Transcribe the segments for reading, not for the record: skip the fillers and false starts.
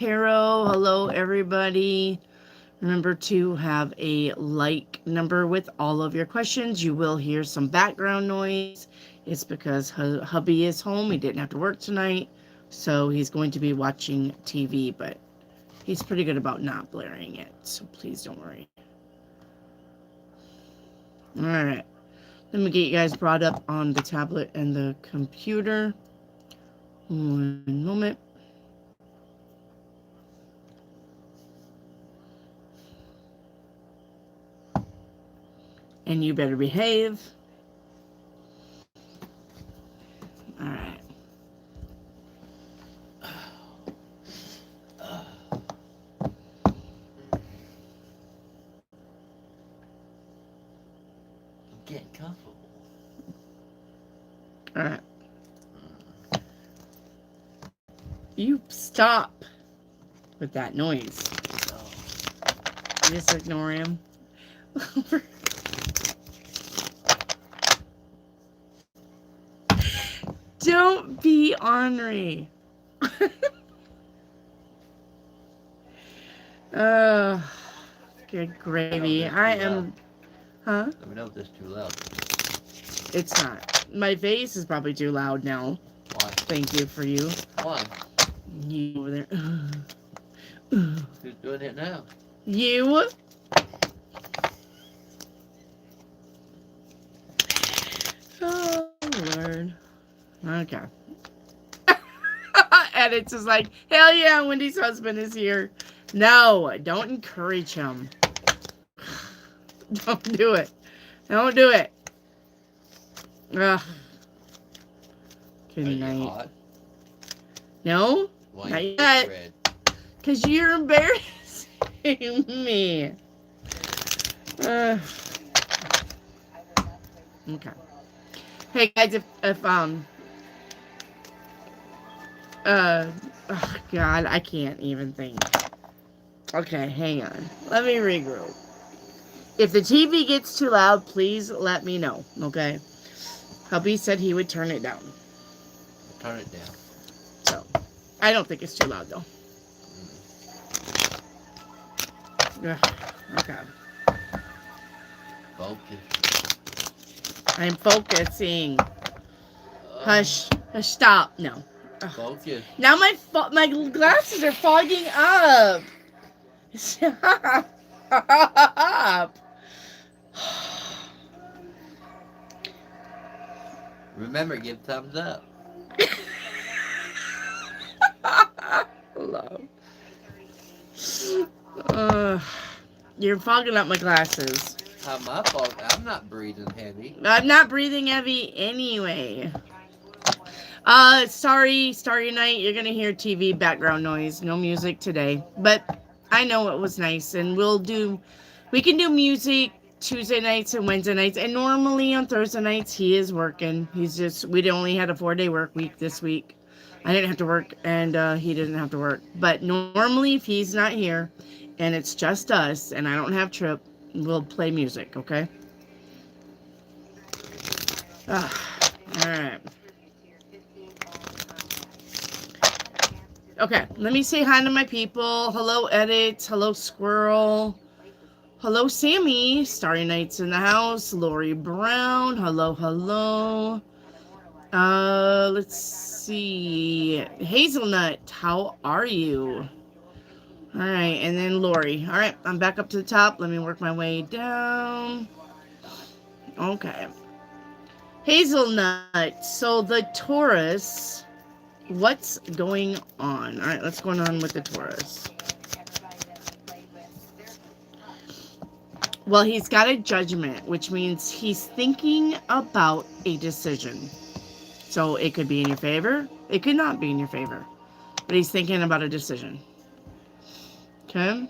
Tarot. Hello, everybody. Remember to have a like number with all of your questions. You will hear some background noise. It's because hubby is home. He didn't have to work tonight, so he's going to be watching TV, but he's pretty good about not blaring it, so please don't worry. All right. Let me get you guys brought up on the tablet and the computer. One moment. And you better behave. All right. Get comfortable. All right. You stop with that noise. Just ignore him. Don't be ornery. Good gravy. I am. Huh? Let me know if this is too loud. It's not. My face is probably too loud now. Why? Thank you for you. Why? You over there. Who's doing it now? You. Oh, Lord. Okay. And it's just like, hell yeah, Wendy's husband is here. No, don't encourage him. Don't do it. Don't do it. Ugh. Good night. Hot? No? Why Not you yet. red? Because you're embarrassing me. Okay. Hey guys, oh God, I can't even think. Okay, hang on. Let me regroup. If the TV gets too loud, please let me know, okay? Hubby said he would turn it down. Turn it down. So, I don't think it's too loud though. Okay. Focus. I'm focusing. Hush. Hush. Stop. No. Focus. Now my glasses are fogging up. Stop. Remember, give thumbs up. Hello. You're fogging up my glasses. My fault. I'm not breathing heavy. I'm not breathing heavy anyway. Sorry, Starry Night. You're gonna hear TV background noise. No music today, but I know it was nice, and we can do music Tuesday nights and Wednesday nights, and normally on Thursday nights he is working. We only had a 4-day work week this week. I didn't have to work, and he didn't have to work. But normally, if he's not here, and it's just us, and I don't have Trip, we'll play music, okay? All right. Okay, let me say hi to my people. Hello, Edit. Hello, Squirrel. Hello, Sammy. Starry Night's in the house. Lori Brown. Hello, hello. Let's see. Hazelnut, how are you? All right, and then Lori. All right, I'm back up to the top. Let me work my way down. Okay. Hazelnut. So the Taurus, what's going on? All right, what's going on with the Taurus? Well, he's got a judgment, which means he's thinking about a decision. So it could be in your favor. It could not be in your favor. But he's thinking about a decision. Okay?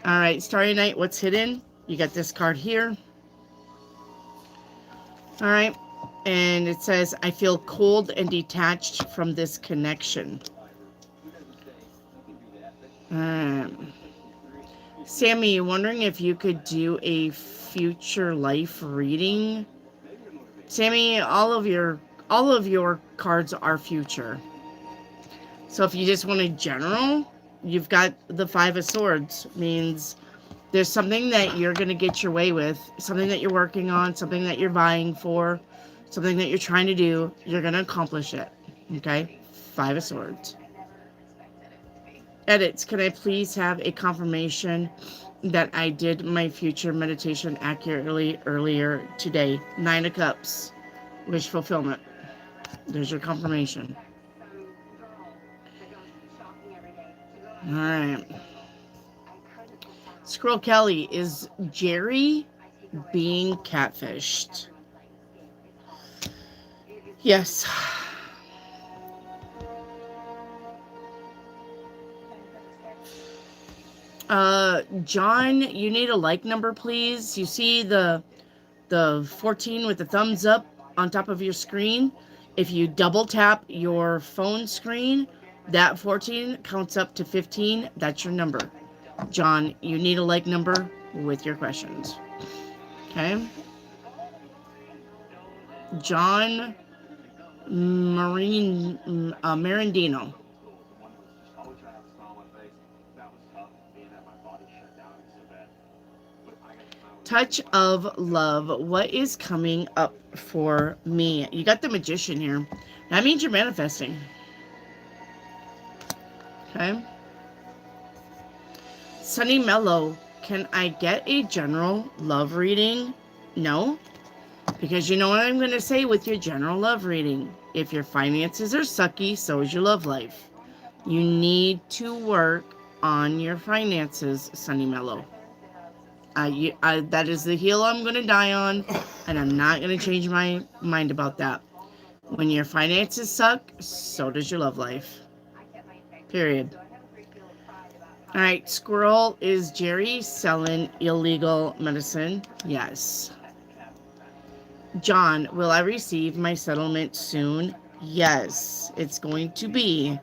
All right, Starry Night, what's hidden? You got this card here. All right. And it says, I feel cold and detached from this connection. Sammy, you're wondering if you could do a future life reading? Sammy, all of your cards are future. So if you just want a general, you've got the Five of Swords. Means there's something that you're going to get your way with, something that you're working on, something that you're vying for, something that you're trying to do. You're going to accomplish it. Okay? Five of Swords. Edits. Can I please have a confirmation that I did my future meditation accurately earlier today? Nine of Cups. Wish fulfillment. There's your confirmation. All right. Squirrel Kelly, is Jerry being catfished? Yes. John, you need a like number, please. You see the 14 with the thumbs up on top of your screen? If you double tap your phone screen, that 14 counts up to 15. That's your number. John, you need a like number with your questions. Okay? John Marindino. Touch of love. What is coming up for me? You got the Magician here. That means you're manifesting. Okay. Sunny Mellow. Can I get a general love reading? No. Because you know what I'm going to say with your general love reading. If your finances are sucky, so is your love life. You need to work on your finances, Sunny Mellow. That is the hill I'm going to die on, and I'm not going to change my mind about that. When your finances suck, so does your love life. Period. All right, Squirrel, is Jerry selling illegal medicine? Yes. John, will I receive my settlement soon? Yes, it's going to be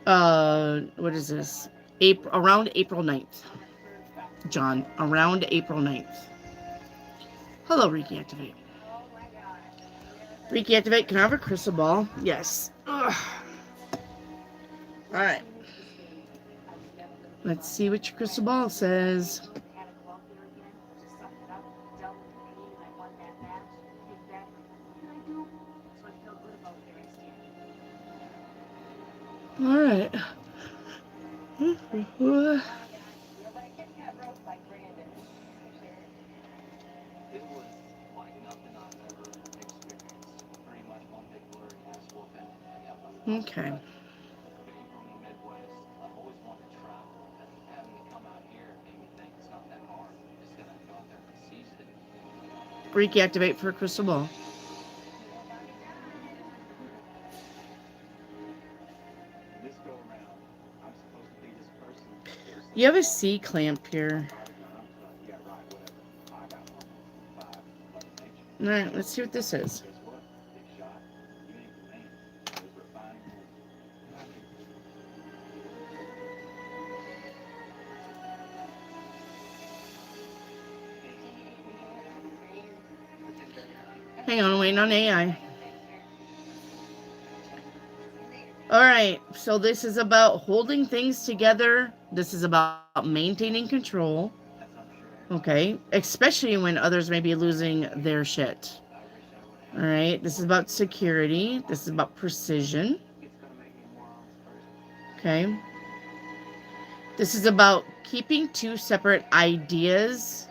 what is this? Around April 9th. John, around April 9th. Hello, Reiki Activate. Reiki Activate, can I have a crystal ball? Yes. Ugh. All right. Let's see what your crystal ball says. All right. Okay. Reiki Activate for a crystal ball. You have a C clamp here. All right, let's see what this is. Hang on, waiting on AI. All right, so this is about holding things together. This is about maintaining control. Okay, especially when others may be losing their shit. All right, this is about security. This is about precision. Okay. This is about keeping two separate ideas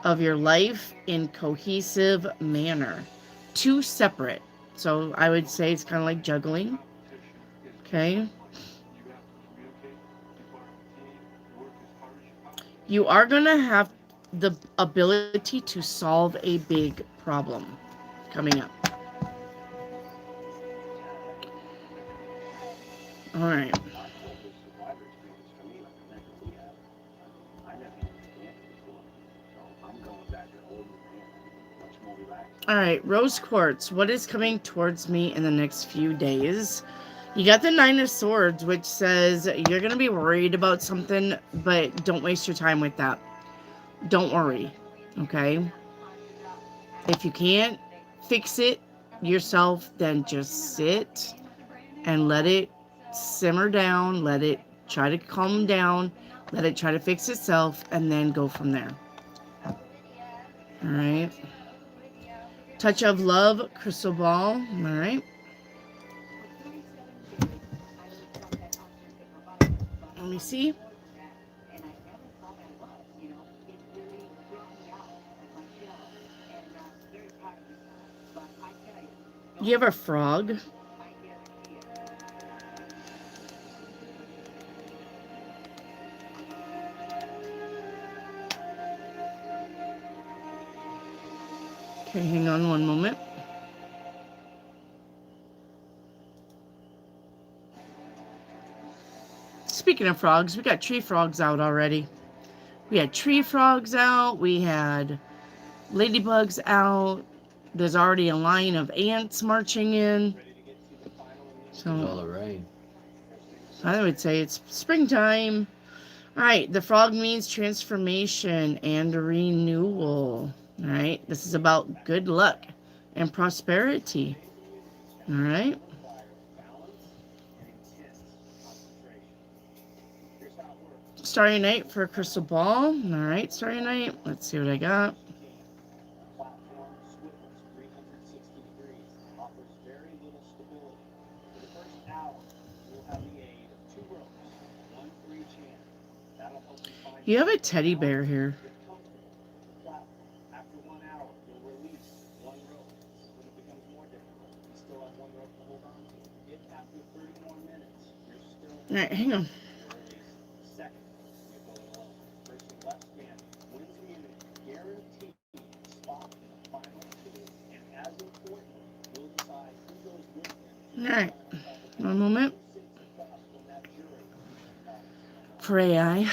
of your life in cohesive manner. Two separate. So I would say it's kind of like juggling. Okay. You are going to have the ability to solve a big problem coming up. All right. All right, Rose Quartz, what is coming towards me in the next few days? You got the Nine of Swords, which says you're going to be worried about something, but don't waste your time with that. Don't worry, okay? If you can't fix it, yourself, then just sit and let it simmer down. Let it try to calm down. Let it try to fix itself, and then go from there. All right. Touch of love, crystal ball. All right. Let me see. You have a frog. Okay, hang on one moment. Speaking of frogs, we got tree frogs out already. We had tree frogs out. We had ladybugs out. There's already a line of ants marching in. So All the rain. I would say it's springtime. All right, the frog means transformation and renewal. All right, this is about good luck and prosperity. All right. Starry night for a crystal ball. All right, starry night. Let's see what I got. You have a teddy bear here. All right, hang on. All right, one moment. For AI.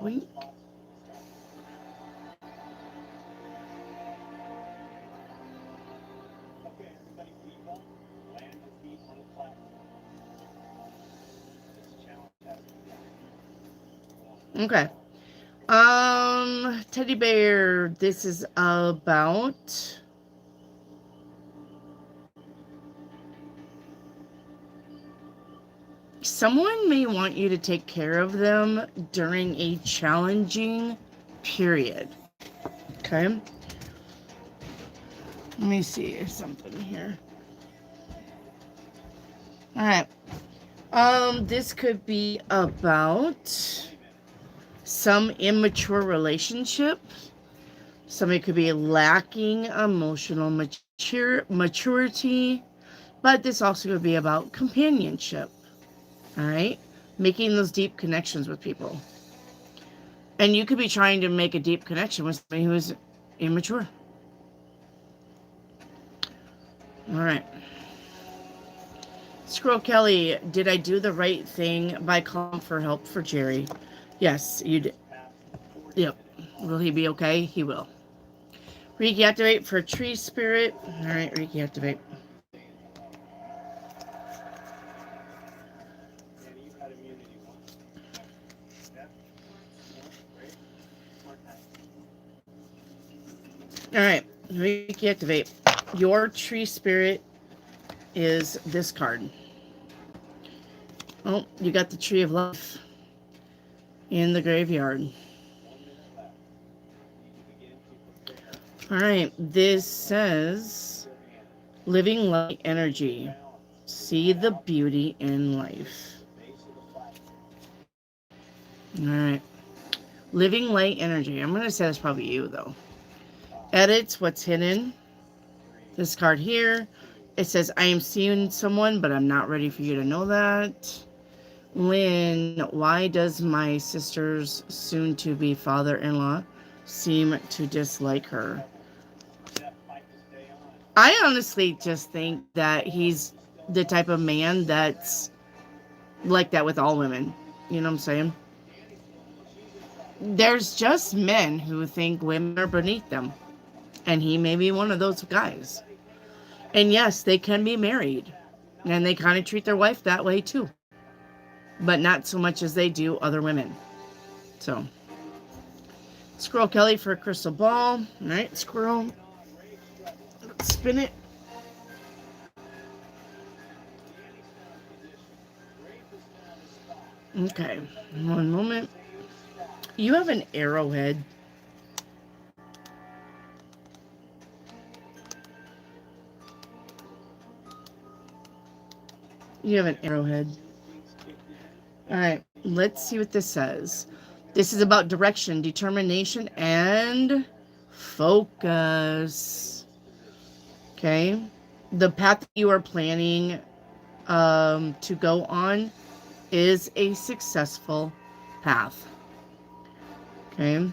Wait. Okay. Teddy bear, this is about someone may want you to take care of them during a challenging period. Okay. Let me see something here. All right. This could be about some immature relationship. Somebody could be lacking emotional maturity, but this also could be about companionship. All right, making those deep connections with people. And you could be trying to make a deep connection with somebody who is immature. All right. Squirrel Kelly, did I do the right thing by calling for help for Jerry? Yes, you did. Yep. Will he be okay? He will. Reiki activate for tree spirit. All right, Reiki activate. All right, Reiki activate. Your tree spirit is this card. Oh, you got the tree of life in the graveyard. All right, this says living light energy. See the beauty in life. All right, living light energy. I'm going to say that's probably you, though. Edits what's hidden. This card here. It says, I am seeing someone, but I'm not ready for you to know that. Lynn, why does my sister's soon-to-be father-in-law seem to dislike her? I honestly just think that he's the type of man that's like that with all women. You know what I'm saying? There's just men who think women are beneath them. And he may be one of those guys. And yes, they can be married. And they kind of treat their wife that way too. But not so much as they do other women. So. Squirrel Kelly for a crystal ball. All right, squirrel. Let's spin it. Okay, one moment. You have an arrowhead. You have an arrowhead. All right, let's see what this says. This is about direction, determination, and focus. Okay. The path that you are planning to go on is a successful path. Okay.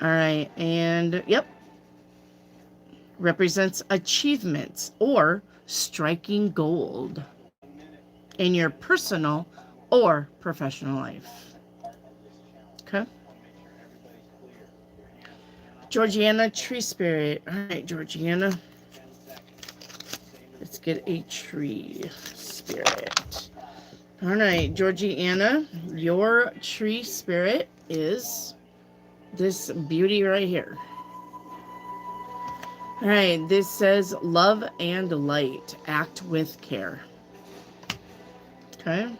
All right. And yep. Represents achievements or striking gold in your personal or professional life. Okay. Georgiana, tree spirit. All right, Georgiana. Let's get a tree spirit. All right, Georgiana, your tree spirit is this beauty right here. All right, this says love and light. Act with care. Okay.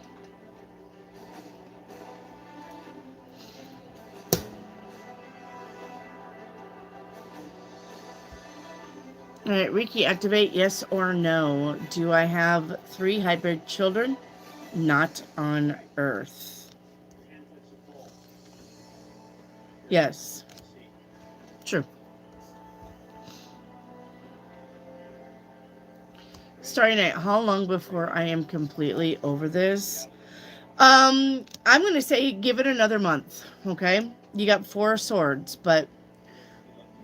All right, Reiki activate, yes or no. Do I have 3 hybrid children? Not on Earth. Yes. True. Starting at how long before I am completely over this? I'm going to say give it another month, okay? You got 4 swords, but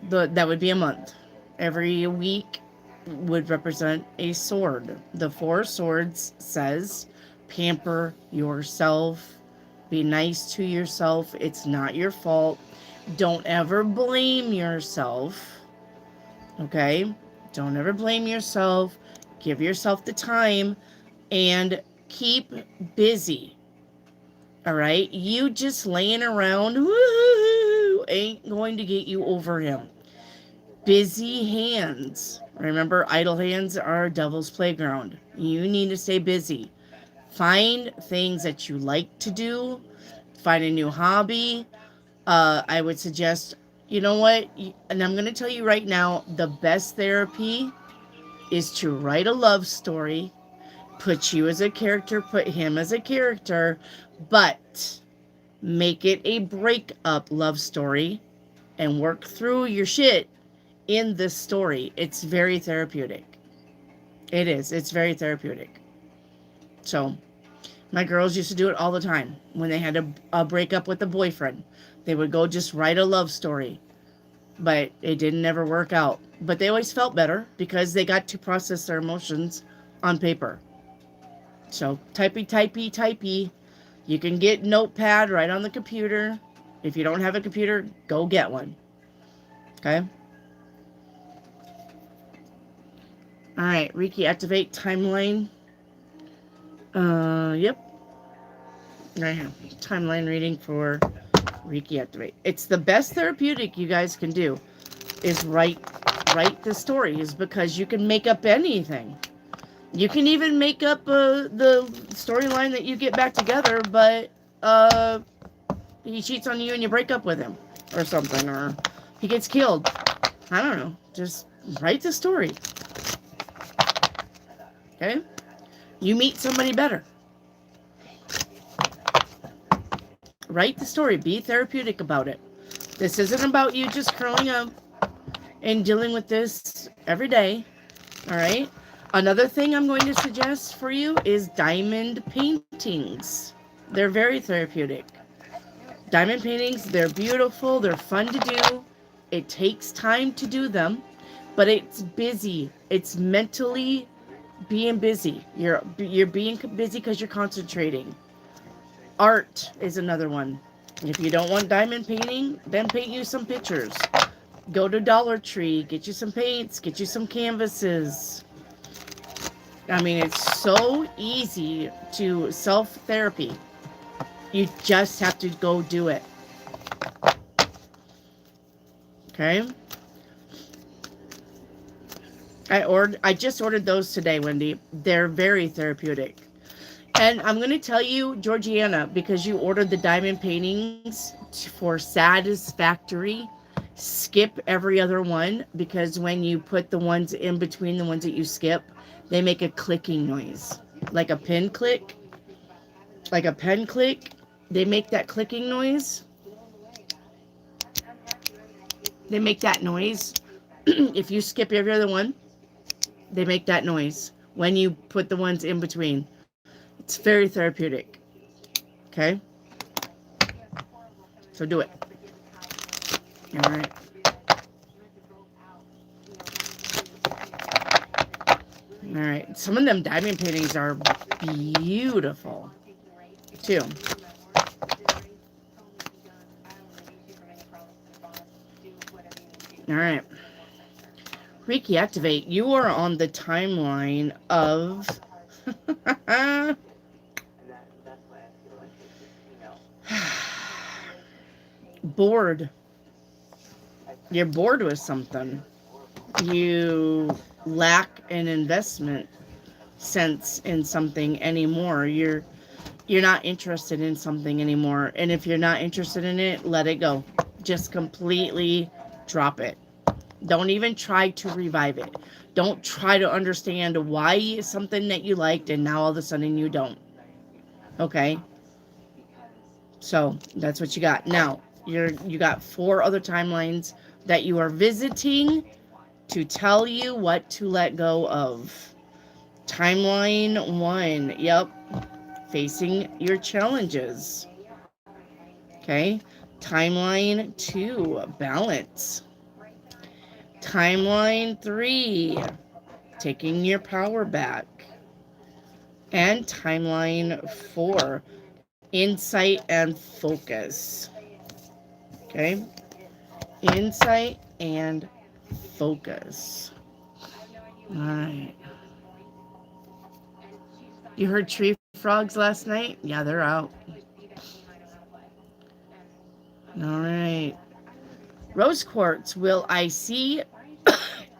that would be a month. Every week would represent a sword. The 4 swords says pamper yourself. Be nice to yourself. It's not your fault. Don't ever blame yourself. Okay? Don't ever blame yourself. Give yourself the time and keep busy. All right? You just laying around woo, ain't going to get you over him. Busy hands. Remember, idle hands are a devil's playground. You need to stay busy. Find things that you like to do. Find a new hobby. I would suggest, you know what? And I'm going to tell you right now, the best therapy is to write a love story, put you as a character, put him as a character, but make it a breakup love story and work through your shit in this story. It's very therapeutic. It is. It's very therapeutic. So, my girls used to do it all the time. When they had a breakup with a boyfriend, they would go just write a love story. But it didn't ever work out. But they always felt better because they got to process their emotions on paper. So, typey. You can get Notepad right on the computer. If you don't have a computer, go get one. Okay? All right, Reiki activate timeline. Yep. Right here. Timeline reading for Reiki activate. It's the best therapeutic you guys can do is write the stories because you can make up anything. You can even make up the storyline that you get back together, but he cheats on you and you break up with him or something, or he gets killed. I don't know. Just write the story. Okay? You meet somebody better. Write the story. Be therapeutic about it. This isn't about you just curling up and dealing with this every day. All right? Another thing I'm going to suggest for you is diamond paintings. They're very therapeutic. Diamond paintings, they're beautiful. They're fun to do. It takes time to do them, but it's busy. It's mentally being busy. You're being busy because you're concentrating. Art is another one. If you don't want diamond painting, then paint you some pictures. Go to Dollar Tree, get you some paints, get you some canvases. I mean, it's so easy to self-therapy. You just have to go do it. Okay? I just ordered those today, Wendy. They're very therapeutic. And I'm going to tell you, Georgiana, because you ordered the diamond paintings for Satisfactory, skip every other one, because when you put the ones in between the ones that you skip, they make a clicking noise. Like a pin click, like a pen click. They make that clicking noise. They make that noise. If you skip every other one, they make that noise when you put the ones in between. It's very therapeutic. Okay? So do it. All right. All right. Some of them diamond paintings are beautiful, too. All right. Reiki activate. You are on the timeline of... bored. You're bored with something. You lack an investment sense in something anymore. You're not interested in something anymore. And if you're not interested in it, let it go. Just completely drop it. Don't even try to revive it. Don't try to understand why it's something that you liked and now all of a sudden you don't. Okay? So that's what you got. Now, you got 4 other timelines that you are visiting to tell you what to let go of. Timeline 1, yep, facing your challenges. Okay, timeline 2, balance. Timeline 3, taking your power back. And timeline 4, insight and focus. Okay, insight and focus. All right. You heard tree frogs last night? Yeah, they're out. All right. Rose quartz, will I see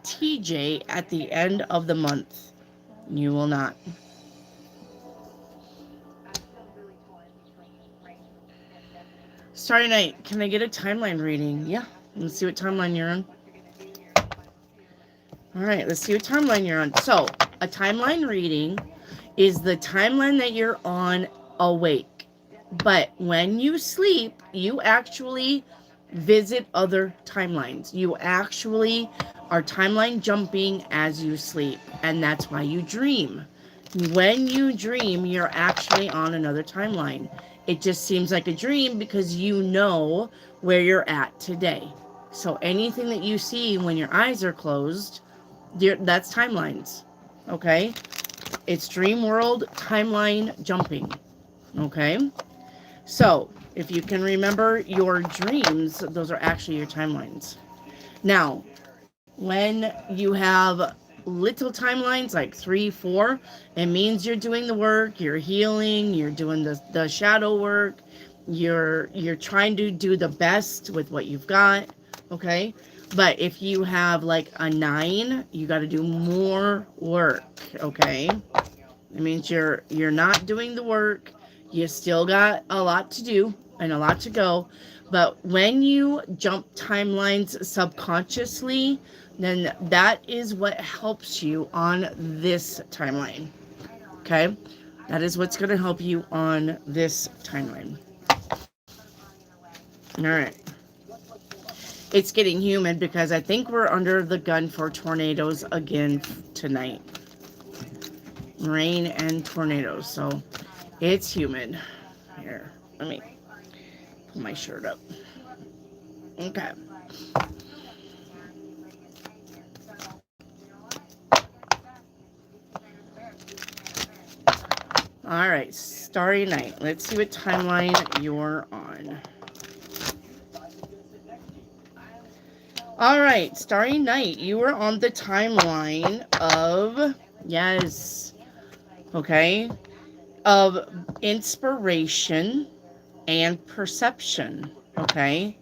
TJ at the end of the month? You will not. Starry night, can I get a timeline reading? Yeah, let's see what timeline you're on. All right, let's see what timeline you're on. So, a timeline reading is the timeline that you're on awake. But when you sleep, you actually visit other timelines. You actually are timeline jumping as you sleep. And that's why you dream. When you dream, you're actually on another timeline. It just seems like a dream because you know where you're at today. So anything that you see when your eyes are closed, that's timelines. Okay? It's dream world timeline jumping. Okay? So, if you can remember your dreams, those are actually your timelines. Now, when you have little timelines like 3, 4, it means you're doing the work, you're healing, you're doing the shadow work, you're trying to do the best with what you've got. Okay? But if you have like a 9, you got to do more work. Okay? It means you're not doing the work. You still got a lot to do and a lot to go. But when you jump timelines subconsciously, then that is what helps you on this timeline. Okay? That is what's going to help you on this timeline. All right. It's getting humid because I think we're under the gun for tornadoes again tonight. Rain and tornadoes. So it's humid. Here, let me pull my shirt up. Okay. All right, starry night. Let's see what timeline you're on. All right, starry night. You are on the timeline of, yes, okay, of inspiration and perception, okay?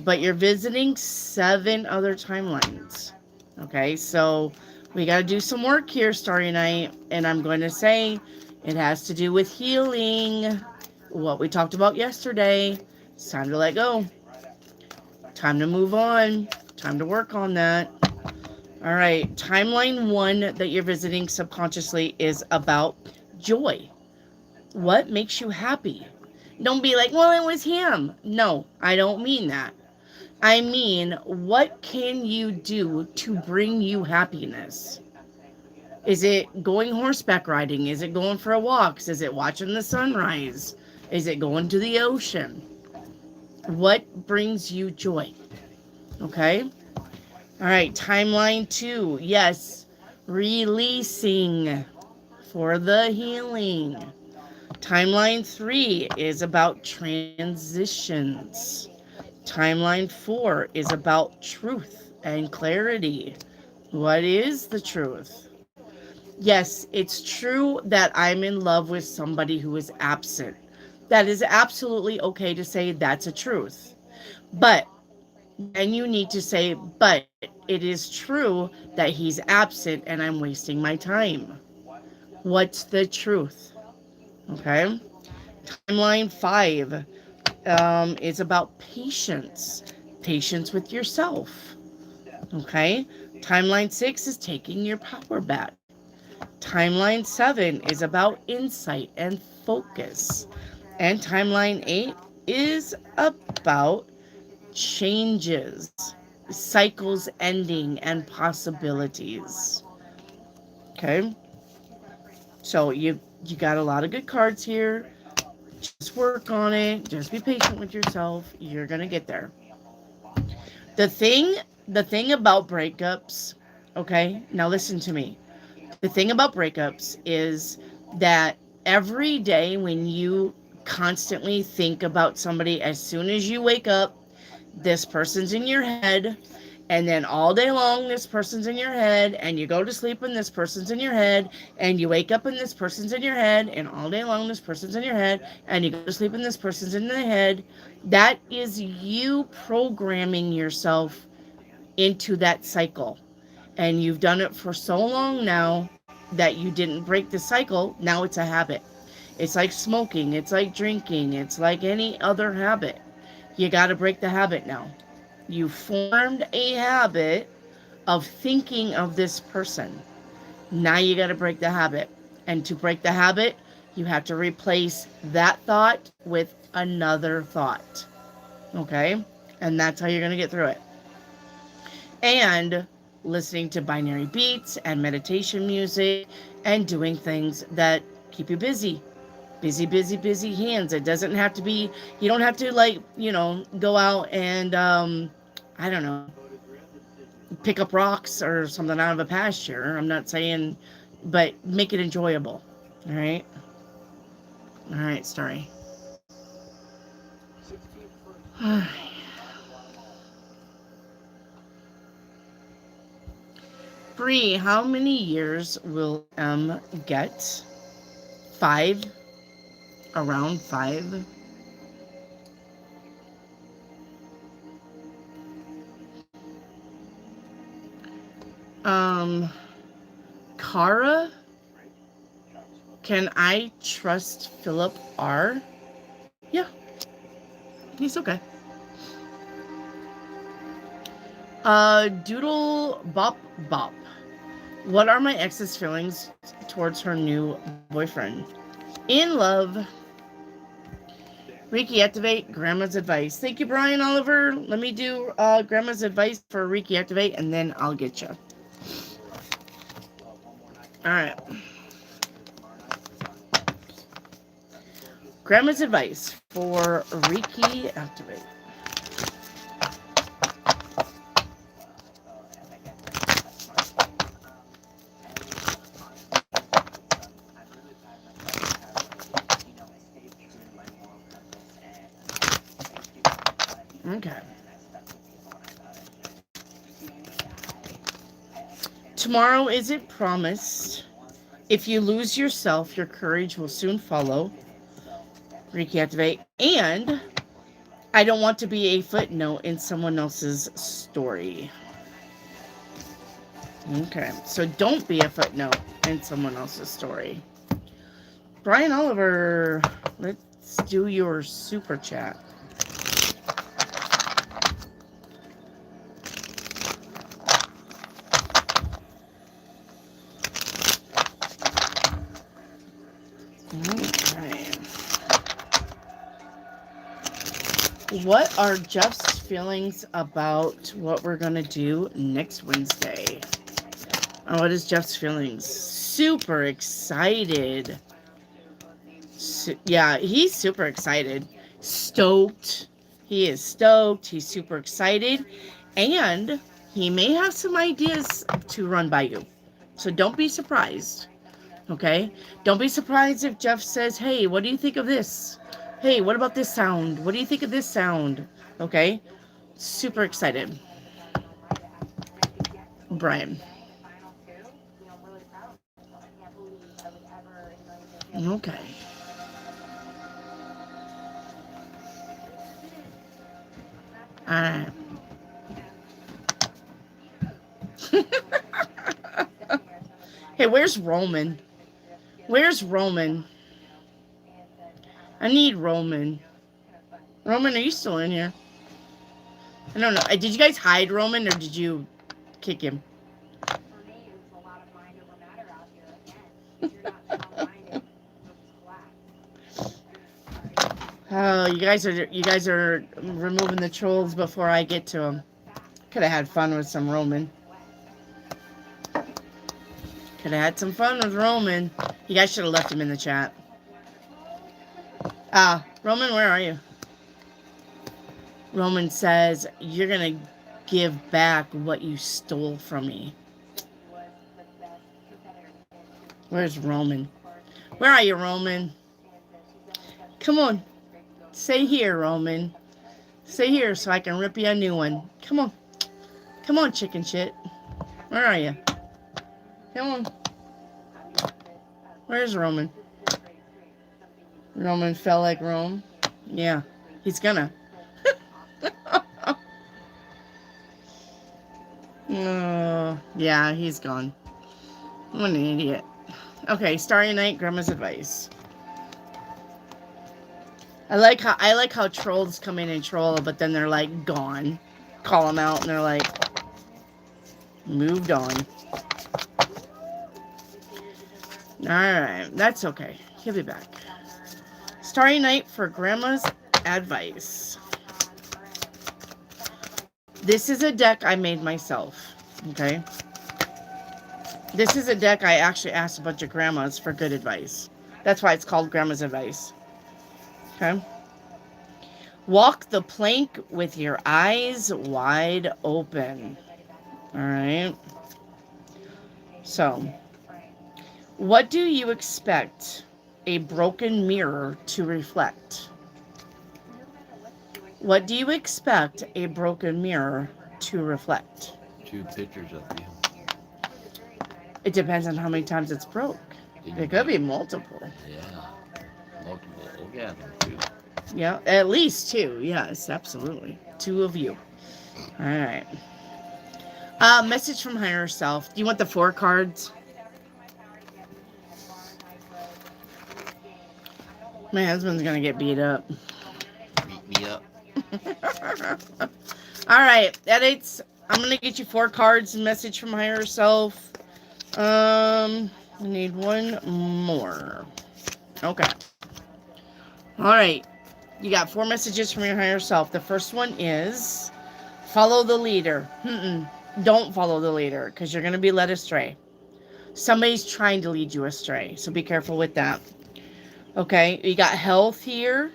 But you're visiting 7 other timelines, okay? So We got to do some work here, Starry Night. And I'm going to say it has to do with healing. What we talked about yesterday. It's time to let go. Time to move on. Time to work on that. All right. Timeline 1 that you're visiting subconsciously is about joy. What makes you happy? Don't be like, well, it was him. No, I don't mean that. I mean, what can you do to bring you happiness? Is it going horseback riding? Is it going for walks? Is it watching the sunrise? Is it going to the ocean? What brings you joy? Okay. All right. Timeline 2. Yes. Releasing for the healing. Timeline 3 is about transitions. Timeline 4 is about truth and clarity. What is the truth? Yes, it's true that I'm in love with somebody who is absent. That is absolutely okay to say that's a truth. But then you need to say, but it is true that he's absent and I'm wasting my time. What's the truth? Okay. Timeline 5 is about patience. Patience with yourself. Okay. Timeline 6 is taking your power back. Timeline 7 is about insight and focus. And timeline 8 is about changes, cycles ending, and possibilities. Okay? So you got a lot of good cards here. Just work on it. Just be patient with yourself. You're going to get there. The thing about breakups, okay? Now listen to me. The thing about breakups is that every day when you constantly think about somebody, as soon as you wake up, this person's in your head, and then all day long this person's in your head, and you go to sleep and this person's in your head, and you wake up and this person's in your head, and all day long this person's in your head, and you go to sleep and this person's in the head. That is you programming yourself into that cycle. And you've done it for so long now that you didn't break the cycle. Now it's a habit. It's like smoking. It's like drinking. It's like any other habit. You got to break the habit now. You formed a habit of thinking of this person. Now you got to break the habit. And to break the habit, you have to replace that thought with another thought. Okay? And that's how you're going to get through it. And listening to binary beats and meditation music and doing things that keep you busy. Busy, busy, busy hands. It doesn't have to be, you don't have to go out and, I don't know, pick up rocks or something out of a pasture. I'm not saying, but make it enjoyable. All right. All right, Starry. Bree, how many years will M get? 5? Around 5? Kara? Can I trust Philip R? Yeah. He's okay. Doodle Bop Bop. What are my ex's feelings towards her new boyfriend? In love. Reiki Activate, Grandma's Advice. Thank you, Brian Oliver. Let me do Grandma's Advice for Reiki Activate, and then I'll get you. All right. Grandma's Advice for Reiki Activate. Okay. Tomorrow isn't promised. If you lose yourself, your courage will soon follow. Reiki Activate. And I don't want to be a footnote in someone else's story. Okay, so don't be a footnote in someone else's story. Brian Oliver, let's do your super chat. Okay. What are Jeff's feelings about what we're going to do next Wednesday? What is Jeff's feelings? Super excited. Yeah, he's super excited. Stoked. He is stoked. He's super excited. And he may have some ideas to run by you. So don't be surprised. Okay? Don't be surprised if Jeff says, hey, what do you think of this? Hey, what about this sound? What do you think of this sound? Okay? Super excited. Brian. Okay. Alright. Hey, where's Roman? Where's Roman? I need Roman. Roman, are you still in here? I don't know. Did you guys hide Roman or did you kick him? Oh, you guys are removing the trolls before I get to them. Could have had fun with some Roman. Could have had some fun with Roman. You guys should have left him in the chat. Roman, where are you? Roman says, you're going to give back what you stole from me. Where's Roman? Where are you, Roman? Come on. Stay here, Roman. Stay here so I can rip you a new one. Come on. Come on, chicken shit. Where are you? Come on. Where's Roman? Roman fell like Rome. Yeah, he's gonna. Yeah, he's gone. I'm an idiot. Okay, Starry Night, Grandma's advice. I like how trolls come in and troll, but then they're like gone. Call them out and they're like moved on. Alright, that's okay. He'll be back. Starry Night for Grandma's advice. This is a deck I made myself. Okay? This is a deck I actually asked a bunch of grandmas for good advice. That's why it's called Grandma's Advice. Okay? Walk the plank with your eyes wide open. Alright? So, what do you expect a broken mirror to reflect? What do you expect a broken mirror to reflect? 2 pictures of you. It depends on how many times it's broke. It could be multiple. Yeah. Multiple. Yeah, 2. Yeah, at least 2. Yes, absolutely. 2 of you. All right. Message from higher self. Do you want the 4 cards? My husband's gonna get beat up. Beat me up. All right, edits. I'm gonna get you 4 cards. Message from higher self. I need 1 more. Okay. All right. You got 4 messages from your higher self. The first one is follow the leader. Don't follow the leader because you're gonna be led astray. Somebody's trying to lead you astray, so be careful with that. Okay, you got health here.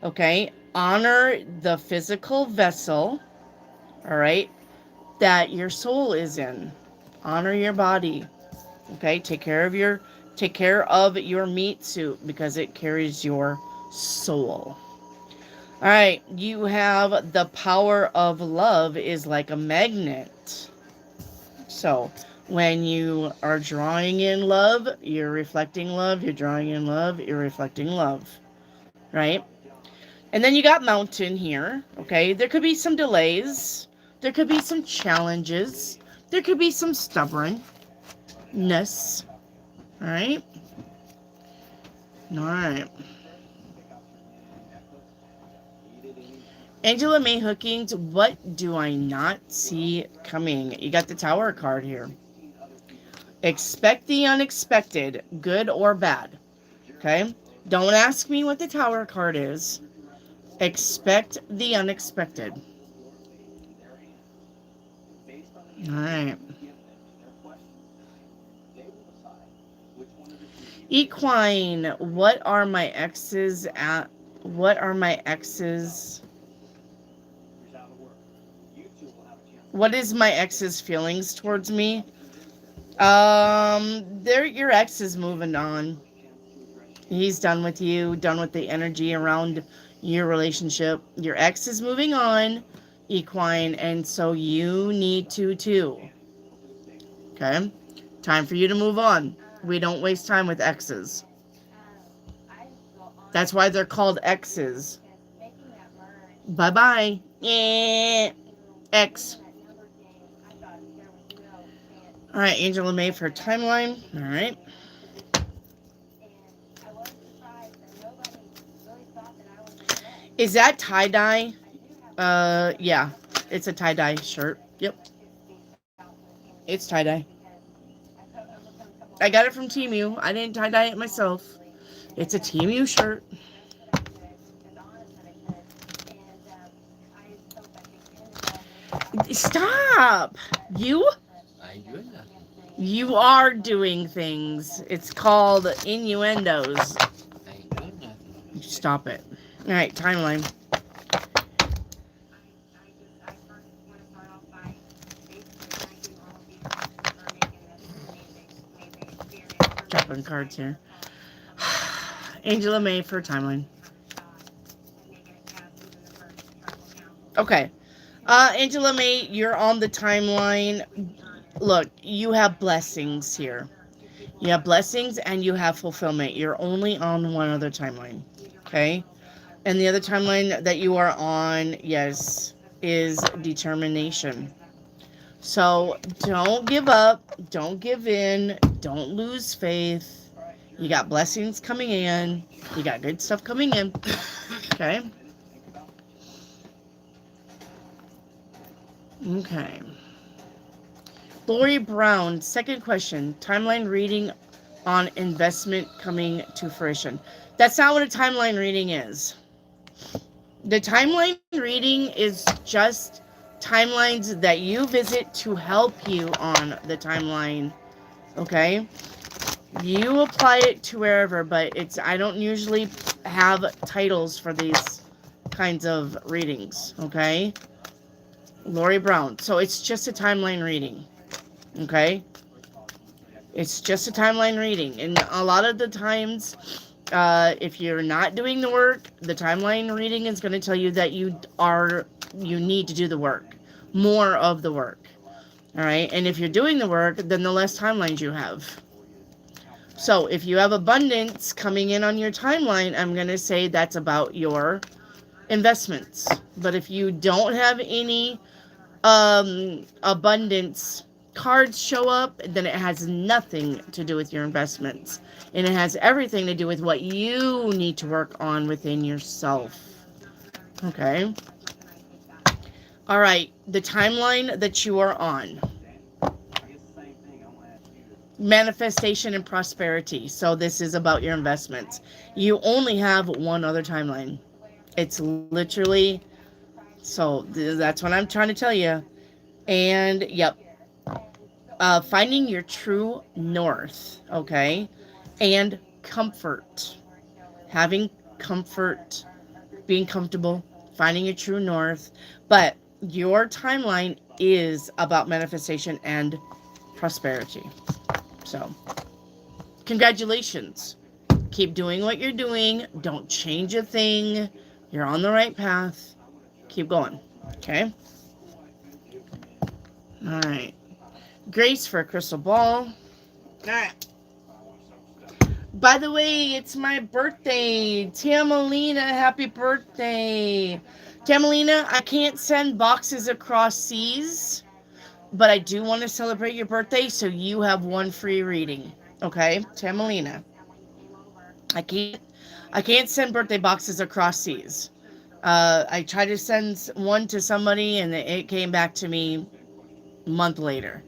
Okay, honor the physical vessel, all right, that your soul is in. Honor your body. Okay, take care of your meat suit because it carries your soul. All right, you have the power of love is like a magnet. So when you are drawing in love, you're reflecting love. You're drawing in love, you're reflecting love. Right? And then you got mountain here. Okay? There could be some delays. There could be some challenges. There could be some stubbornness. All right. All right. Angela May Hookings, what do I not see coming? You got the Tower card here. Expect the unexpected, good or bad. Okay? Don't ask me what the Tower card is. Expect the unexpected. All right. Equine, what are my exes at? What are my exes? What is my ex's feelings towards me? Your ex is moving on. He's done with you, done with the energy around your relationship. Your ex is moving on, Equine, and so you need to too. Okay? Time for you to move on. We don't waste time with exes. That's why they're called exes. Bye-bye. X. All right, Angela May for timeline. All right. Is that tie-dye? Yeah. It's a tie-dye shirt. Yep. It's tie-dye. I got it from Temu. I didn't tie-dye it myself. It's a Temu shirt. Stop! You? I ain't doing nothing. You are doing things. It's called innuendos. I ain't doing nothing. Stop it. All right, timeline. Dropping cards here. Angela May for timeline. Okay. Angela May, you're on the timeline. Look, you have blessings here. You have blessings and you have fulfillment. You're only on one other timeline. Okay? And the other timeline that you are on, yes, is determination. So don't give up. Don't give in. Don't lose faith. You got blessings coming in. You got good stuff coming in. Okay? Okay. Lori Brown, second question. Timeline reading on investment coming to fruition. That's not what a timeline reading is. The timeline reading is just timelines that you visit to help you on the timeline. Okay? You apply it to wherever, but I don't usually have titles for these kinds of readings. Okay? Lori Brown. So it's just a timeline reading. Okay? It's just a timeline reading. And a lot of the times, if you're not doing the work, the timeline reading is going to tell you that you need to do the work. More of the work. Alright? And if you're doing the work, then the less timelines you have. So if you have abundance coming in on your timeline, I'm going to say that's about your investments. But if you don't have any abundance cards show up, then it has nothing to do with your investments. And it has everything to do with what you need to work on within yourself. Okay? All right. The timeline that you are on. Manifestation and prosperity. So this is about your investments. You only have one other timeline. It's literally... So that's what I'm trying to tell you. And, yep. Finding your true north, okay? And comfort. Having comfort. Being comfortable. Finding your true north. But your timeline is about manifestation and prosperity. So, congratulations. Keep doing what you're doing. Don't change a thing. You're on the right path. Keep going. Okay? All right. Grace for a crystal ball. All right. By the way, it's my birthday. Tamalina, happy birthday. Tamalina, I can't send boxes across seas. but I do want to celebrate your birthday, so you have one free reading. Okay, Tamalina. I can't I can't send birthday boxes across seas. I tried to send one to somebody and it came back to me a month later.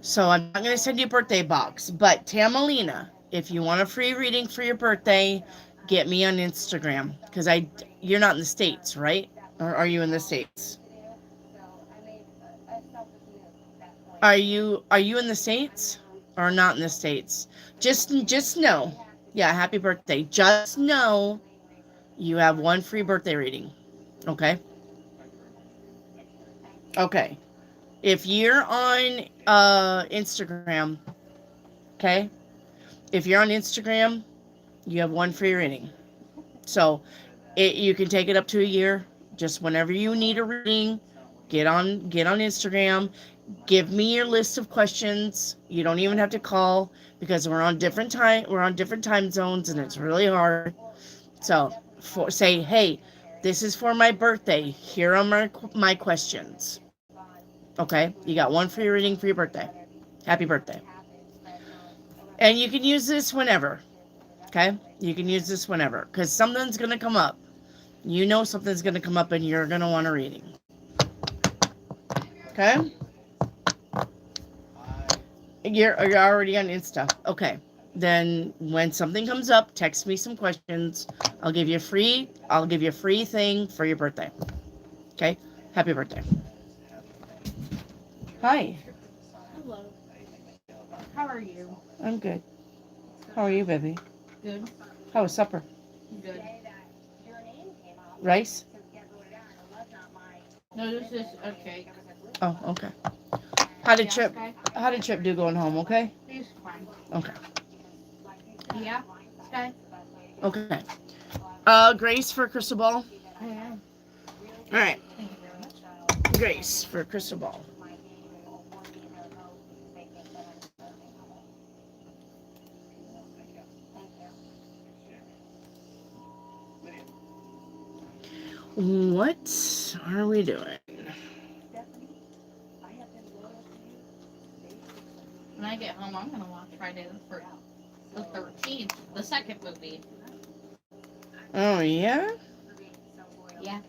So I'm not going to send you a birthday box. But Tamalina, if you want a free reading for your birthday, get me on Instagram. Because you're not in the States, right? Or are you in the States? Are you in the States? Or not in the States? Just know. Yeah, happy birthday. Just know you have one free birthday reading. Okay? Okay. If you're on Instagram, okay? If you're on Instagram, you have one free reading. So you can take it up to a year. Just whenever you need a reading, get on Instagram. Give me your list of questions. You don't even have to call because we're on different time zones and it's really hard. So say, hey, this is for my birthday. Here are my questions. Okay, you got one free reading for your birthday. Happy birthday. And you can use this whenever. Okay, you can use this whenever because something's gonna come up. You know something's gonna come up and you're gonna want a reading. Okay, you're already on Insta. Okay, then when something comes up, text me some questions. I'll give you a free thing for your birthday. Okay, happy birthday. Hi. Hello. How are you? I'm good. How are you, baby? Good. How was supper? Good. Rice? No, this is okay. Oh, okay. How did Yeah, Trip Sky? how did Trip do going home, okay? He's fine. Okay. Yeah, Sky? Okay. Grace for crystal ball. I am. Alright. Thank you very much. Grace for crystal ball. What are we doing? When I get home, I'm gonna watch Friday the 13th, the second movie. Oh, yeah? Yeah.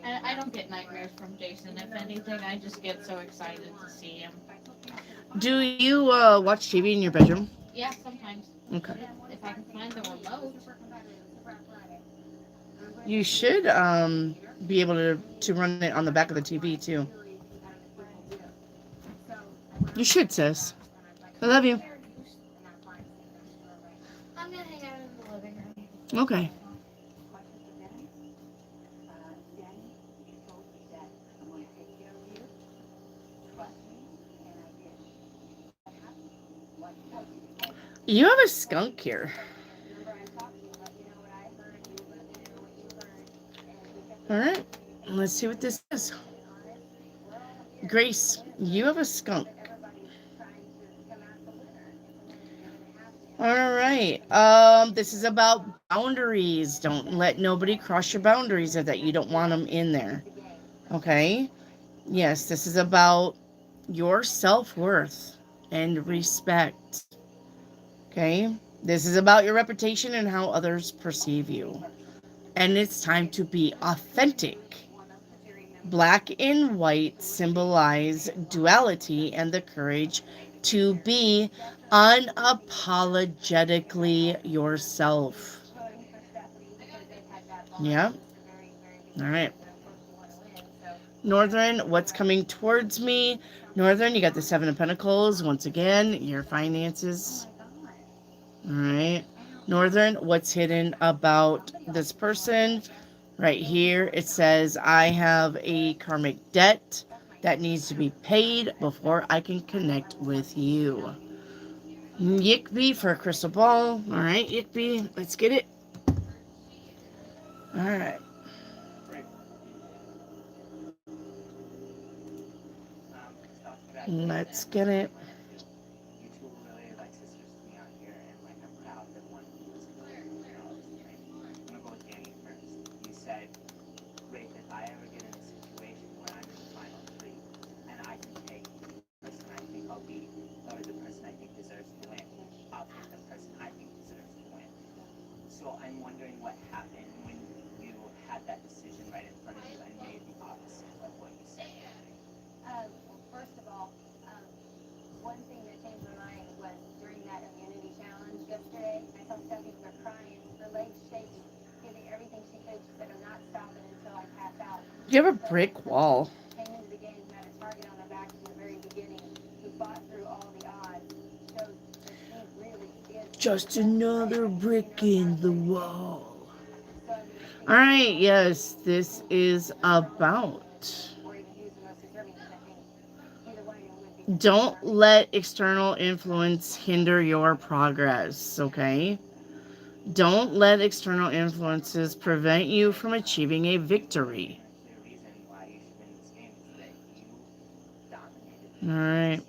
I don't get nightmares from Jason. If anything, I just get so excited to see him. Do you watch TV in your bedroom? Yeah, sometimes. Okay. If I can find the remote. You should be able to run it on the back of the TV too. You should, sis. I love you. I'm gonna hang out in the living room. Okay. You have a skunk here. All right. Let's see what this is. Grace, you have a skunk. All right. This is about boundaries. Don't let nobody cross your boundaries or that you don't want them in there. Okay? Yes, this is about your self-worth and respect. Okay? This is about your reputation and how others perceive you. And it's time to be authentic. Black and white symbolize duality and the courage to be unapologetically yourself. Yeah? All right. Northern, what's coming towards me? Northern, you got the Seven of Pentacles. Once again, your finances. All right. Northern, what's hidden about this person? Right here, it says, I have a karmic debt that needs to be paid before I can connect with you. Yickby for a crystal ball. All right, Yickby, let's get it. All right. Let's get it. So I'm wondering what happened when you had that decision right in front of you and made the opposite of what you said. First of all, one thing that changed my mind was during that immunity challenge yesterday. I saw Stephanie start crying, her legs shaking, giving everything she could. She said, "I'm not stopping until I pass out." You have a brick wall. Came into the game, had a target on her back from the very beginning, who fought through all the odds, showed that she really is Just another brick in the wall. So, I mean, I think All right, yes, this is about. or even use the most deserving, because I think either one of you would be. Don't let external influence hinder your progress, okay? Don't let external influences prevent you from achieving a victory. The reason why you should win this game is that you dominated. All right.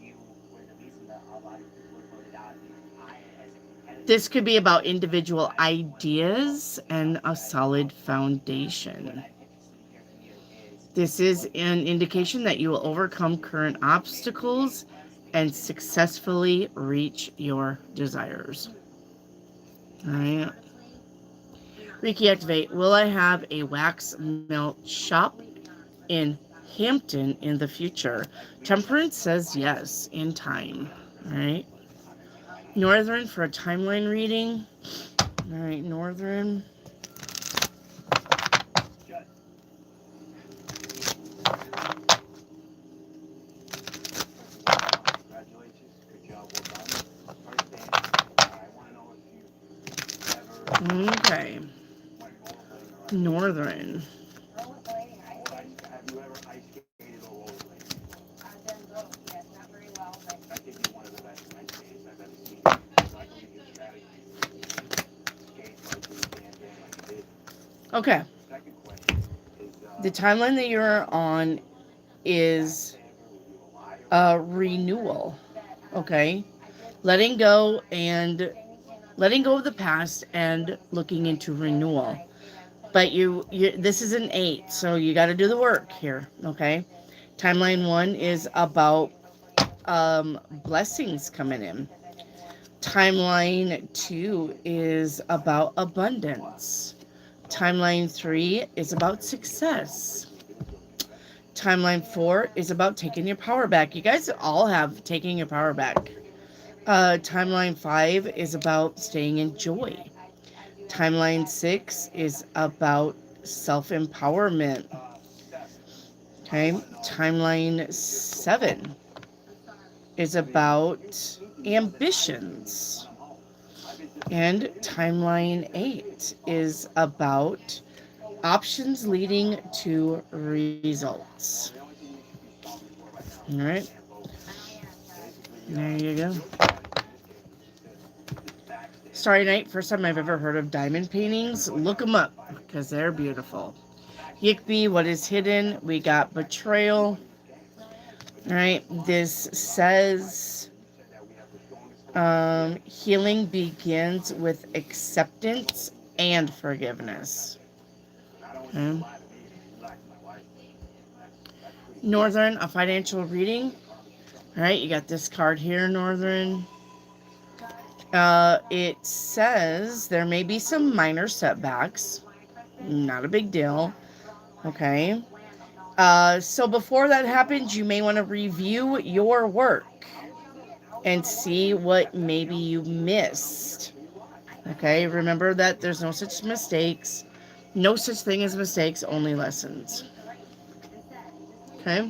You were the reason that a lot of people were voted out. I, as a competitor, This could be about individual ideas and a solid foundation. what I'm interested to hear from you is This is an indication that you will overcome current obstacles and successfully reach your desires. All right. Reiki activate. Will I have a wax melt shop in Hampton in the future? Temperance says yes, in time. All right. Northern for a timeline reading. All right, Northern. Congratulations. Good job. Well done. First thing, I want to know if you ever Okay. went rollerblading or Northern. Rollerblading or ice skating? have you ever ice skated or rollerbladed? I've done both, yes, not very well, but I think you're one of the best ice skaters I've ever seen. So I can give you a strategy. Skate like you can, like you did. Okay. Second question is, The timeline that you're on is renewal. Okay. Letting go of the past and looking into renewal. But you this is an 8, so you got to do the work here. Okay. Timeline 1 is about blessings coming in. Timeline 2 is about abundance. Timeline 3 is about success. Timeline 4 is about taking your power back. You guys all have taking your power back. Timeline 5 is about staying in joy. Timeline 6 is about self-empowerment. Okay. Timeline 7 is about ambitions. And timeline 8 is about options leading to results. All right. There you go. Starry Night, first time I've ever heard of diamond paintings. Look them up because they're beautiful. Yikby, what is hidden? We got betrayal. All right. This says healing begins with acceptance and forgiveness. Okay. Northern, a financial reading. All right, you got this card here, Northern. It says there may be some minor setbacks. Not a big deal. Okay. So before that happens, you may want to review your work and see what maybe you missed. Okay, remember that there's no such mistakes. No such thing as mistakes, only lessons. Okay?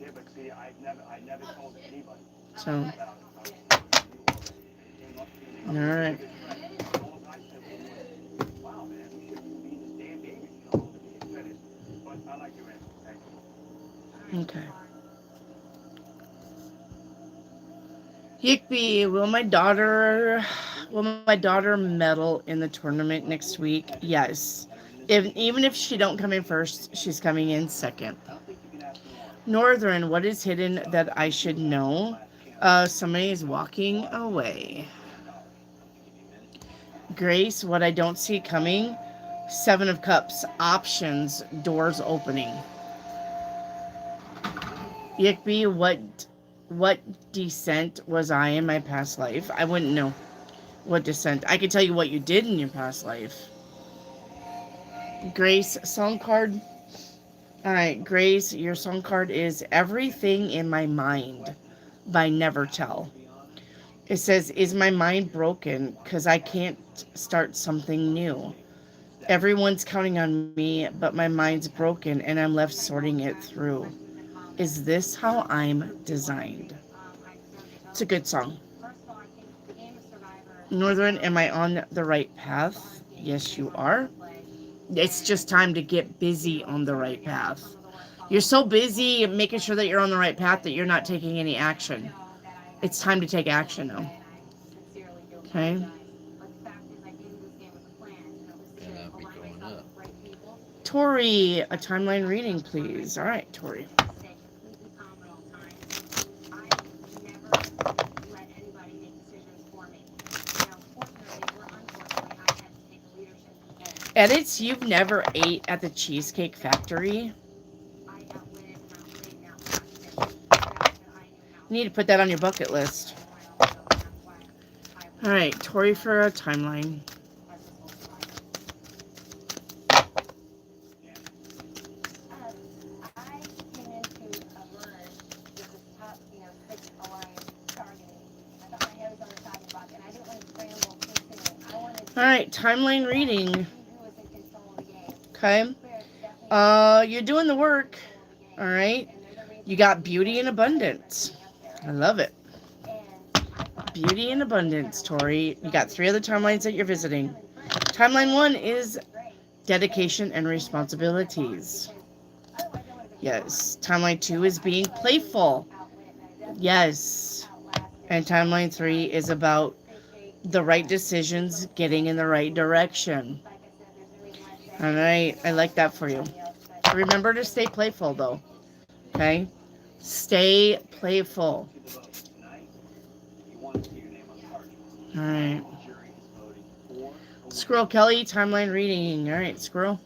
Yeah, but see, I never told anybody. So, alright. Wow, man, we shouldn't be this damn game, you know, to be finished. But I like your answer. Thank you. Okay. Yikby, will my daughter medal in the tournament next week? Yes. Even if she don't come in first, she's coming in second. Northern, what is hidden that I should know? Somebody is walking away. Grace, what I don't see coming. 7 of Cups, options, doors opening. Yikby, what descent was I in my past life? I wouldn't know what descent. I could tell you what you did in your past life. Grace, song card. All right, Grace, your song card is Everything in My Mind by Never Tell. It says, is my mind broken because I can't start something new? Everyone's counting on me, but my mind's broken and I'm left sorting it through. Is this how I'm designed? It's a good song. Northern, am I on the right path? Yes, you are. It's just time to get busy on the right path. You're so busy making sure that you're on the right path that you're not taking any action. It's time to take action now. Okay? And I'll be going up. Tori, a timeline reading, please. All right, Tori. Edits you've never ate at the Cheesecake Factory. You need to put that on your bucket list. All right, Tori for a timeline. All right, timeline reading. Okay. You're doing the work. All right. You got beauty and abundance. I love it. Beauty and abundance, Tori. You got 3 other timelines that you're visiting. Timeline 1 is dedication and responsibilities. Yes. Timeline 2 is being playful. Yes. And timeline 3 is about the right decisions, getting in the right direction. All right. I like that for you. Remember to stay playful, though. Okay? Stay playful. All right. Squirrel Kelly, timeline reading. All right, Squirrel.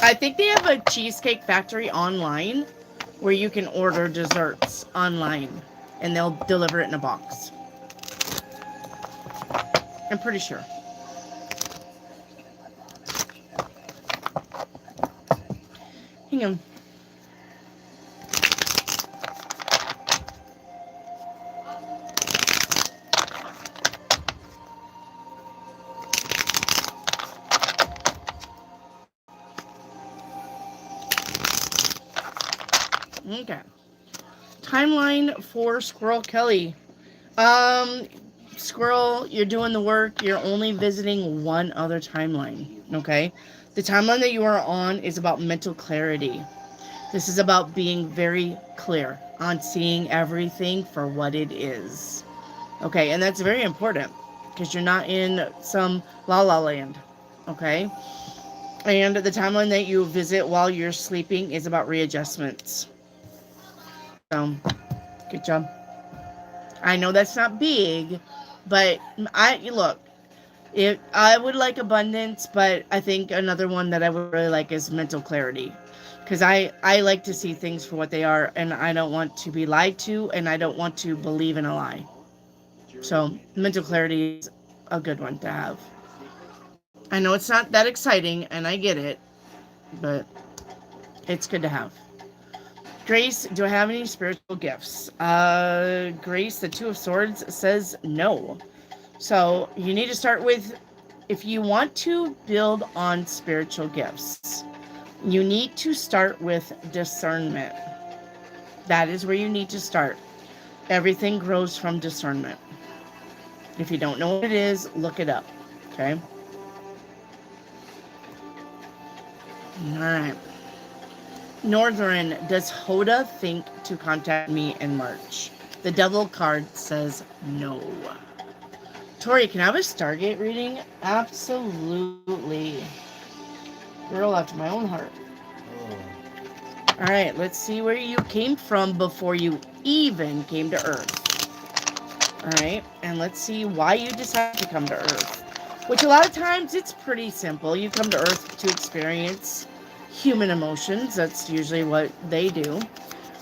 I think they have a Cheesecake Factory online where you can order desserts online and they'll deliver it in a box. I'm pretty sure. Hang on. Okay. Timeline for Squirrel Kelly. Squirrel, you're doing the work. You're only visiting one other timeline. Okay? The timeline that you are on is about mental clarity. This is about being very clear on seeing everything for what it is. Okay? And that's very important because you're not in some la la land. Okay? And the timeline that you visit while you're sleeping is about readjustments. So, good job. I know that's not big, but I would like abundance, but I think another one that I would really like is mental clarity. Because I like to see things for what they are, and I don't want to be lied to, and I don't want to believe in a lie. So, mental clarity is a good one to have. I know it's not that exciting, and I get it, but it's good to have. Grace, do I have any spiritual gifts? Grace, the 2 of Swords says no. So you need to start with, if you want to build on spiritual gifts, you need to start with discernment. That is where you need to start. Everything grows from discernment. If you don't know what it is, look it up. Okay? All right. Northern, does Hoda think to contact me in March? The Devil card says no. Tori, can I have a Stargate reading? Absolutely. Girl after my own heart. Oh. All right, let's see where you came from before you even came to Earth. All right, and let's see why you decided to come to Earth. Which a lot of times it's pretty simple. You come to Earth to experience human emotions. That's usually what they do.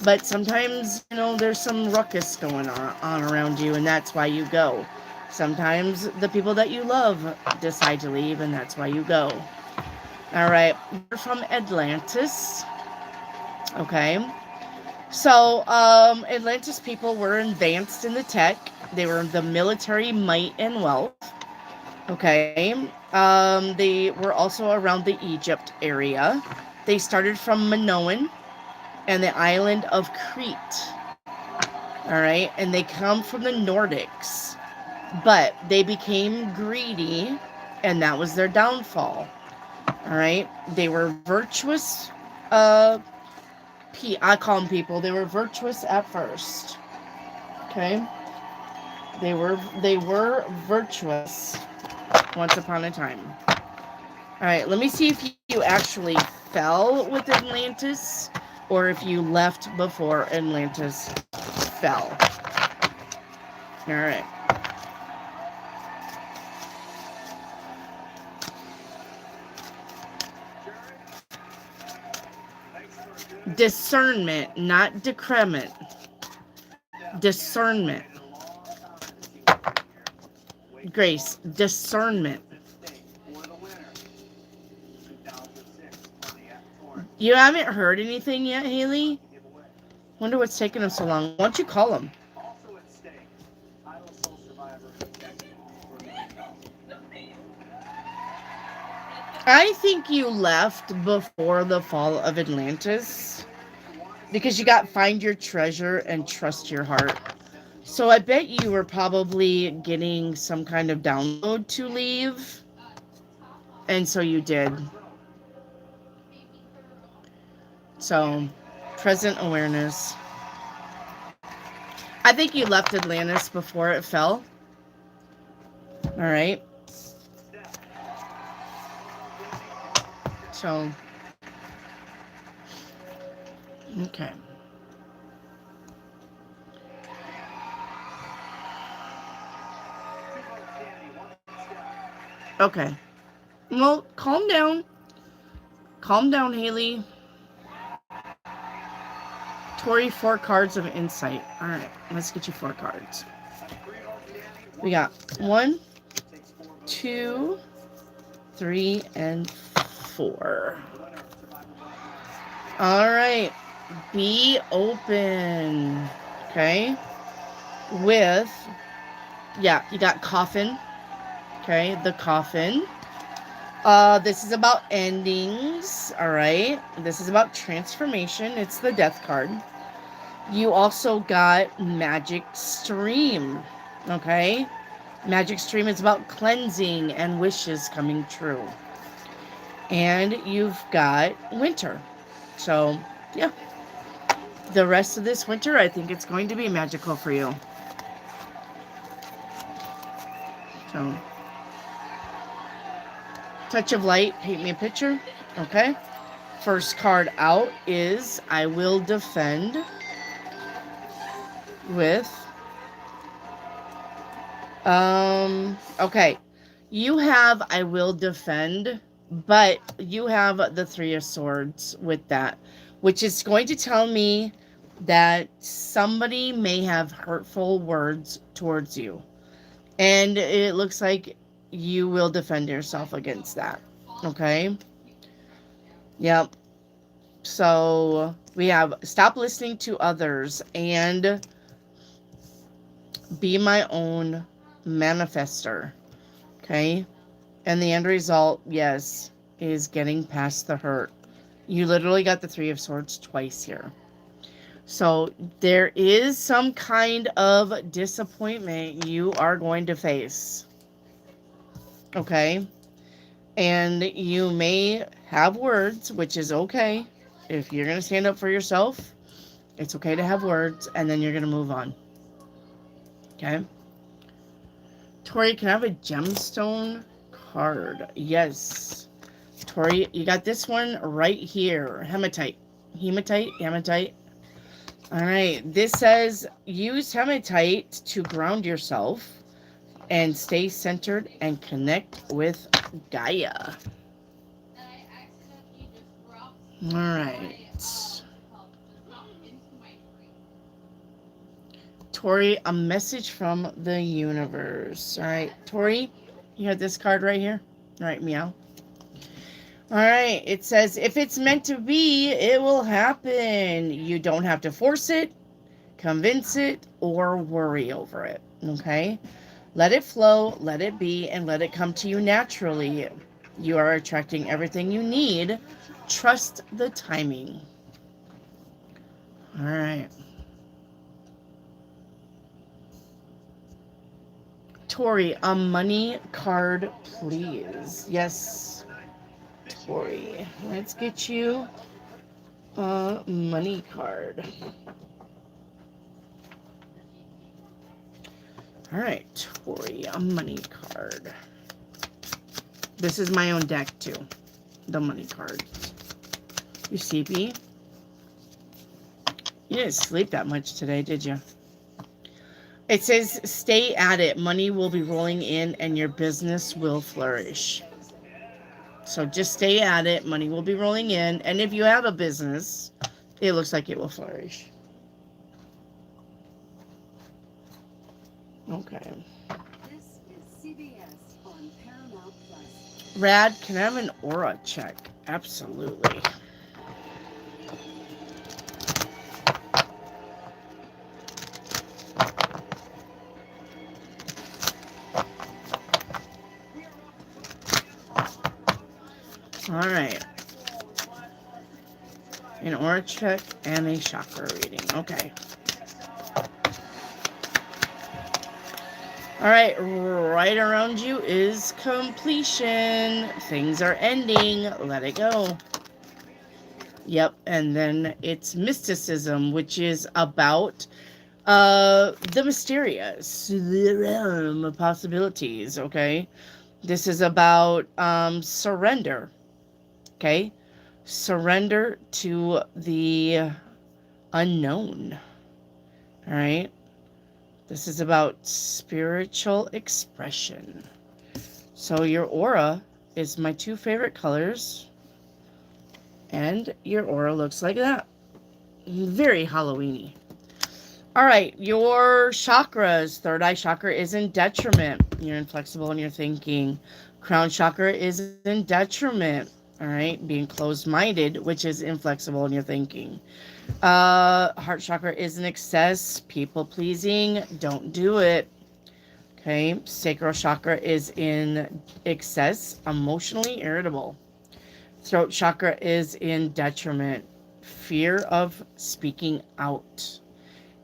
But sometimes, there's some ruckus going on around you, and that's why you go. Sometimes the people that you love decide to leave, and that's why you go. All right, we're from Atlantis. Okay. So, Atlantis people were advanced in the tech. They were the military might and wealth. Okay. They were also around the Egypt area. They started from Minoan and the island of Crete. All right. And they come from the Nordics. But they became greedy, and that was their downfall. All right. They were virtuous. I call them people. They were virtuous at first. Okay. They were virtuous once upon a time. All right. Let me see if you actually fell with Atlantis, or if you left before Atlantis fell. All right. Discernment, not decrement. Discernment. Grace, discernment. You haven't heard anything yet, Haley? Wonder what's taking them so long. Why don't you call them? I think you left before the fall of Atlantis because you got find your treasure and trust your heart. So I bet you were probably getting some kind of download to leave. And so you did. So, present awareness. I think you left Atlantis before it fell. All right. So, okay. Okay. Well, calm down. Calm down, Haley. Tori, 4 cards of insight. All right, let's get you 4 cards. We got 1, 2, 3, and 4. All right. Be open. Okay. With, you got coffin. Okay, the coffin. This is about endings. All right. This is about transformation. It's the death card. You also got magic stream. Okay. Magic stream is about cleansing and wishes coming true. And you've got winter. So, yeah. The rest of this winter, I think it's going to be magical for you. So, touch of light, paint me a picture. Okay. First card out is I will defend with okay. You have I will defend, but you have the 3 of Swords with that, which is going to tell me that somebody may have hurtful words towards you. And it looks like you will defend yourself against that. Okay? Yep. So we have stop listening to others and be my own manifester. Okay? And the end result, yes, is getting past the hurt. You literally got the 3 of Swords twice here. So there is some kind of disappointment you are going to face. Okay? And you may have words, which is okay. If you're going to stand up for yourself, it's okay to have words, and then you're going to move on. Okay? Tori, can I have a gemstone card? Yes. Tori, you got this one right here. Hematite. Hematite. All right. This says use hematite to ground yourself and stay centered and connect with Gaia. All right. Tori, a message from the universe. All right, Tori, you have this card right here. All right, meow. All right, it says, if it's meant to be, it will happen. You don't have to force it, convince it, or worry over it. Okay? Let it flow, let it be, and let it come to you naturally. You are attracting everything you need. Trust the timing. All right. Tori, a money card, please. Yes, Tori. Let's get you a money card. All right, Tori, a money card. This is my own deck, too. The money card. You sleepy? You didn't sleep that much today, did you? It says, stay at it. Money will be rolling in and your business will flourish. So just stay at it. Money will be rolling in. And if you have a business, it looks like it will flourish. Okay. This is CBS on Paramount Plus. Rad, can I have an aura check? Absolutely. All right. An aura check and a chakra reading. Okay. All right. Right around you is completion. Things are ending. Let it go. Yep. And then it's mysticism, which is about the mysterious, the realm of possibilities. Okay. This is about surrender. Okay, surrender to the unknown. All right, this is about spiritual expression. So your aura is my two favorite colors, and your aura looks like that. Very Halloween-y. All right, your chakras. Third eye chakra is in detriment. You're inflexible in your thinking. Crown chakra is in detriment. All right, being closed-minded, which is inflexible in your thinking. Heart chakra is in excess, people-pleasing, don't do it. Okay, sacral chakra is in excess, emotionally irritable. Throat chakra is in detriment, fear of speaking out.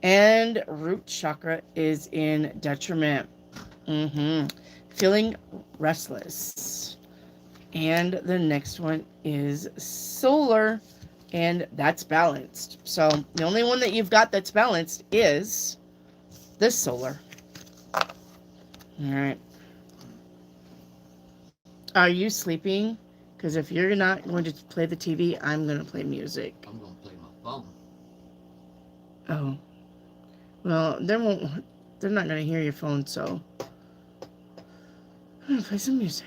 And root chakra is in detriment, feeling restless. And the next one is solar, and that's balanced. So the only one that you've got that's balanced is this solar. All right. Are you sleeping? Because if you're not going to play the TV, I'm going to play music. I'm going to play my phone. Oh. Well, they're not going to hear your phone, so I'm going to play some music.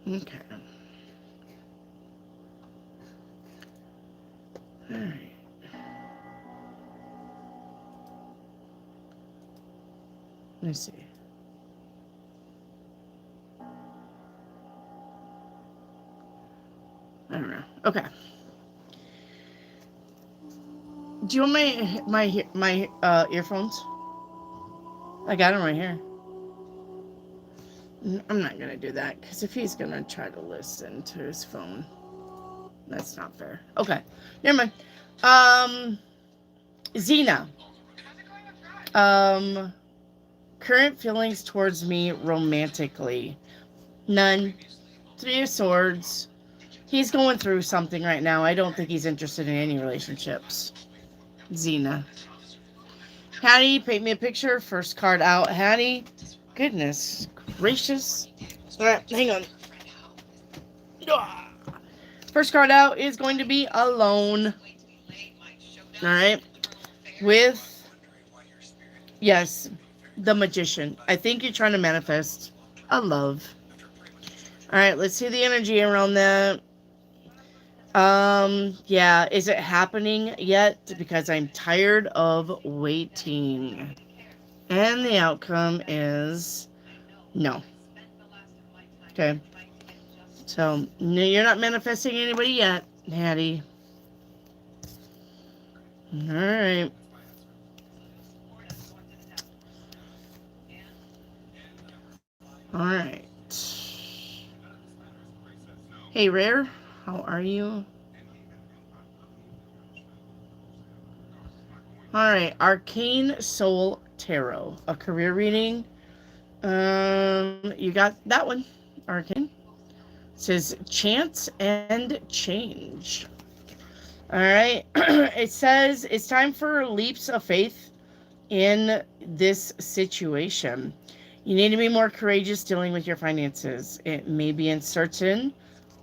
Okay. All right. Let me see. I don't know. Okay. Do you want my earphones? I got them right here. I'm not gonna do that because if he's gonna try to listen to his phone, that's not fair. Okay, never mind. Xena. Current feelings towards me romantically. None. Three of Swords. He's going through something right now. I don't think he's interested in any relationships. Xena. Hattie, paint me a picture. First card out, Hattie. goodness gracious. All right, hang on. First card out is going to be Alone. All right. With, yes, the Magician. I think you're trying to manifest a love. All right, let's see the energy around that. Yeah, is it happening yet? Because I'm tired of waiting. And the outcome is no. Okay. So, no, you're not manifesting anybody yet, Hattie. All right. All right. Hey, Rare, how are you? All right, Arcane Soul Tarot, a career reading. You got that one, Arcane. It says chance and change. All right, it says it's time for leaps of faith in this situation. You need to be more courageous dealing with your finances. It may be uncertain,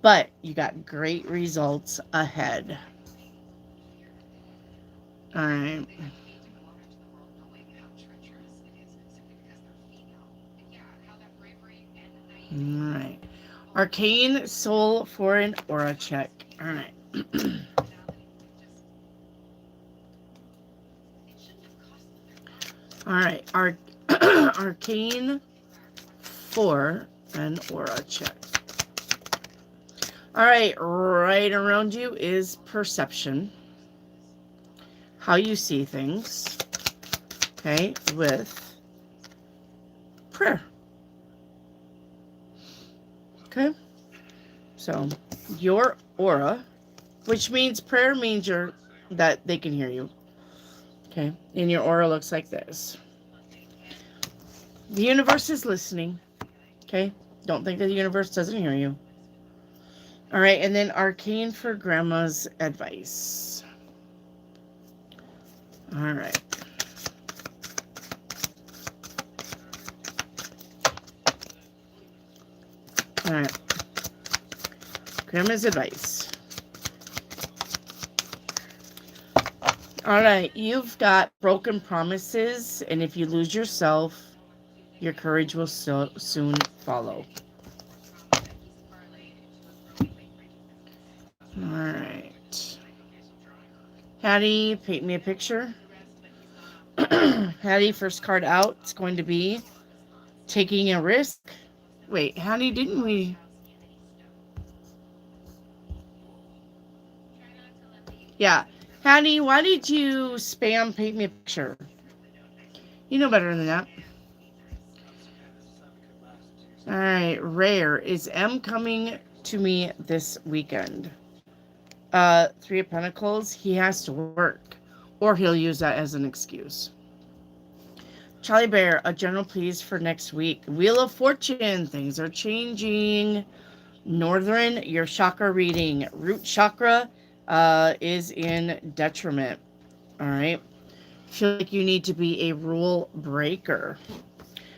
but you got great results ahead. All right. All right. Arcane Soul for an aura check. All right. All right. Arcane for an aura check. All right. Right around you is perception. How you see things. Okay. With prayer. Okay. So your aura, which means prayer means that they can hear you. Okay. And your aura looks like this. The universe is listening. Okay. Don't think that the universe doesn't hear you. All right. And then arcane for grandma's advice. All right. All right. Grandma's advice. All right. You've got broken promises, and if you lose yourself, your courage will soon follow. All right. Hattie, paint me a picture. Hattie, first card out. It's going to be taking a risk. Wait, Hattie, didn't we? Yeah. Hattie, why did you spam paint me a picture? You know better than that. All right. Rare. Is M coming to me this weekend? Three of Pentacles. He has to work. Or he'll use that as an excuse. Charlie Bear, a general please for next week. Wheel of Fortune, things are changing. Northern, your chakra reading. Root chakra is in detriment. All right. Feel like you need to be a rule breaker.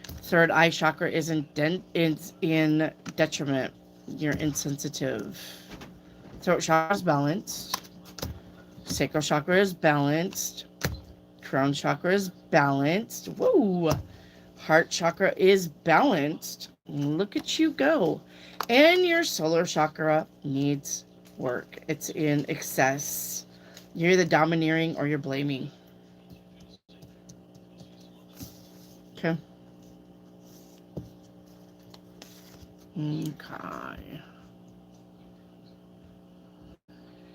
Third eye chakra is in detriment. You're insensitive. Throat chakra is balanced. Sacral chakra is balanced. Crown chakra is balanced. Whoa. Heart chakra is balanced. Look at you go. And your solar chakra needs work. It's in excess. You're either domineering or you're blaming. Okay. Okay.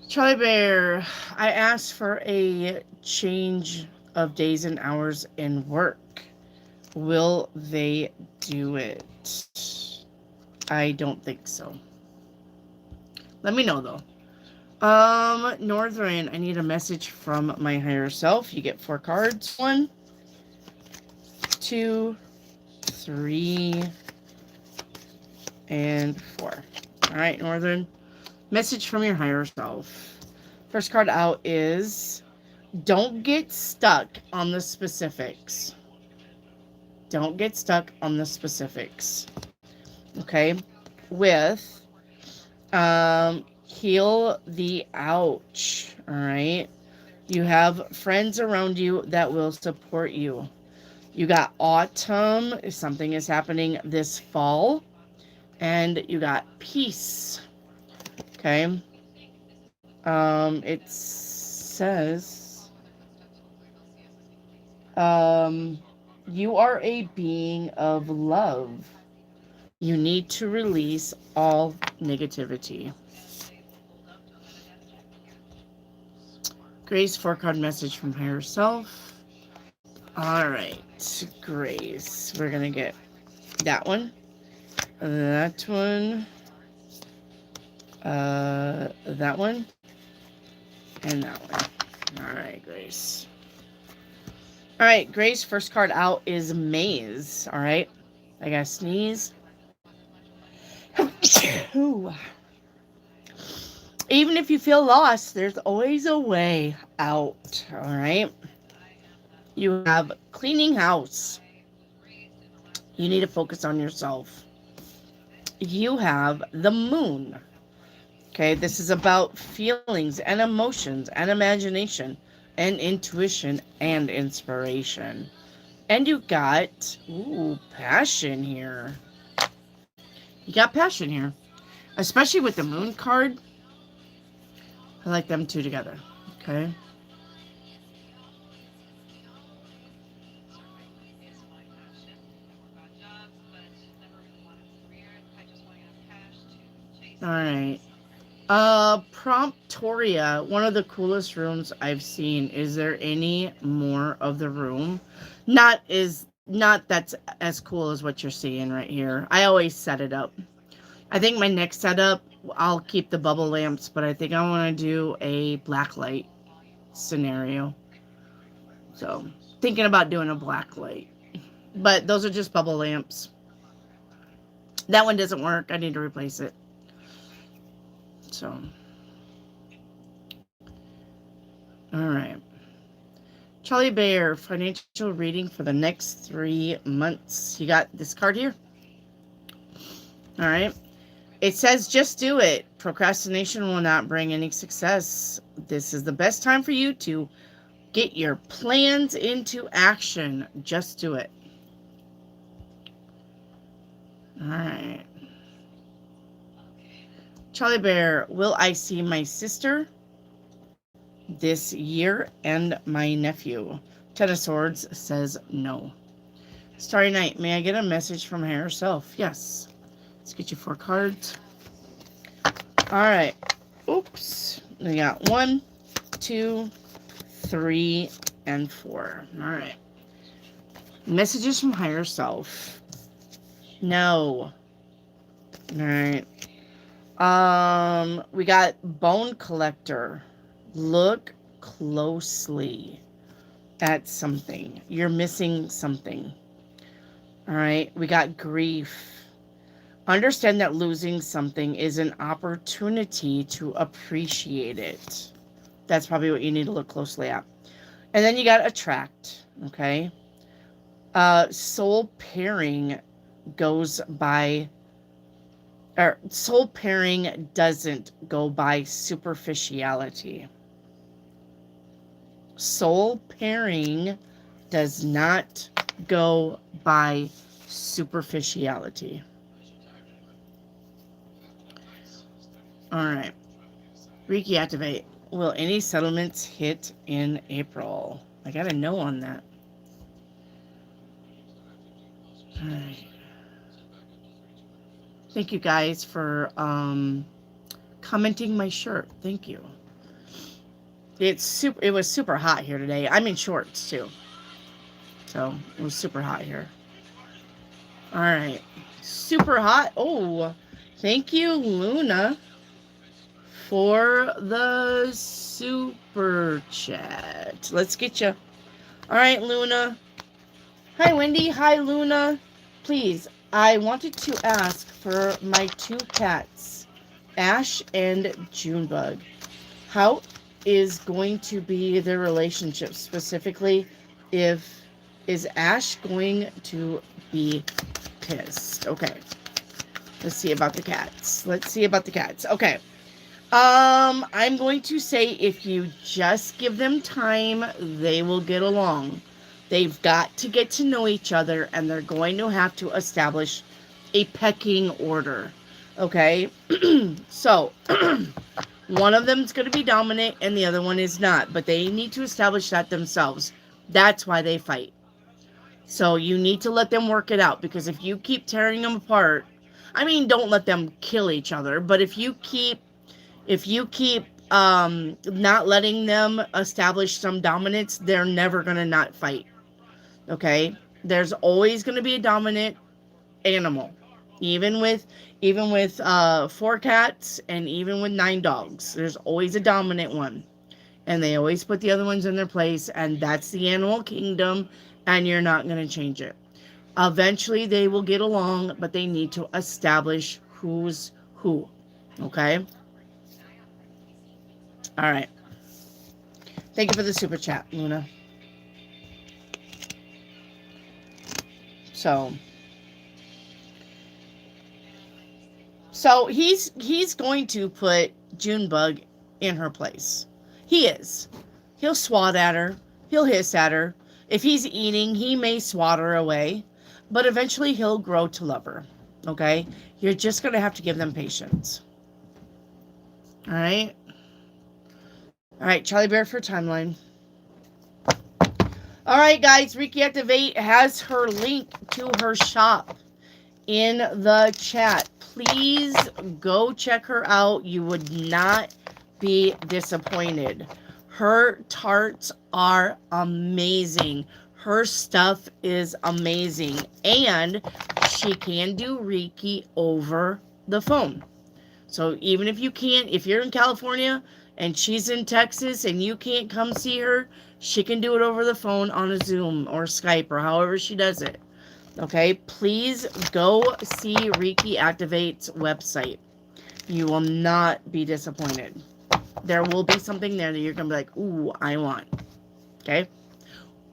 Charlie Bear, I asked for a change of days and hours in work. Will they do it? I don't think so. Let me know though. Northern, I need a message from my higher self. You get 4 cards. 1, 2, 3, and 4. All right, Northern. Message from your higher self. First card out is don't get stuck on the specifics. Don't get stuck on the specifics. Okay? With heal the ouch. All right? You have friends around you that will support you. You got autumn. Something is happening this fall. And you got peace. Okay? It says, you are a being of love. You need to release all negativity. Grace, 4-card message from higher self. All right, Grace. We're going to get that one, that one, that one, and that one. All right, Grace. All right, Grace, first card out is Maze. All right, I got to sneeze. Even if you feel lost, there's always a way out. All right. You have cleaning house. You need to focus on yourself. You have the moon. Okay. This is about feelings and emotions and imagination and intuition and inspiration. And you got, passion here. You got passion here. Especially with the moon card. I like them two together. Okay. All right. Promptoria, one of the coolest rooms I've seen. Is there any more of the room? Not that's as cool as what you're seeing right here. I always set it up. I think my next setup, I'll keep the bubble lamps, but I think I want to do a black light scenario. So, thinking about doing a black light. But those are just bubble lamps. That one doesn't work. I need to replace it. So. Alright. Charlie Bear, financial reading for the next 3 months. You got this card here. Alright. It says, just do it. Procrastination will not bring any success. This is the best time for you to get your plans into action. Just do it. All right. Charlie Bear, will I see my sister this year and my nephew? Ten of Swords says no. Starry Night, may I get a message from higher self? Yes. Let's get you 4 cards. All right. Oops. We got 1, 2, 3, and 4. All right. Messages from higher self. No. All right. We got Bone Collector. Look closely at something. You're missing something. All right. We got Grief. Understand that losing something is an opportunity to appreciate it. That's probably what you need to look closely at. And then you got Attract, okay? Soul pairing goes by, or soul pairing doesn't go by superficiality. Soul pairing does not go by superficiality. All right. Reiki activate. Will any settlements hit in April? I got a no on that. All right. Thank you guys for commenting my shirt. Thank you. It was super hot here today. I'm in shorts too. So it was super hot here. All right. Super hot. Oh, thank you, Luna, for the super chat. Let's get you. All right, Luna. Hi, Wendy. Hi, Luna. Please, I wanted to ask for my 2 cats, Ash and Junebug. How is going to be their relationship, specifically if Is Ash going to be pissed? Okay. Let's see about the cats. Okay. I'm going to say if you just give them time, they will get along. They've got to get to know each other, and they're going to have to establish a pecking order. Okay? So, one of them's going to be dominant and the other one is not, but they need to establish that themselves. That's why they fight. So you need to let them work it out, because if you keep tearing them apart, I mean, don't let them kill each other, but if you keep not letting them establish some dominance, they're never going to not fight. Okay? There's always going to be a dominant animal. Even with 4 cats and even with 9 dogs, there's always a dominant one. And they always put the other ones in their place, and that's the animal kingdom, and you're not going to change it. Eventually they will get along, but they need to establish who's who. Okay? All right. Thank you for the super chat, Luna. So he's going to put Junebug in her place. He is. He'll swat at her. He'll hiss at her. If he's eating, he may swat her away. But eventually he'll grow to love her. Okay? You're just going to have to give them patience. All right? All right, Charlie Bear for timeline. All right, guys. Reiki Activate has her link to her shop in the chat. Please go check her out. You would not be disappointed. Her tarts are amazing. Her stuff is amazing. And she can do Reiki over the phone. So even if you can't, if you're in California and she's in Texas and you can't come see her, she can do it over the phone on a Zoom or Skype or however she does it. Okay, please go see Reiki Activate's website. You will not be disappointed. There will be something there that you're going to be like, ooh, I want. Okay?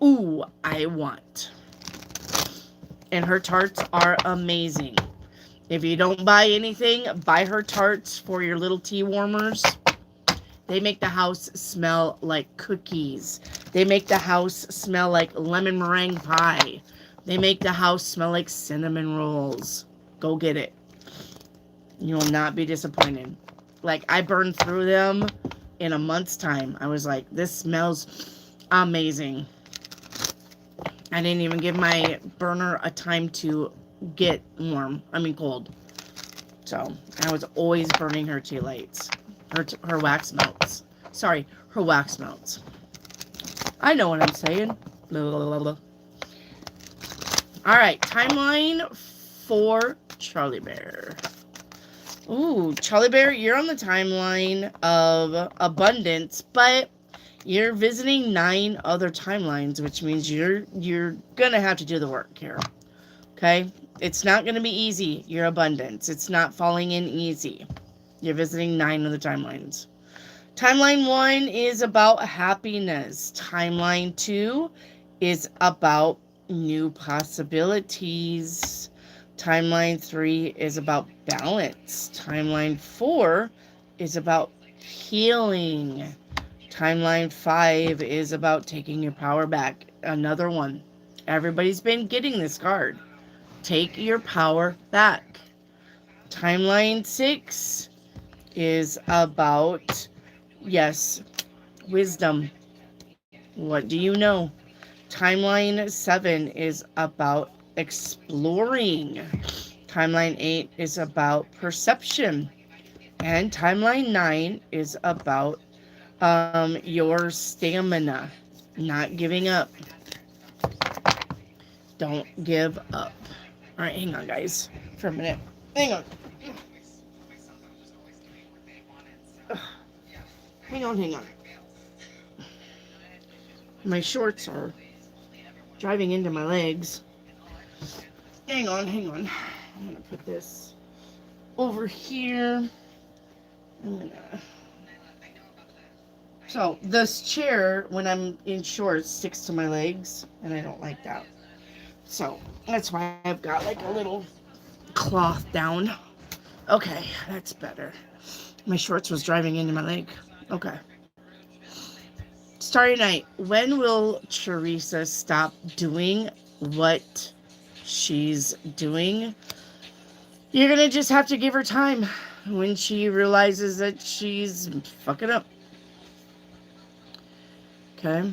Ooh, I want. And her tarts are amazing. If you don't buy anything, buy her tarts for your little tea warmers. They make the house smell like cookies. They make the house smell like lemon meringue pie. They make the house smell like cinnamon rolls. Go get it. You will not be disappointed. Like, I burned through them in a month's time. I was like, this smells amazing. I didn't even give my burner a time to get warm. I mean, cold. So, I was always burning her tea lights. Her wax melts. Sorry, her wax melts. I know what I'm saying. Blah, blah, blah, blah. All right, timeline for Charlie Bear. Ooh, Charlie Bear, you're on the timeline of abundance, but you're visiting 9 other timelines, which means you're gonna have to do the work here. Okay? It's not gonna be easy, your abundance. It's not falling in easy. You're visiting 9 other timelines. Timeline 1 is about happiness. Timeline 2 is about new possibilities. Timeline 3 is about balance. Timeline 4 is about healing. Timeline 5 is about taking your power back. Another one. Everybody's been getting this card. Take your power back. Timeline 6 is about, yes, wisdom. What do you know? Timeline 7 is about exploring. Timeline 8 is about perception. And timeline 9 is about your stamina. Not giving up. Don't give up. All right, hang on, guys, for a minute. Hang on. Ugh. Hang on. My shorts are driving into my legs. Hang on. I'm gonna put this over here. I'm gonna So this chair, when I'm in shorts, sticks to my legs, and I don't like that. So that's why I've got like a little cloth down. Okay, that's better. My shorts was driving into my leg. Okay. Starry Night, when will Teresa stop doing what she's doing? You're going to just have to give her time when she realizes that she's fucking up. Okay.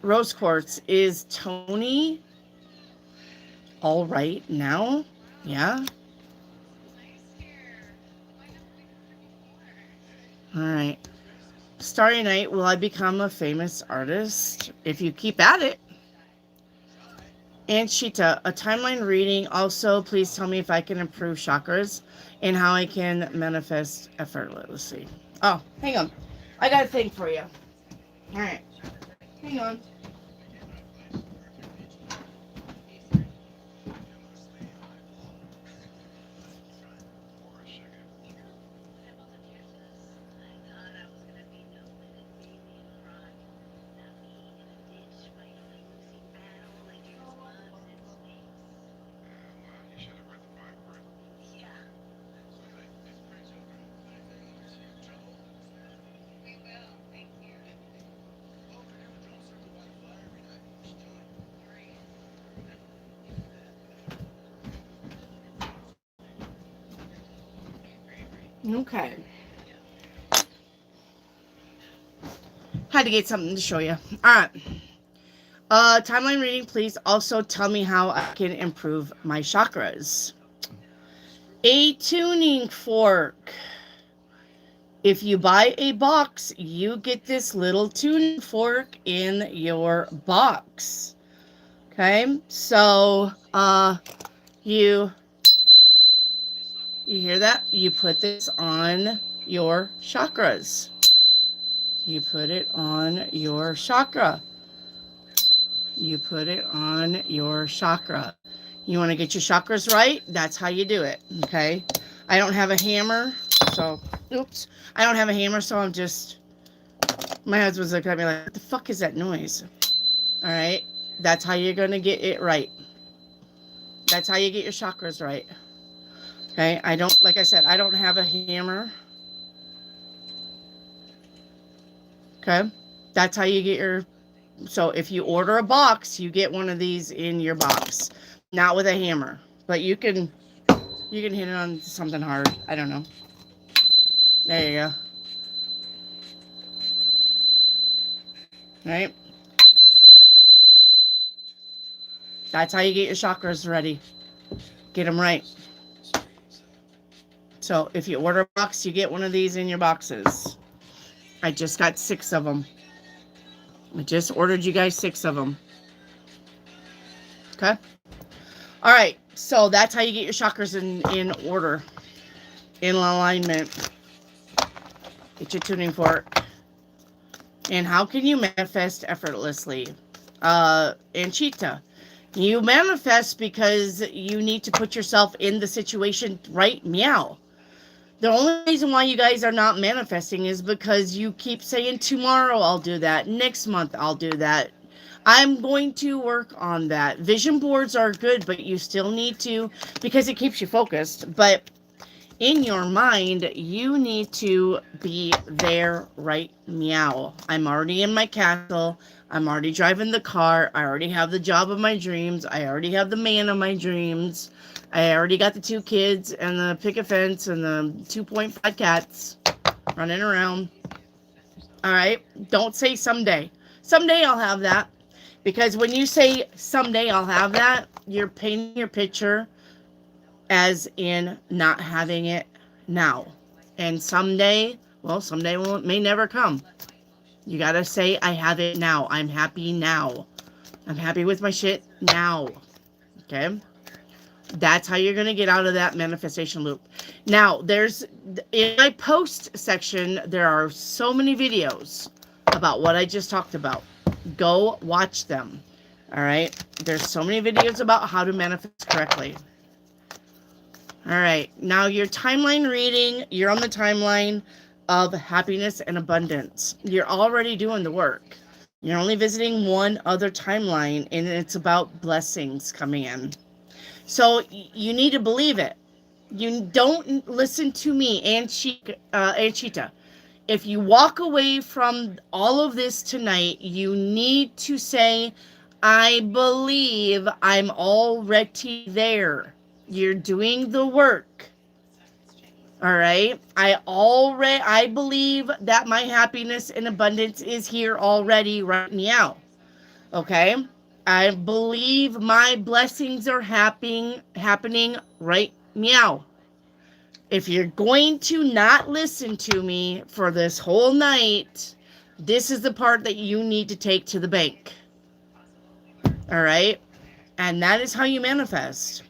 Rose Quartz, is Tony all right now? Yeah. All right. Starry Night, will I become a famous artist if you keep at it? And Shita, a timeline reading. Also, please tell me if I can improve chakras and how I can manifest effortlessly. Oh, hang on. I got a thing for you. All right. Hang on. Okay. Had to get something to show you. All right. Timeline reading, please also tell me how I can improve my chakras. A tuning fork. If you buy a box, you get this little tuning fork in your box. Okay? So, you hear that? You put this on your chakras. You put it on your chakra. You put it on your chakra. You want to get your chakras right? That's how you do it. Okay? I don't have a hammer, so, oops. I don't have a hammer, so I'm just, my husband's looking at me like, what the fuck is that noise? All right? That's how you're going to get it right. That's how you get your chakras right. Okay? I don't, like I said, I don't have a hammer. Okay? That's how you get your, so if you order a box, you get one of these in your box. Not with a hammer, but you can hit it on something hard. I don't know. There you go. Right? That's how you get your chakras ready. Get them right. So if you order a box, you get one of these in your boxes. I just got 6 of them. I just ordered you guys 6 of them. Okay? All right. So that's how you get your chakras in order. In alignment. Get your tuning fork. And how can you manifest effortlessly? Anchita, you manifest because you need to put yourself in the situation right meow. The only reason why you guys are not manifesting is because you keep saying tomorrow I'll do that, next month I'll do that. I'm going to work on that. Vision boards are good, but you still need to, because it keeps you focused. But in your mind, you need to be there right meow. I'm already in my castle. I'm already driving the car. I already have the job of my dreams. I already have the man of my dreams. I already got the 2 kids and the picket fence and the 2.5 cats running around. All right. Don't say someday. Someday I'll have that. Because when you say someday I'll have that, you're painting your picture as in not having it now. And someday, well, someday may never come. You got to say, I have it now. I'm happy now. I'm happy with my shit now. Okay? That's how you're going to get out of that manifestation loop. Now, in my post section, there are so many videos about what I just talked about. Go watch them. All right? There's so many videos about how to manifest correctly. All right. Now, your timeline reading, you're on the timeline. of happiness and abundance. You're already doing the work. You're only visiting one other timeline, and it's about blessings coming in. So you need to believe it. You don't listen to me, Anchita. If you walk away from all of this tonight, you need to say, I believe I'm already there. You're doing the work. All right. I believe that my happiness and abundance is here already right now. Okay. I believe my blessings are happening right now. If you're going to not listen to me for this whole night, this is the part that you need to take to the bank. All right. And that is how you manifest.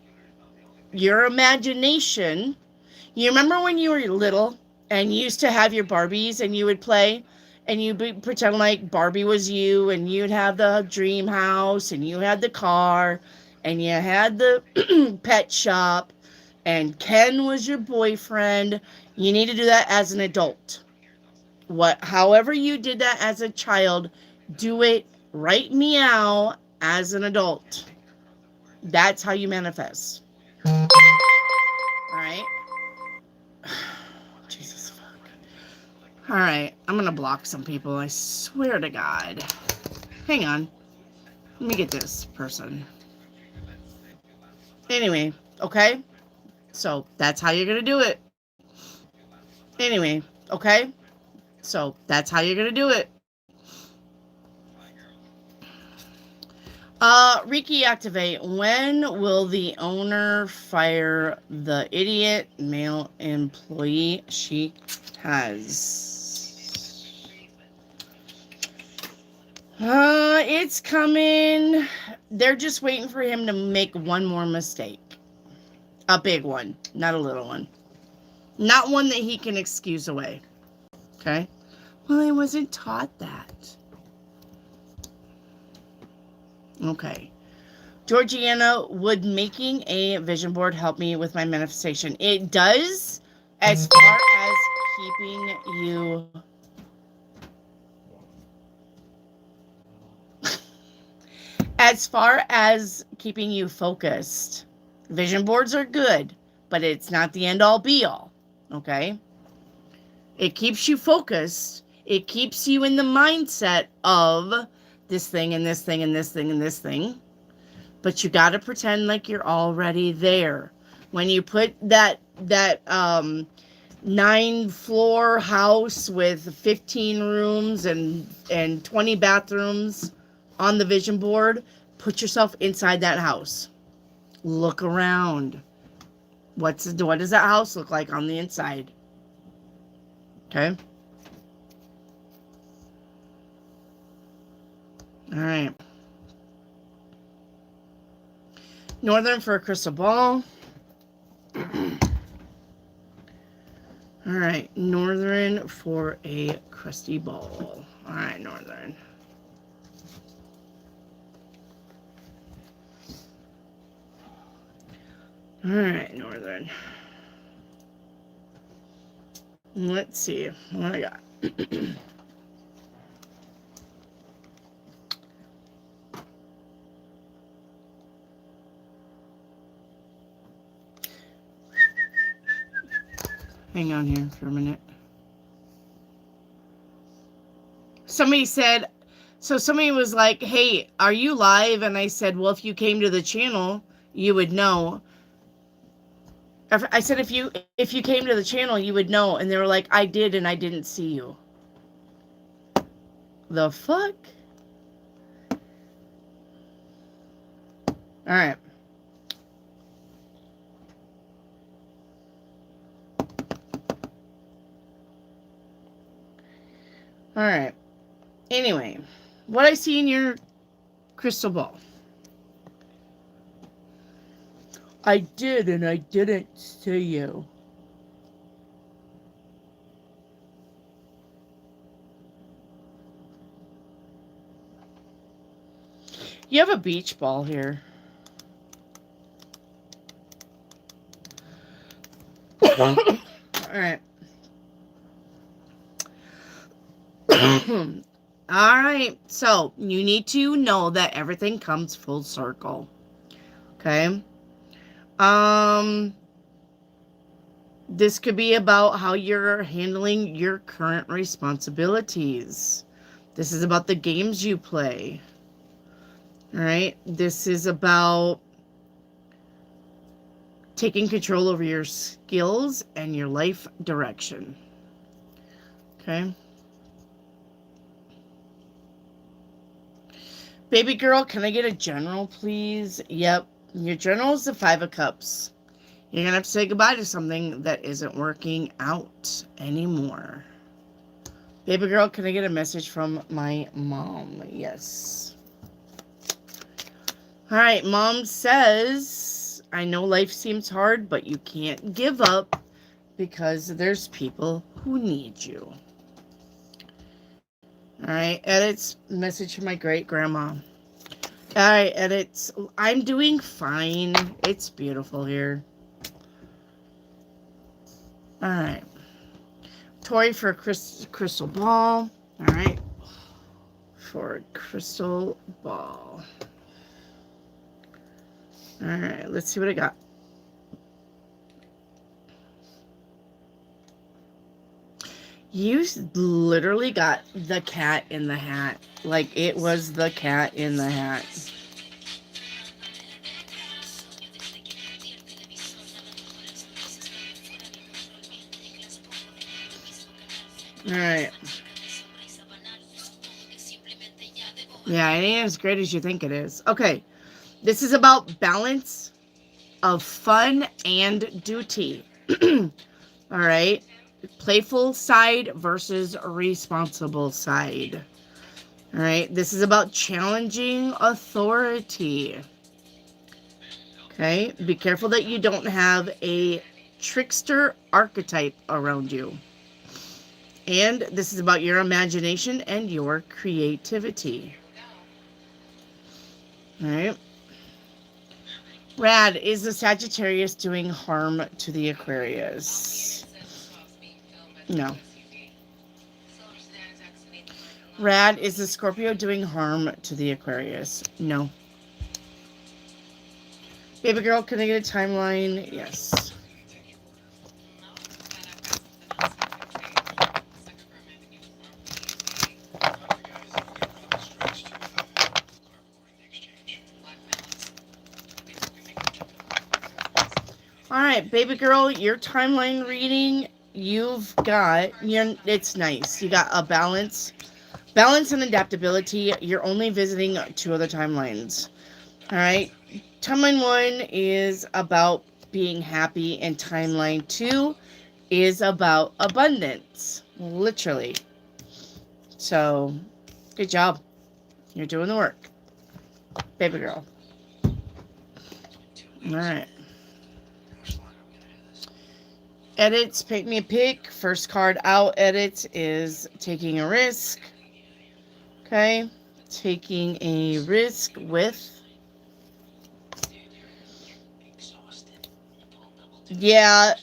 Your imagination. You remember when you were little and you used to have your Barbies and you would play and you'd pretend like Barbie was you, and you'd have the dream house and you had the car and you had the pet shop and Ken was your boyfriend. You need to do that as an adult. However you did that as a child, do it right meow as an adult. That's how you manifest. All right. Jesus fuck. All right, I'm gonna block some people. I swear to God. Hang on. Let me get this person. Anyway, okay. So that's how you're gonna do it. Anyway, okay. So that's how you're gonna do it. Riki activate. When will the owner fire the idiot male employee she has? It's coming. They're just waiting for him to make one more mistake. A big one, not a little one. Not one that he can excuse away. Okay? Well, I wasn't taught that. Okay. Georgiana, would making a vision board help me with my manifestation? It does, as far as keeping you focused. Vision boards are good, but it's not the end all be all. Okay? It keeps you focused. It keeps you in the mindset of this thing and this thing and this thing and this thing. But you got to pretend like you're already there. When you put that 9-floor house with 15 rooms and 20 bathrooms on the vision board, put yourself inside that house. Look around. What does that house look like on the inside? Okay. All right. Northern for a crystal ball. All right. Northern for a crusty ball. All right, Northern. All right, Northern. Let's see what I got. Hang on here for a minute. Somebody said, somebody was like, hey, are you live? And I said, well, if you came to the channel, you would know. I said, if you came to the channel, you would know. And they were like, I did, and I didn't see you. The fuck? All right. All right. Anyway, what I see in your crystal ball. I did, and I didn't see you. You have a beach ball here. All right. All right. So you need to know that everything comes full circle. Okay. This could be about how you're handling your current responsibilities. This is about the games you play. All right. This is about taking control over your skills and your life direction. Okay. Baby girl, can I get a general, please? Yep. Your general is the 5 of Cups. You're going to have to say goodbye to something that isn't working out anymore. Baby girl, can I get a message from my mom? Yes. All right. Mom says, I know life seems hard, but you can't give up because there's people who need you. All right. Edits, message from my great grandma. All right. Edits, I'm doing fine. It's beautiful here. All right. Tori for crystal ball. All right. For crystal ball. All right. Let's see what I got. You literally got the cat in the hat. Like it was the cat in the hat. All right. Yeah, it ain't as great as you think it is. Okay. This is about balance of fun and duty. All right. Playful side versus responsible side. All right. This is about challenging authority. Okay. Be careful that you don't have a trickster archetype around you. And this is about your imagination and your creativity. All right. Rad, is the Sagittarius doing harm to the Aquarius? No. Rad, is the Scorpio doing harm to the Aquarius? No. Baby girl, can I get a timeline? Yes. All right, baby girl, your timeline reading, you've got, it's nice. You got a balance and adaptability. You're only visiting 2 other timelines. All right, timeline 1 is about being happy, and timeline 2 is about abundance, literally. So, good job. You're doing the work, baby girl. All right. Edits, pick me a pick. First card out, edits, is taking a risk. Okay. Taking a risk with. Yeah,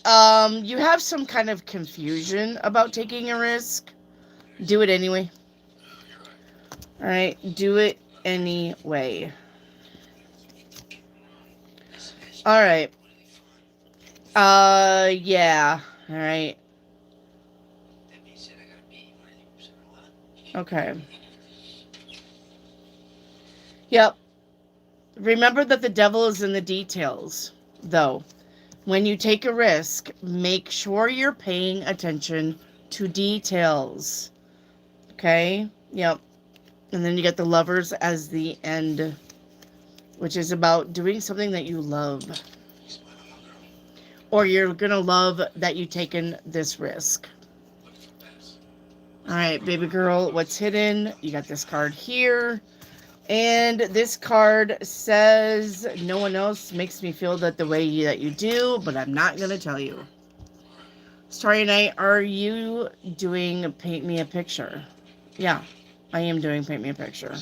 you have some kind of confusion about taking a risk. Do it anyway. All right, do it anyway. All right. Yeah. All right. Okay. Yep. Remember that the devil is in the details, though. When you take a risk, make sure you're paying attention to details. Okay? Yep. And then you get the Lovers as the end, which is about doing something that you love. Or you're going to love that you've taken this risk. All right, baby girl, what's hidden? You got this card here. And this card says, no one else makes me feel that the way that you do, but I'm not going to tell you. Starry Night, are you doing Paint Me a Picture? Yeah, I am doing Paint Me a Picture.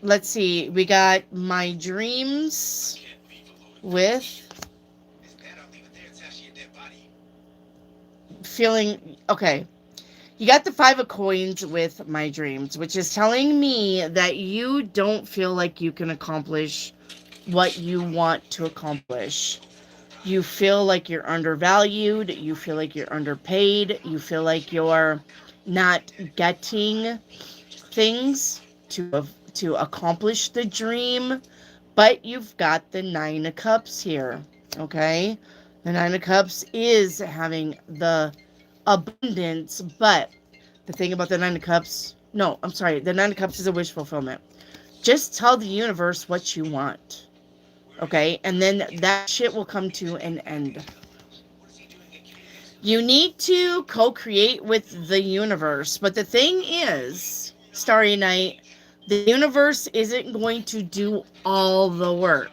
Let's see. We got My Dreams with feeling, okay. You got the 5 of coins with my dreams, which is telling me that you don't feel like you can accomplish what you want to accomplish. You feel like you're undervalued. You feel like you're underpaid. You feel like you're not getting things to accomplish the dream. But you've got the 9 of Cups here, okay? The 9 of Cups is having the abundance, but the thing about the 9 of Cups, no, I'm sorry, the 9 of Cups is a wish fulfillment. Just tell the universe what you want, okay? And then that shit will come to an end. You need to co-create with the universe, but the thing is, Starry Night, the universe isn't going to do all the work,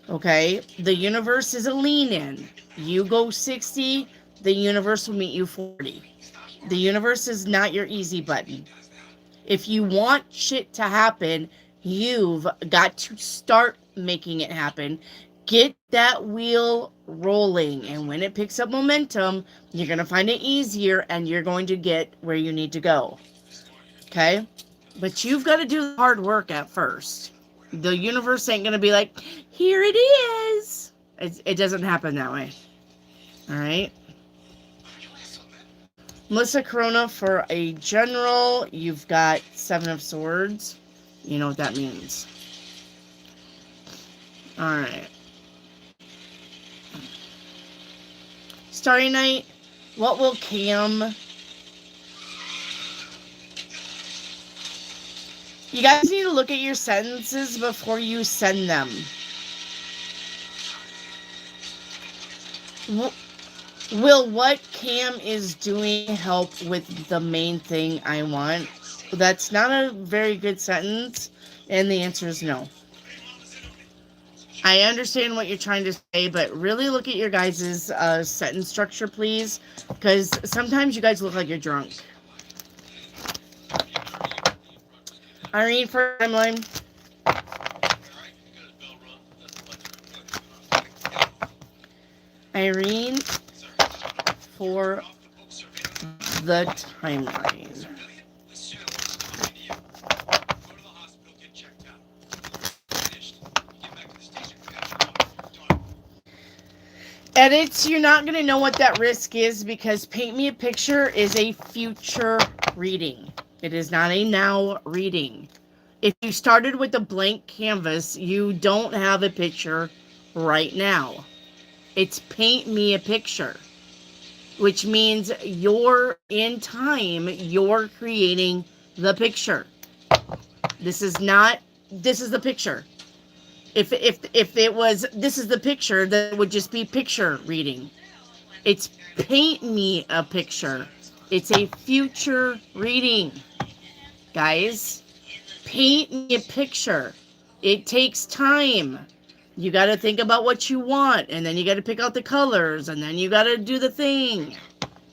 okay? The universe is a lean-in. You go 60, the universe will meet you 40. The universe is not your easy button. If you want shit to happen, you've got to start making it happen. Get that wheel rolling, and when it picks up momentum, you're going to find it easier, and you're going to get where you need to go, okay? But you've got to do the hard work at first. The universe ain't going to be like, here it is. It doesn't happen that way, all right? Melissa Corona for a general. You've got 7 of Swords. You know what that means. All right. Starry Night, what will Cam... You guys need to look at your sentences before you send them. Will what Cam is doing help with the main thing I want? That's not a very good sentence, and the answer is no. I understand what you're trying to say, but really look at your guys' sentence structure, please, because sometimes you guys look like you're drunk. Irene for timeline. Irene for the timeline. Edits, you're not going to know what that risk is because Paint Me a Picture is a future reading. It is not a now reading. If you started with a blank canvas, you don't have a picture right now. It's Paint Me a Picture, which means you're in time, you're creating the picture. This is the picture. If it was, this is the picture, that would just be picture reading. It's Paint Me a Picture. It's a future reading. Guys, paint me a picture. It takes time. You got to think about what you want, and then you got to pick out the colors, and then you got to do the thing.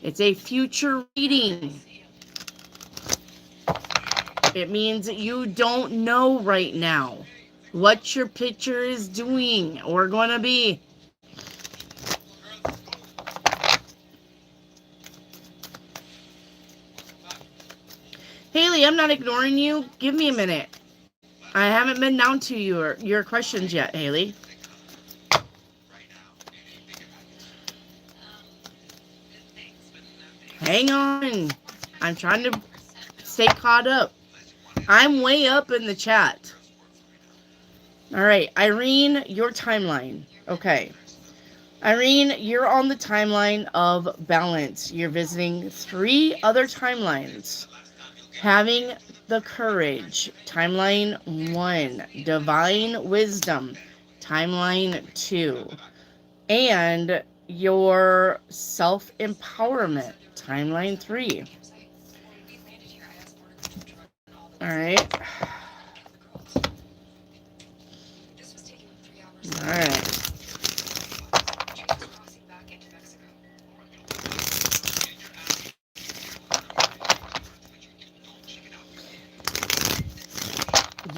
It's a future reading. It means that you don't know right now what your picture is doing or going to be. Haley, I'm not ignoring you. Give me a minute. I haven't been down to your questions yet, Haley. Hang on. I'm trying to stay caught up. I'm way up in the chat. All right, Irene, your timeline. Okay. Irene, you're on the timeline of balance. You're visiting 3 other timelines. Having the courage. Timeline 1. Divine wisdom. Timeline 2. And your self-empowerment. Timeline 3. All right. All right.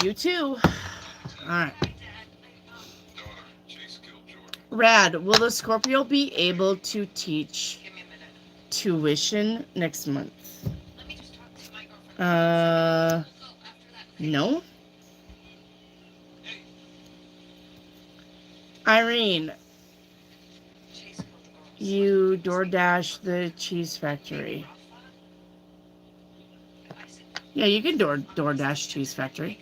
You too. All right. Rad, will the Scorpio be able to teach tuition next month? No. Irene, you DoorDash the cheese factory. Yeah, you can DoorDash cheese factory.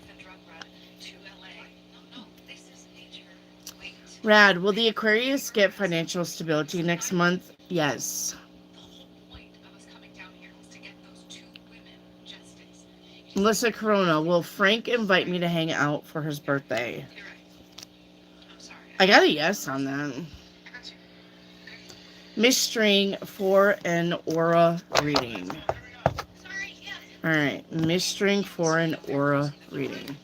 Rad, will the Aquarius get financial stability next month? Yes. Melissa Corona, will Frank invite me to hang out for his birthday? I got a yes on that. Miss String for an aura reading. Alright, Miss String for an aura reading.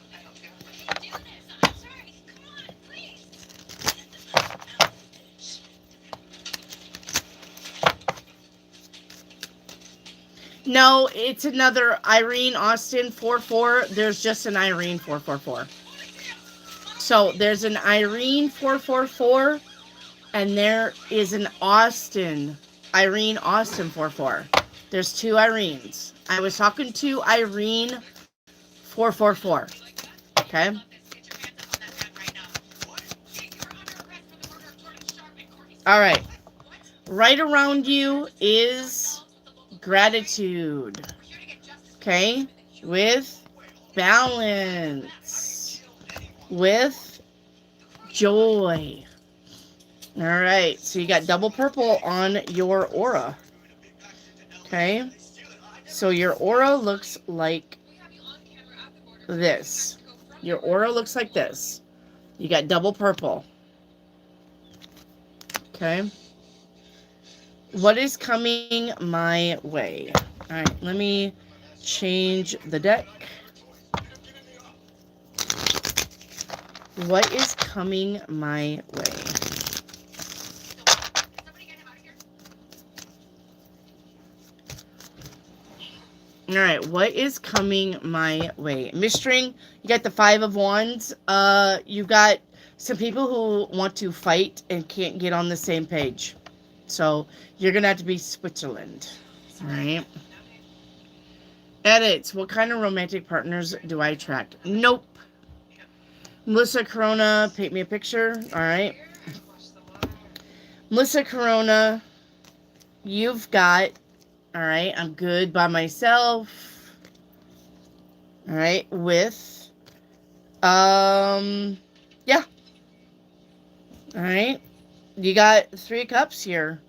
No, it's another Irene Austin 44. There's just an Irene 444. So there's an Irene 444, and there is an Irene Austin 44. There's two Irenes. I was talking to Irene 444. Okay? All right. Right around you is gratitude. Okay? With balance. With joy. All right. So you got double purple on your aura. Okay? So your aura looks like this. Your aura looks like this. You got double purple. Okay? What is coming my way? All right, let me change the deck. What is coming my way? All right, what is coming my way? Miss String, you got the 5 of Wands. You got some people who want to fight and can't get on the same page. So you're going to have to be Switzerland. All right. Edits. What kind of romantic partners do I attract? Nope. Melissa Corona, paint me a picture. All right. Melissa Corona, you've got, all right, I'm good by myself. All right, with, yeah. All right. You got 3 cups here.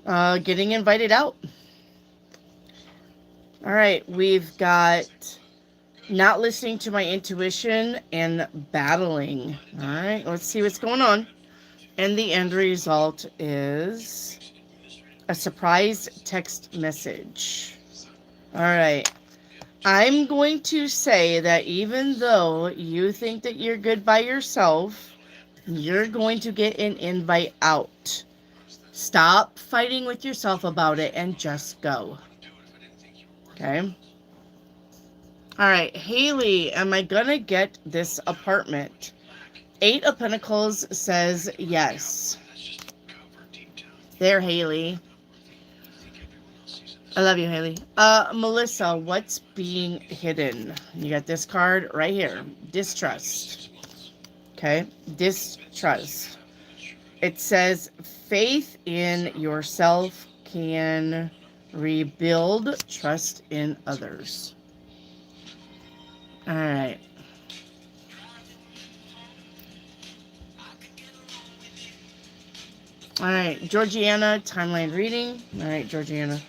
Getting invited out. All right, we've got not listening to my intuition and battling. All right, let's see what's going on. And the end result is a surprise text message. All right. I'm going to say that even though you think that you're good by yourself, you're going to get an invite out. Stop fighting with yourself about it and just go. Okay? All right, Haley, am I going to get this apartment? 8 of Pentacles says yes. There, Haley. I love you, Haley. Melissa, what's being hidden? You got this card right here. Distrust. Okay? Distrust. It says faith in yourself can rebuild trust in others. All right. All right, Georgiana, timeline reading. All right, Georgiana.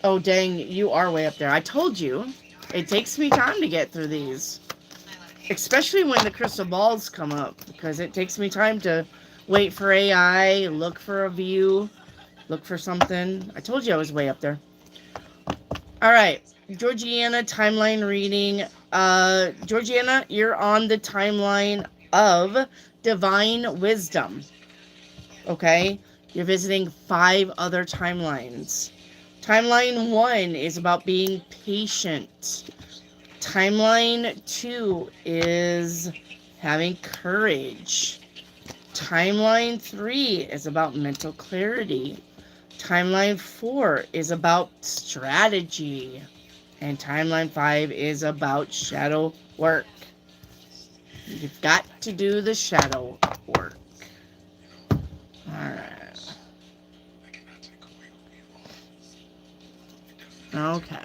Oh, dang, you are way up there. I told you. It takes me time to get through these. Especially when the crystal balls come up. Because it takes me time to wait for AI, look for a view, look for something. I told you I was way up there. All right, Georgiana, timeline reading. Georgiana, you're on the timeline of divine wisdom. Okay? You're visiting 5 other timelines. Timeline 1 is about being patient. Timeline 2 is having courage. Timeline 3 is about mental clarity. Timeline 4 is about strategy. And timeline 5 is about shadow work. You've got to do the shadow work. Alright. Okay.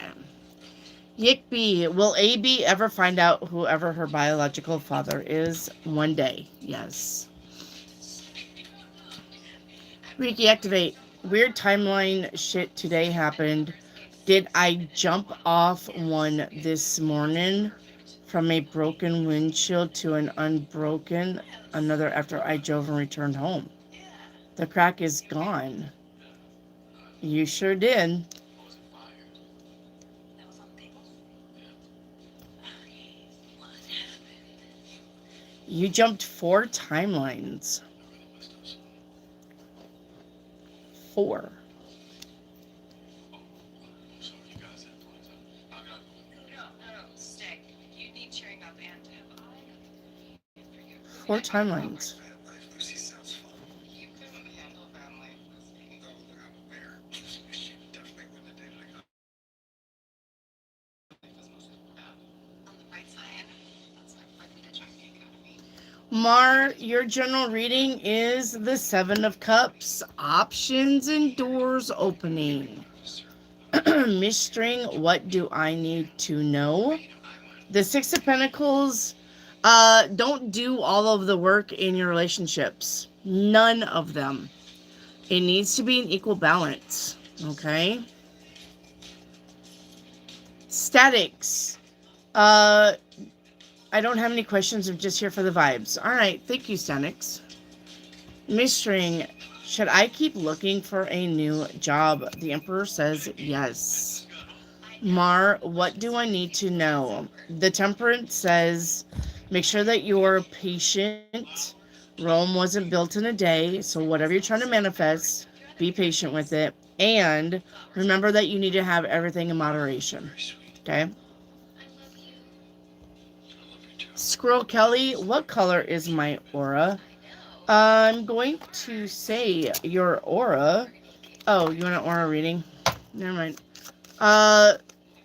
Yickby, will AB ever find out whoever her biological father is? One day, yes. Reiki, activate. Weird timeline shit today happened. Did I jump off one this morning from a broken windshield to an unbroken another after I drove and returned home? The crack is gone. You sure did. You jumped 4 timelines. 4. Four timelines. Mar, your general reading is the 7 of Cups, options and doors opening. Mistring, what do I need to know? The 6 of Pentacles, don't do all of the work in your relationships. None of them. It needs to be an equal balance, okay? Statics. I don't have any questions. I'm just here for the vibes. All right. Thank you, Statics. Mistring, should I keep looking for a new job? The Emperor says yes. Mar, what do I need to know? The Temperance says, make sure that you're patient. Rome wasn't built in a day, so whatever you're trying to manifest, be patient with it. And remember that you need to have everything in moderation. Okay? Squirrel Kelly, what color is my aura? I'm going to say your aura. Oh, you want an aura reading? Never mind.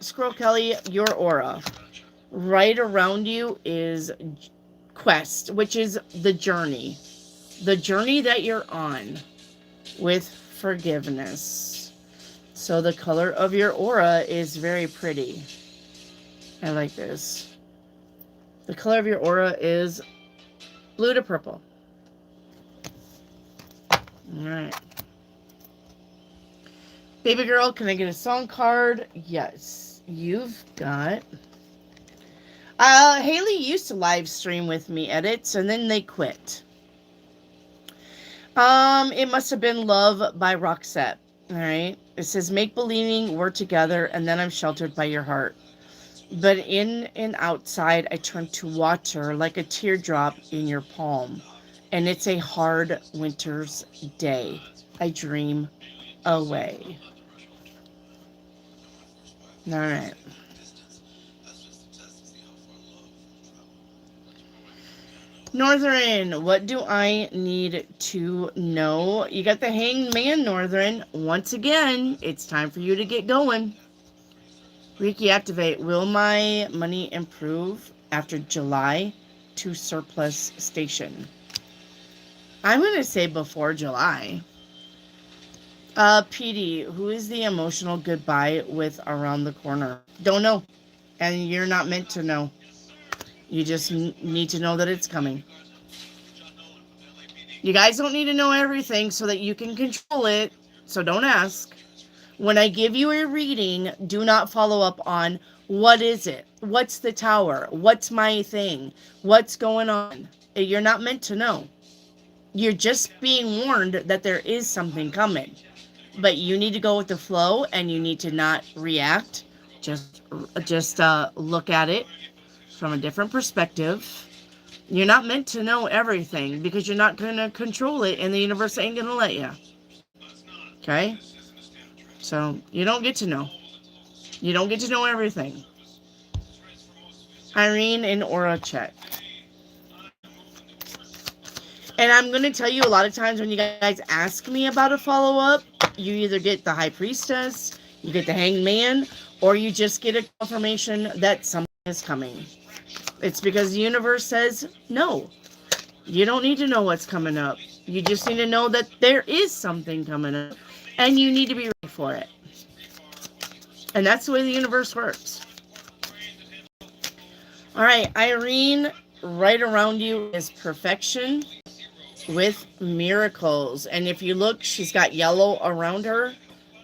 Squirrel Kelly, your aura. Right around you is quest, which is the journey. The journey that you're on with forgiveness. So the color of your aura is very pretty. I like this. The color of your aura is blue to purple. Alright. Baby girl, can I get a song card? Yes. You've got... Haley used to live stream with me edits, and then they quit. It must have been Love by Roxette. Alright. It says, make believing we're together, and then I'm sheltered by your heart. But in and outside, I turn to water like a teardrop in your palm. And it's a hard winter's day. I dream away. All right. Northern, what do I need to know? You got the Hanged Man, Northern. Once again, it's time for you to get going. Reiki activate. Will my money improve after July to surplus station? I'm going to say before July. PD, who is the emotional goodbye with around the corner? Don't know. And you're not meant to know. You just need to know that it's coming. You guys don't need to know everything so that you can control it. So don't ask. When I give you a reading, do not follow up on what is it? What's the tower? What's my thing? What's going on? You're not meant to know. You're just being warned that there is something coming. But you need to go with the flow and you need to not react. Just look at it from a different perspective. You're not meant to know everything because you're not going to control it and the universe ain't going to let you. Okay? So, you don't get to know. You don't get to know everything. Irene and Aura check. And I'm going to tell you a lot of times when you guys ask me about a follow-up, you either get the High Priestess, you get the Hanged Man, or you just get a confirmation that something is coming. It's because the universe says, no, you don't need to know what's coming up. You just need to know that there is something coming up, and you need to be ready for it. And that's the way the universe works. All right, Irene, right around you is perfection with miracles. And if you look, she's got yellow around her,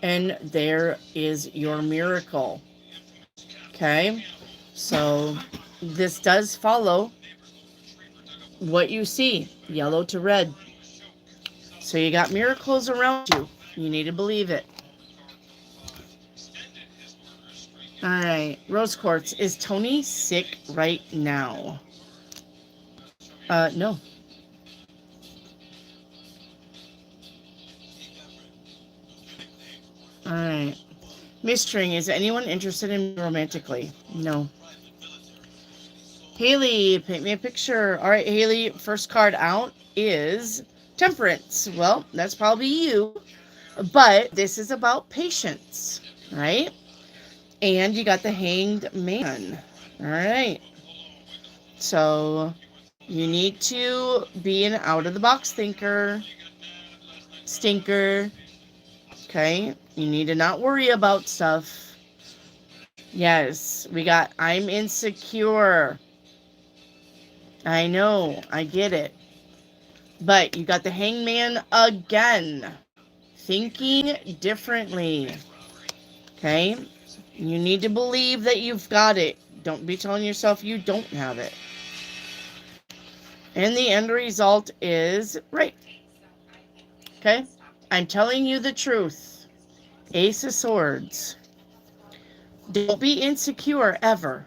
and there is your miracle. Okay, so this does follow what you see, yellow to red. So you got miracles around you. You need to believe it. All right, Rose Quartz, is Tony sick right now? No. All right. Mistring, is anyone interested in me romantically? No. Haley, paint me a picture. All right, Haley, first card out is Temperance. Well, that's probably you, but this is about patience, right? And you got the Hanged Man. All right. So you need to be an out-of-the-box thinker. Stinker. Okay? You need to not worry about stuff. Yes, we got I'm insecure. I know, I get it. But you got the Hangman again. Thinking differently. Okay? You need to believe that you've got it. Don't be telling yourself you don't have it. And the end result is right. Okay? I'm telling you the truth. Ace of Swords. Don't be insecure ever.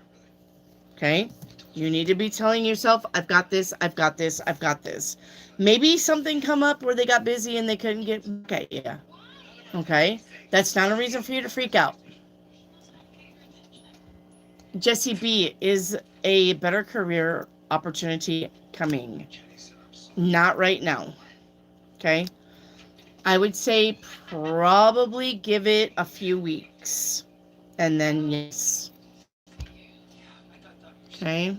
Okay? You need to be telling yourself, I've got this, I've got this, I've got this. Maybe something come up where they got busy and they couldn't get... Okay, yeah. Okay? That's not a reason for you to freak out. Jesse B, is a better career opportunity coming? Not right now. Okay? I would say probably give it a few weeks. And then yes. Okay?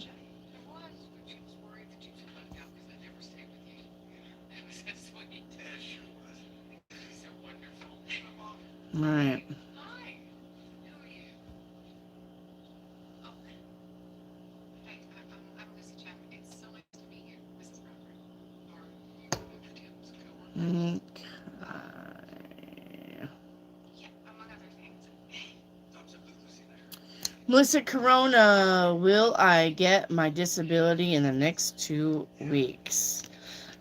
All right. Okay. Melissa Corona, will I get my disability in the next 2 weeks?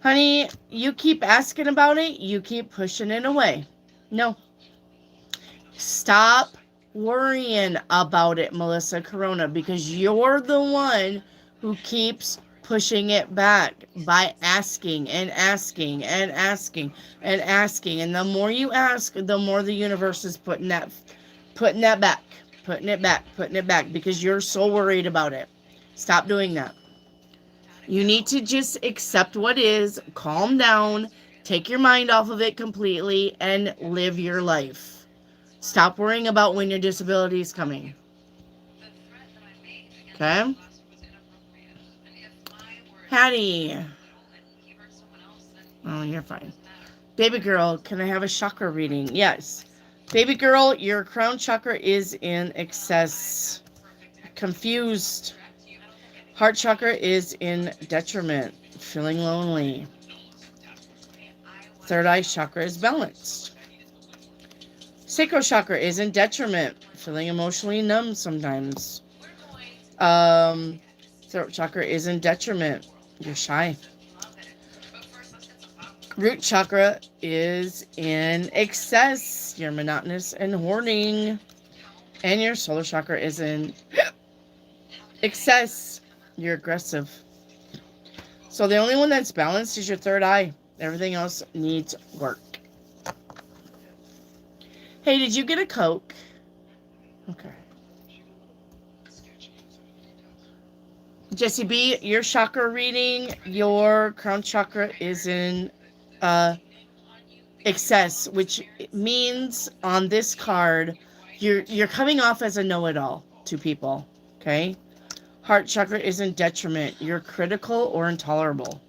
Honey, you keep asking about it, you keep pushing it away. No. Stop worrying about it, Melissa Corona, because you're the one who keeps pushing it back by asking and asking and asking and asking. And the more you ask, the more the universe is putting that back, putting it back, because you're so worried about it. Stop doing that. You need to just accept what is, calm down, take your mind off of it completely, and live your life. Stop worrying about when your disability is coming. Okay? Hattie. Oh, you're fine. Baby girl, can I have a chakra reading? Yes. Baby girl, your crown chakra is in excess. Confused. Heart chakra is in detriment. Feeling lonely. Third eye chakra is balanced. Sacral chakra is in detriment. Feeling emotionally numb sometimes. Throat chakra is in detriment. You're shy. Root chakra is in excess. You're monotonous and hoarding. And your solar chakra is in excess. You're aggressive. So the only one that's balanced is your third eye. Everything else needs work. Hey, did you get a Coke? Okay. Jessie B, your chakra reading, your crown chakra is in excess, which means on this card You're coming off as a know-it-all to people, okay? Heart chakra is in detriment. You're critical or intolerable.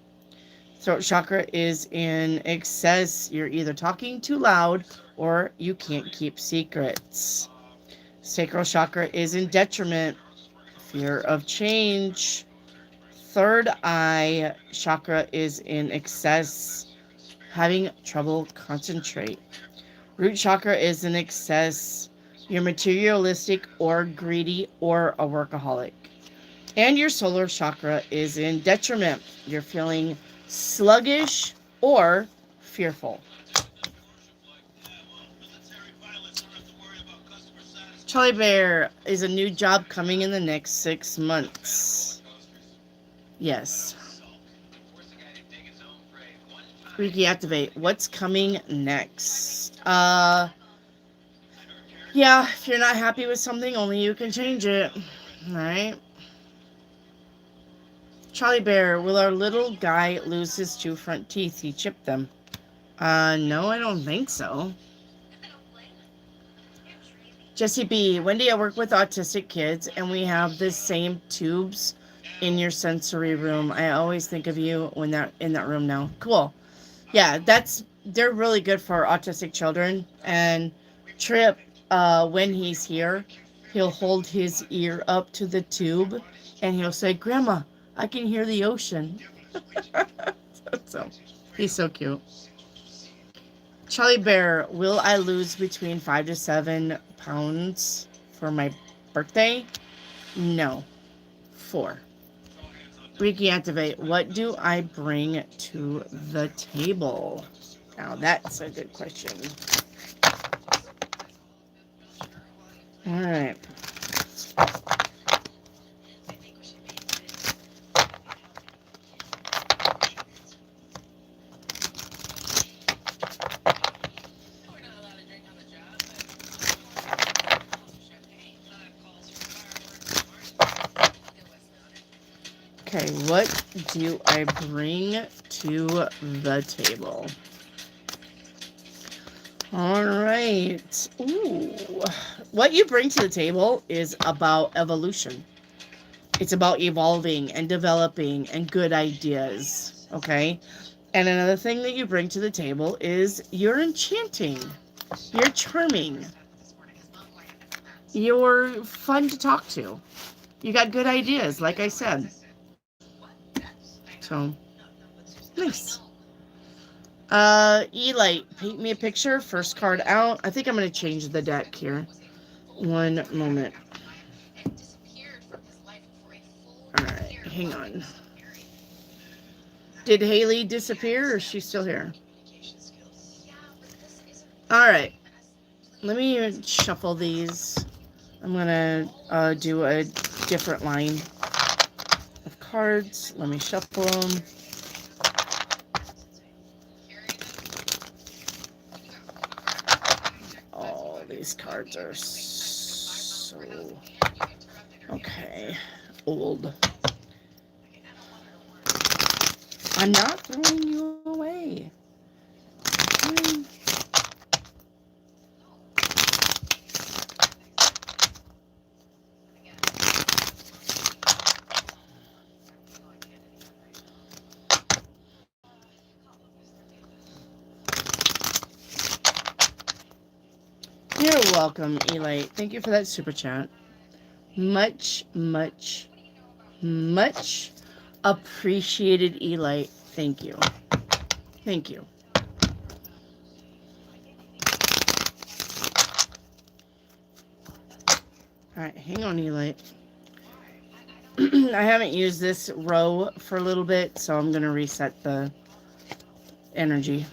Throat chakra is in excess. You're either talking too loud or you can't keep secrets. Sacral chakra is in detriment. Fear of change. Third eye chakra is in excess. Having trouble concentrate. Root chakra is in excess. You're materialistic or greedy or a workaholic. And your solar chakra is in detriment. You're feeling sluggish or fearful. Charlie Bear, is a new job coming in the next 6 months? Yes. Reiki activate. What's coming next? Yeah, if you're not happy with something, only you can change it. Alright. Charlie Bear, will our little guy lose his 2 front teeth? He chipped them. No, I don't think so. Jessie B, Wendy, I work with autistic kids, and we have the same tubes in your sensory room. I always think of you when they're in that room now. Cool. Yeah, they're really good for autistic children. And Trip, when he's here, he'll hold his ear up to the tube, and he'll say, "Grandma, I can hear the ocean." So he's so cute. Charlie Bear, will I lose between 5 to 7 pounds for my birthday? No. 4. Reiki activate. What do I bring to the table? Now that's a good question. All right. Okay, what do I bring to the table? All right. Ooh. What you bring to the table is about evolution. It's about evolving and developing and good ideas, okay? And another thing that you bring to the table is you're enchanting. You're charming. You're fun to talk to. You got good ideas, like I said. So, nice. Eli, paint me a picture. First card out. I think I'm going to change the deck here. One moment. Alright, hang on. Did Haley disappear or is she still here? Alright. Let me shuffle these. I'm going to do a different line of cards. Let me shuffle them. Oh, these cards are so... Okay. Old. I'm not throwing you away. You're welcome, Eli. Thank you for that super chat. Much, much, much appreciated, Eli. Thank you. Thank you. Alright, hang on, Eli. I haven't used this row for a little bit, so I'm going to reset the energy.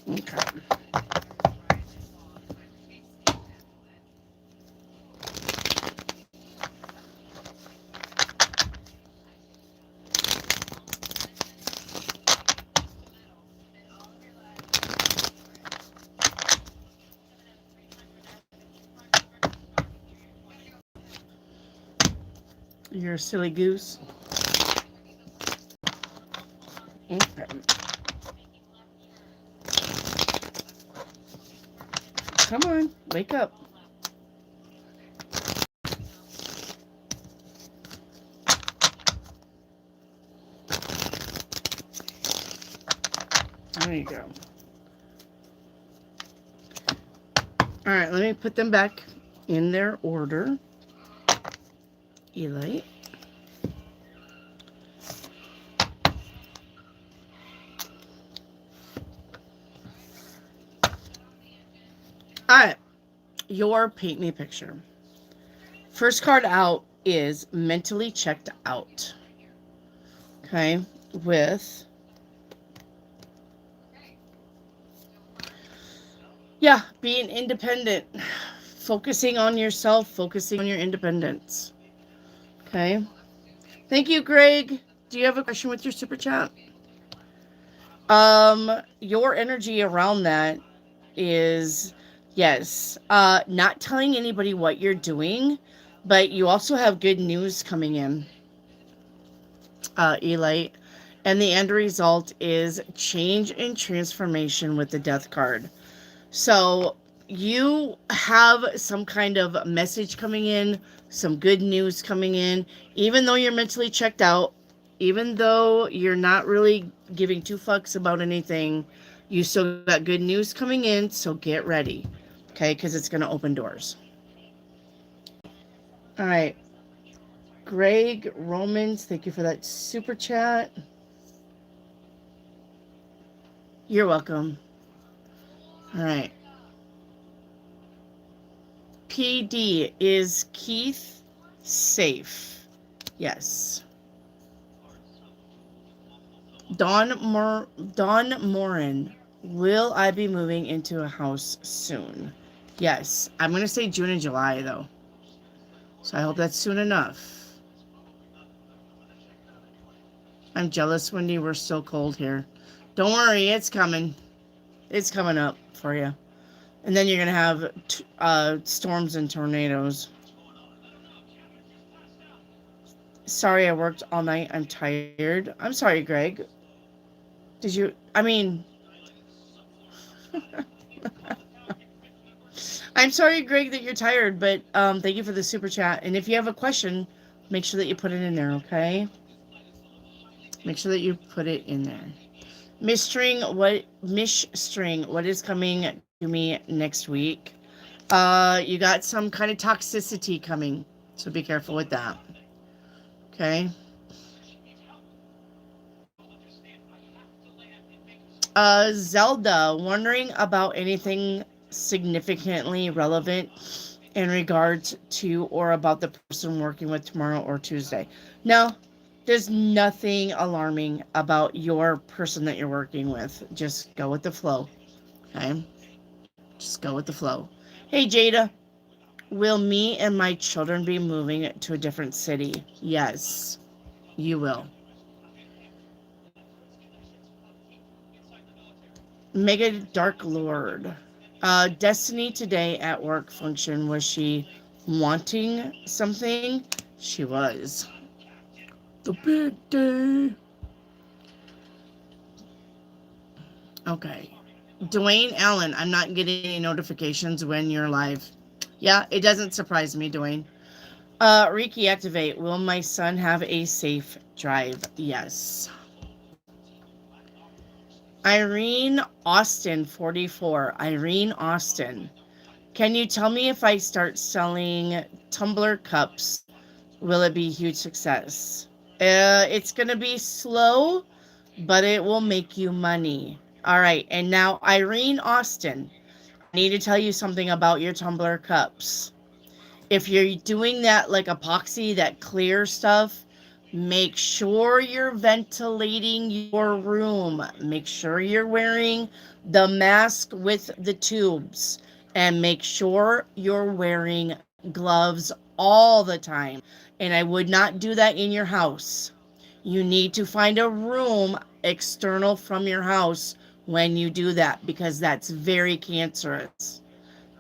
Okay. You're a silly goose. Okay. Come on, wake up. There you go. All right, let me put them back in their order. Eli. All right, your paint me picture. First card out is mentally checked out. Okay, with being independent, focusing on yourself, focusing on your independence. Okay, thank you, Greg. Do you have a question with your super chat? Your energy around that is, yes, not telling anybody what you're doing, but you also have good news coming in, Eli. And the end result is change and transformation with the death card. So you have some kind of message coming in, some good news coming in, even though you're mentally checked out, even though you're not really giving two fucks about anything, you still got good news coming in, so get ready, okay, because it's going to open doors. All right. Greg Romans, thank you for that super chat. You're welcome. All right. PD, is Keith safe? Yes. Dawn Morin, will I be moving into a house soon? Yes. I'm going to say June and July, though. So I hope that's soon enough. I'm jealous, Wendy. We're so cold here. Don't worry. It's coming. It's coming up for you. And then you're going to have storms and tornadoes. Sorry, I worked all night. I'm tired. I'm sorry, Greg. Did you... I mean... I'm sorry, Greg, that you're tired, but thank you for the super chat. And if you have a question, make sure that you put it in there, okay? Make sure that you put it in there. Miss String, what is coming to me next week? You got some kind of toxicity coming, so be careful with that. Okay. Zelda, wondering about anything significantly relevant in regards to or about the person working with tomorrow or Tuesday. No, there's nothing alarming about your person that you're working with. Just go with the flow. Okay? Just go with the flow. Hey, Jada. Will me and my children be moving to a different city? Yes, you will. Mega Dark Lord. Destiny today at work function. Was she wanting something? She was. The big day. Okay. Dwayne Allen, I'm not getting any notifications when you're live. Yeah, it doesn't surprise me, Dwayne. Reiki activate. Will my son have a safe drive? Yes. Irene Austin, 44. Irene Austin. Can you tell me if I start selling tumbler cups, will it be a huge success? It's going to be slow, but it will make you money. All right. And now, Irene Austin, I need to tell you something about your tumbler cups. If you're doing that like epoxy, that clear stuff, make sure you're ventilating your room. Make sure you're wearing the mask with the tubes. And make sure you're wearing gloves all the time. And I would not do that in your house. You need to find a room external from your house when you do that, because that's very cancerous.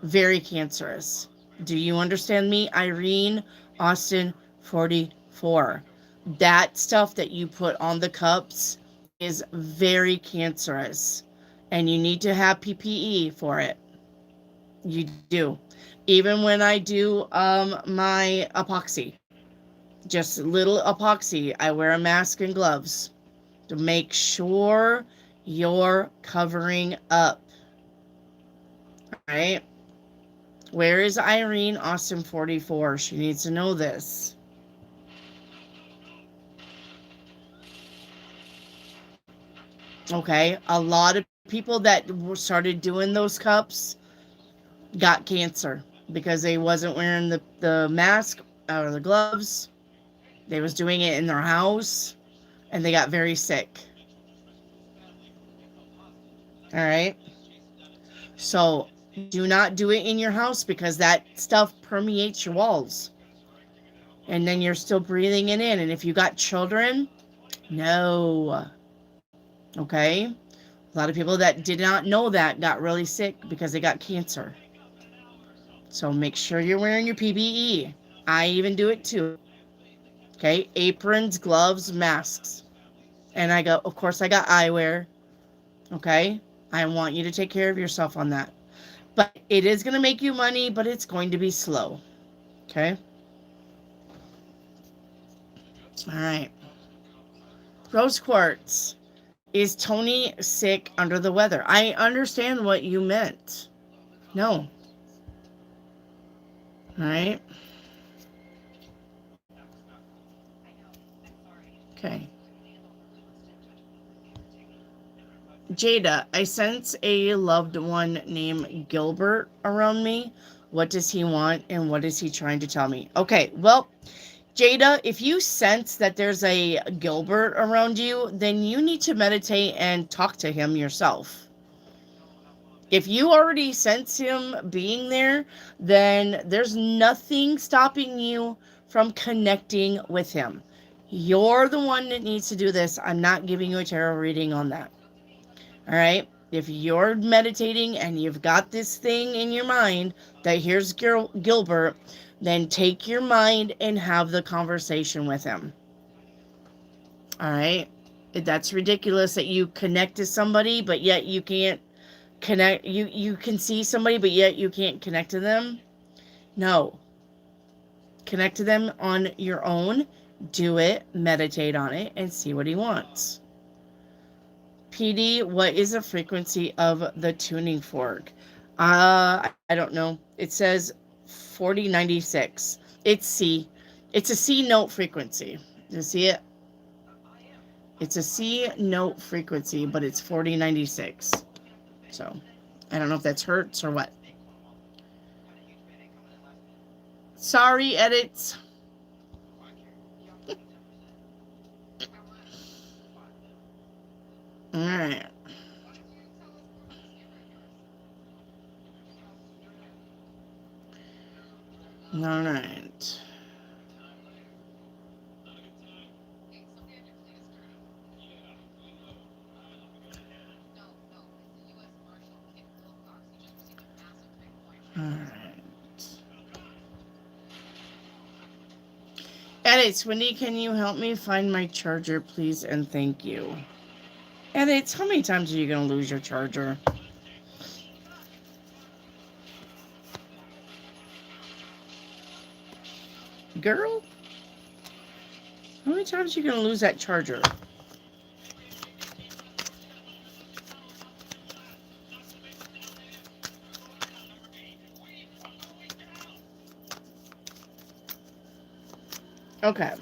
Very cancerous. Do you understand me? Irene Austin, 44. before, that stuff that you put on the cups is very cancerous, and you need to have PPE for it. You do. Even when I do my epoxy, just little epoxy, I wear a mask and gloves to make sure you're covering up. All right? Where is Irene Austin 44? She needs to know this. Okay, a lot of people that started doing those cups got cancer because they wasn't wearing the mask or the gloves. They was doing it in their house, and they got very sick. All right? So do not do it in your house because that stuff permeates your walls. And then you're still breathing it in. And if you got children, no. Okay? A lot of people that did not know that got really sick because they got cancer. So make sure you're wearing your PPE. I even do it too. Okay? Aprons, gloves, masks. And of course I got eyewear. Okay? I want you to take care of yourself on that. But it is going to make you money, but it's going to be slow. Okay? All right. Rose quartz. Is Tony sick, under the weather? I understand what you meant. No. All right. Okay. Jada, I sense a loved one named Gilbert around me. What does he want and what is he trying to tell me? Okay, well, Jada, if you sense that there's a Gilbert around you, then you need to meditate and talk to him yourself. If you already sense him being there, then there's nothing stopping you from connecting with him. You're the one that needs to do this. I'm not giving you a tarot reading on that. All right? If you're meditating and you've got this thing in your mind that here's Gilbert, then take your mind and have the conversation with him. All right? That's ridiculous that you connect to somebody, but yet you can't connect. You can see somebody, but yet you can't connect to them. No. Connect to them on your own. Do it. Meditate on it and see what he wants. PD, what is the frequency of the tuning fork? I don't know. It says 4096. It's C. It's a C note frequency. You see it? It's a C note frequency, but it's 4096. So, I don't know if that's hertz or what. Sorry, edits. All right. All right. All right. Edits, Wendy, can you help me find my charger, please, and thank you. Edits, how many times are you going to lose your charger? Girl? How many times are you going to lose that charger? Okay.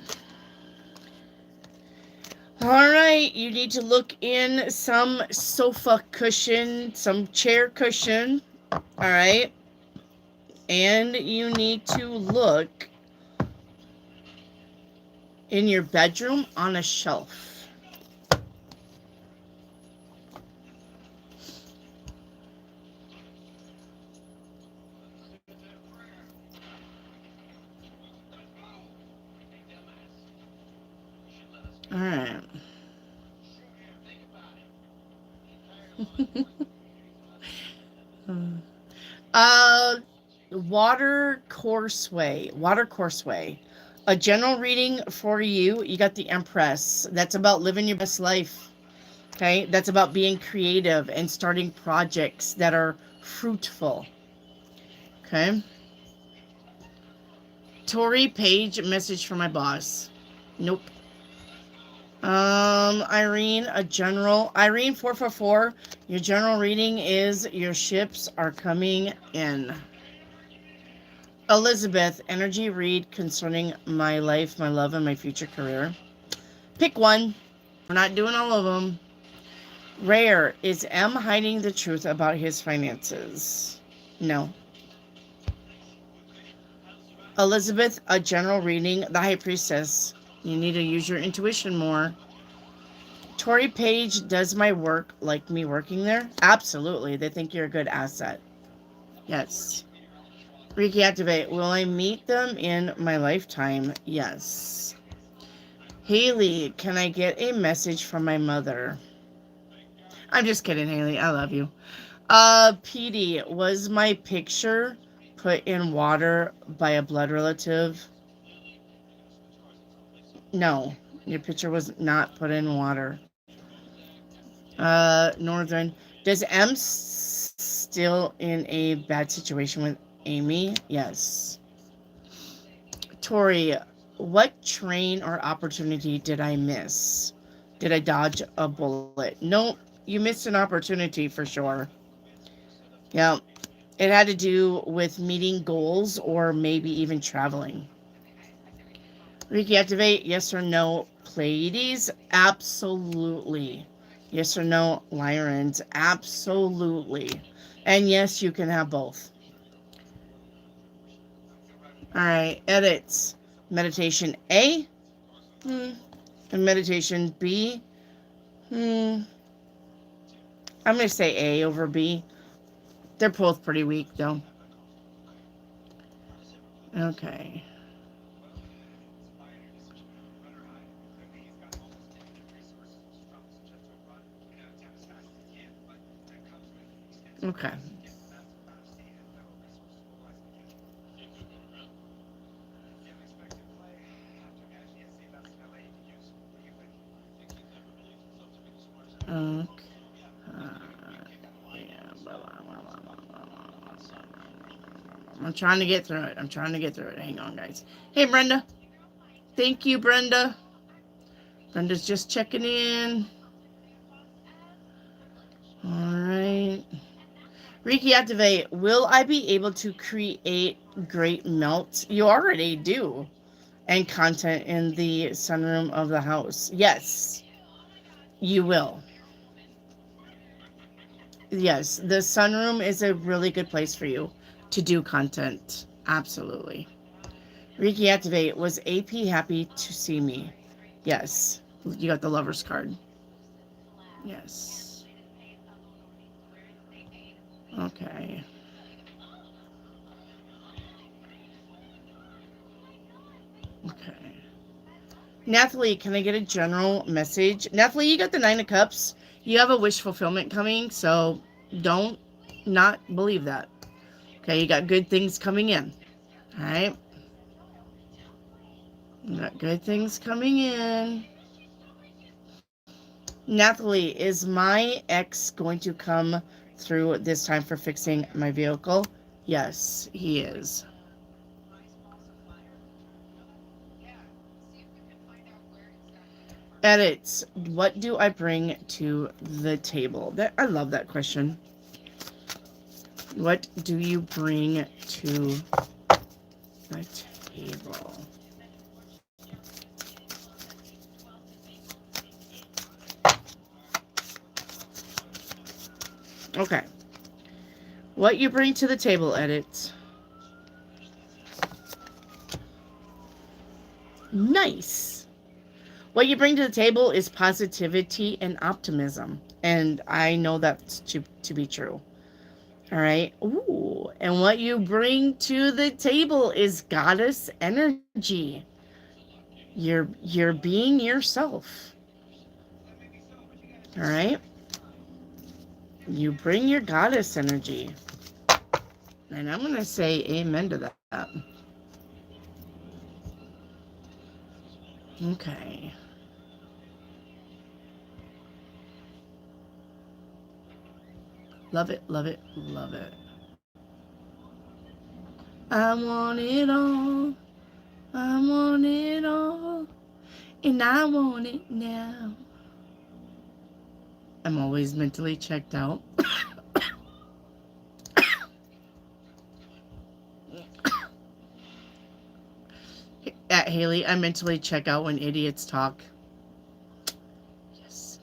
All right, you need to look in some sofa cushion, some chair cushion, all right? And you need to look in your bedroom on a shelf. All right. Water courseway. A general reading for you. You got the Empress. That's about living your best life. Okay. That's about being creative and starting projects that are fruitful. Okay. Tori Page, message from my boss. Nope. Irene, Irene 444, your general reading is your ships are coming in. Elizabeth, energy read concerning my life, my love, and my future career. Pick one. We're not doing all of them. Rare, is M hiding the truth about his finances? No. Elizabeth, a general reading, the High Priestess. You need to use your intuition more. Tori Page, does my work like me working there? Absolutely. They think you're a good asset. Yes. Reiki activate. Will I meet them in my lifetime? Yes. Haley, can I get a message from my mother? I'm just kidding, Haley. I love you. PD, was my picture put in water by a blood relative? No, your picture was not put in water. Northern, does M still in a bad situation with Amy? Yes. Tori, what train or opportunity did I miss? Did I dodge a bullet? No, you missed an opportunity for sure. Yeah, it had to do with meeting goals or maybe even traveling. Reiki activate, yes or no? Pleiades, absolutely. Yes or no? Lyrans, absolutely. And yes, you can have both. All right, edits. Meditation A, and meditation B. I'm going to say A over B. They're both pretty weak, though. Okay. Okay. I'm trying to get through it. Hang on, guys. Hey, Brenda. Thank you, Brenda. Brenda's just checking in. All right. Reiki activate. Will I be able to create great melts? You already do. And content in the sunroom of the house. Yes, you will. Yes, the sunroom is a really good place for you to do content. Absolutely. Reiki activate. Was AP happy to see me? Yes. You got the lover's card. Yes. Okay. Okay. Nathalie, can I get a general message? Nathalie, you got the 9 of Cups. You have a wish fulfillment coming, so don't not believe that. Okay, you got good things coming in. All right. You got good things coming in. Nathalie, is my ex going to come through this time for fixing my vehicle? Yes, he is. Edits. What do I bring to the table? I love that question. What do you bring to the table? Okay. What you bring to the table, edits. Nice. What you bring to the table is positivity and optimism. And I know that to be true. All right. Ooh. And what you bring to the table is goddess energy. You're being yourself. All right. You bring your goddess energy. And I'm going to say amen to that. Okay. Love it, love it, love it. I want it all. I want it all. And I want it now. I'm always mentally checked out. At Haley, I mentally check out when idiots talk. Yes.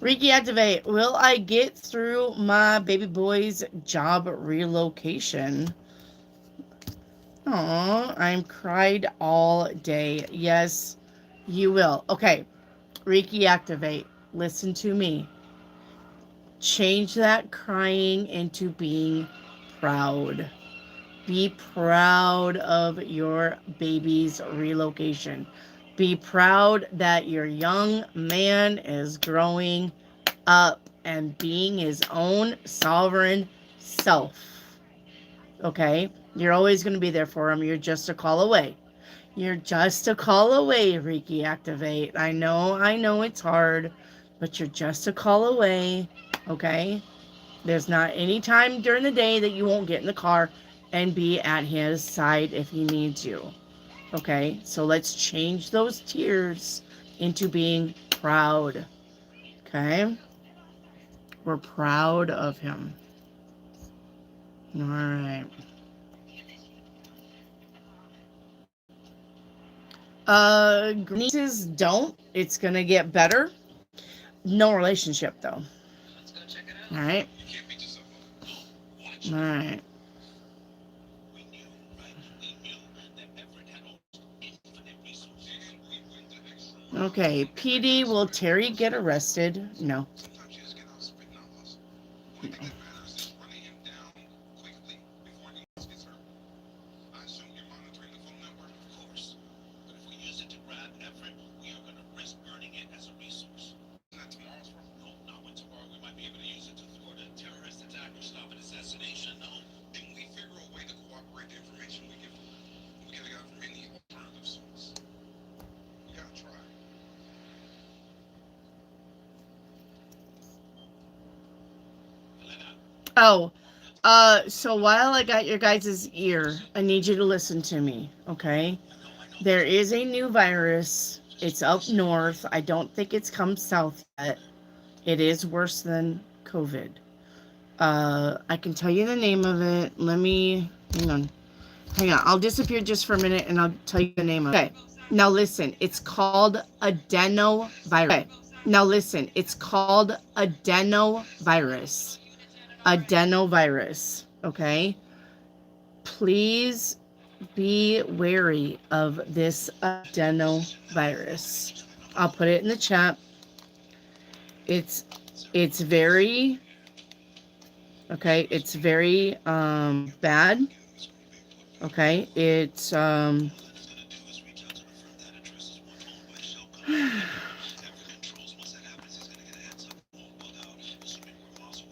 Reiki activate. Will I get through my baby boy's job relocation? Aw, I'm cried all day. Yes, you will. Okay, Reiki activate. Listen to me. Change that crying into being proud. Be proud of your baby's relocation. Be proud that your young man is growing up and being his own sovereign self. Okay? You're always going to be there for him. You're just a call away. You're just a call away, Reiki activate. I know it's hard, but you're just a call away. Okay? There's not any time during the day that you won't get in the car and be at his side if he needs you. Okay? So let's change those tears into being proud. Okay? We're proud of him. All right. Nieces don't. It's gonna get better. No relationship though. All right. All right. Okay. PD, will Terry get arrested? No. Oh, so while I got your guys' ear, I need you to listen to me, okay? There is a new virus. It's up north. I don't think it's come south yet. It is worse than COVID. I can tell you the name of it. Hang on. I'll disappear just for a minute and I'll tell you the name of it. Okay. Now listen, it's called adenovirus. Okay. Now listen, it's called adenovirus. Adenovirus. Okay? Please be wary of this adenovirus. I'll put it in the chat. It's very it's very bad. Okay, it's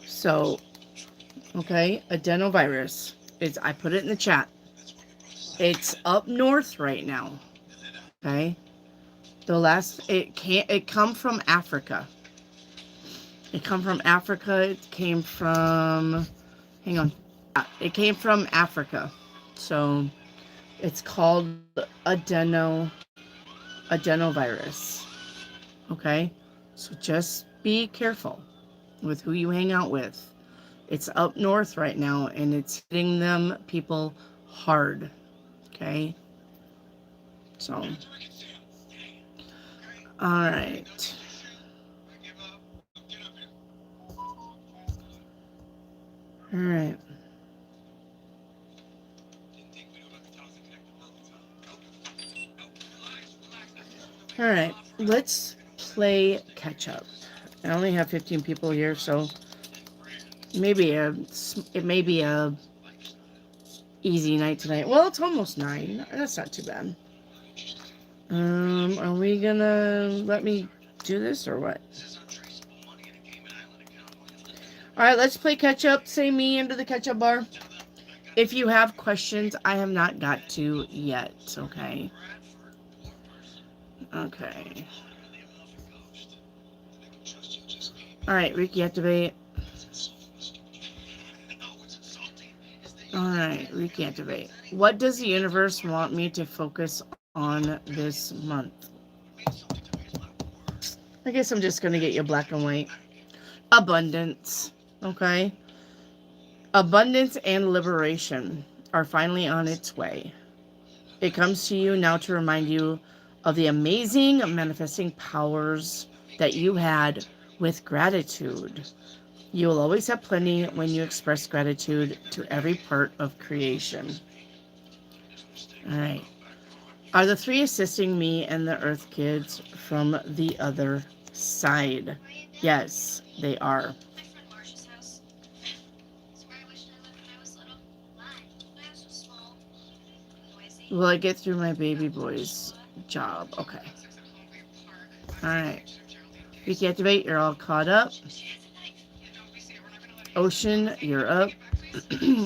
so okay, adenovirus. I put it in the chat. It's up north right now. Okay. It come from Africa. It come from Africa. It came from It came from Africa. So it's called adenovirus. Okay? So just be careful with who you hang out with. It's up north right now and it's hitting them people hard. Okay? So all right. All right. All right. Let's play catch up. I only have 15 people here, so it may be a easy night tonight. Well, it's almost 9. That's not too bad. Are we gonna let me do this or what? All right, let's play catch up. Say me into the catch up bar. If you have questions I have not got to yet, okay? Okay. Alright, Ricky, activate. Alright, Ricky, activate. What does the universe want me to focus on this month? I guess I'm just going to get you black and white. Abundance, okay? Abundance and liberation are finally on its way. It comes to you now to remind you of the amazing manifesting powers that you had with gratitude. You will always have plenty when you express gratitude to every part of creation. All right. Are the three assisting me and the Earth kids from the other side? Yes, they are. Will I get through my baby boy's job? Okay. Alright. Ricky, activate. You're all caught up. Ocean, you're up.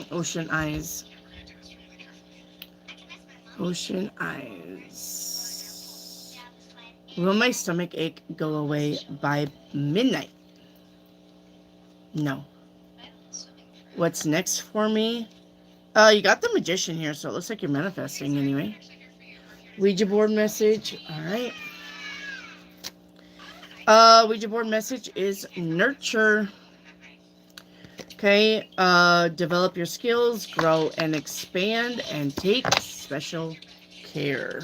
Ocean eyes. Ocean eyes. Will my stomach ache go away by midnight? No. What's next for me? You got the magician here, so it looks like you're manifesting anyway. Ouija board message. All right. Ouija board message is nurture. Okay. Develop your skills, grow and expand, and take special care.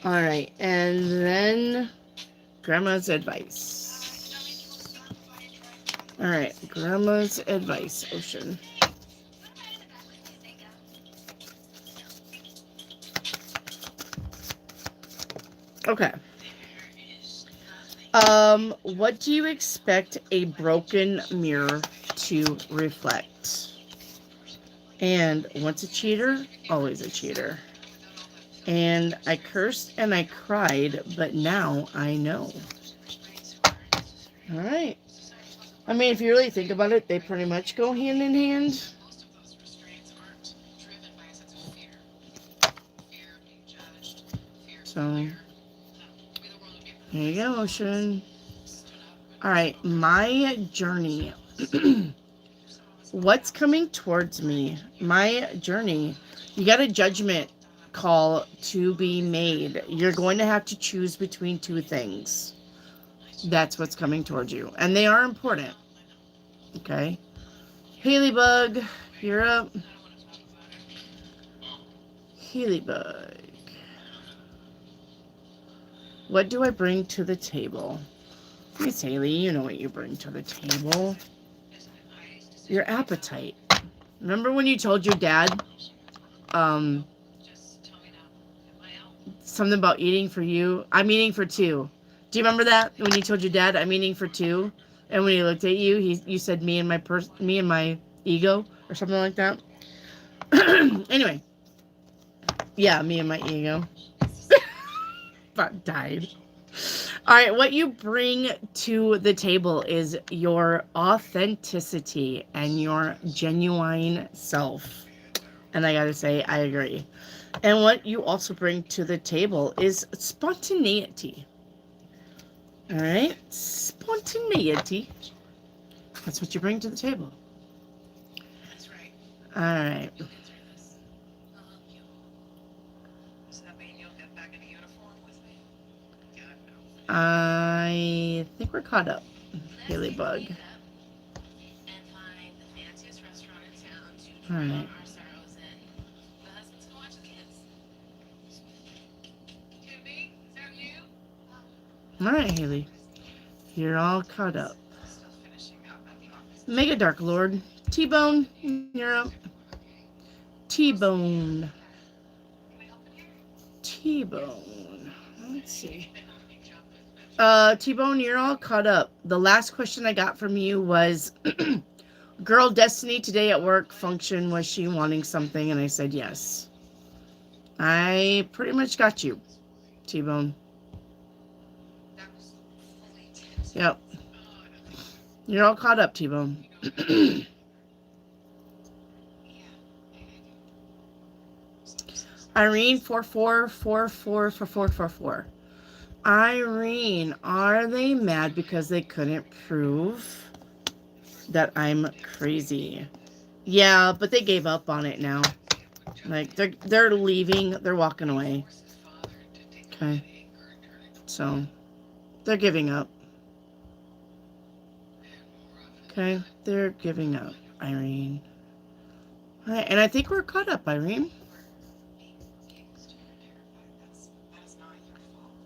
All right. And then grandma's advice. All right. Grandma's advice, Ocean. Okay. What do you expect a broken mirror to reflect? And once a cheater, always a cheater. And I cursed and I cried, but now I know. All right. I mean, if you really think about it, they pretty much go hand in hand. So, here you go, Ocean. All right, my journey. What's coming towards me? My journey. You got a judgment call to be made. You're going to have to choose between two things. That's what's coming towards you. And they are important. Okay. Haley Bug, you're up. Haley Bug. What do I bring to the table? Miss Haley, you know what you bring to the table. Your appetite. Remember when you told your dad something about eating for you? I'm eating for two. Do you remember that? When you told your dad, I'm eating for two? And when he looked at you, you said me and my ego or something like that. Anyway. Yeah, me and my ego. About died. All right, what you bring to the table is your authenticity and your genuine self. And I gotta say, I agree. And what you also bring to the table is spontaneity. All right, spontaneity. That's what you bring to the table. That's right. All right. I think we're caught up. Haley Bug. All right. All right, Haley. You're all caught up. Mega Dark Lord. T-Bone, you're up. T-Bone. T-Bone. Let's see. T-Bone, you're all caught up. The last question I got from you was, Girl Destiny today at work function, was she wanting something? And I said yes. I pretty much got you, T-Bone. Yep. You're all caught up, T-Bone. Irene 44444444. Irene, are they mad because they couldn't prove that I'm crazy? Yeah, but they gave up on it now. Like they're leaving, they're walking away. Okay. So they're giving up. Okay, they're giving up, Irene. All right, and I think we're caught up, Irene.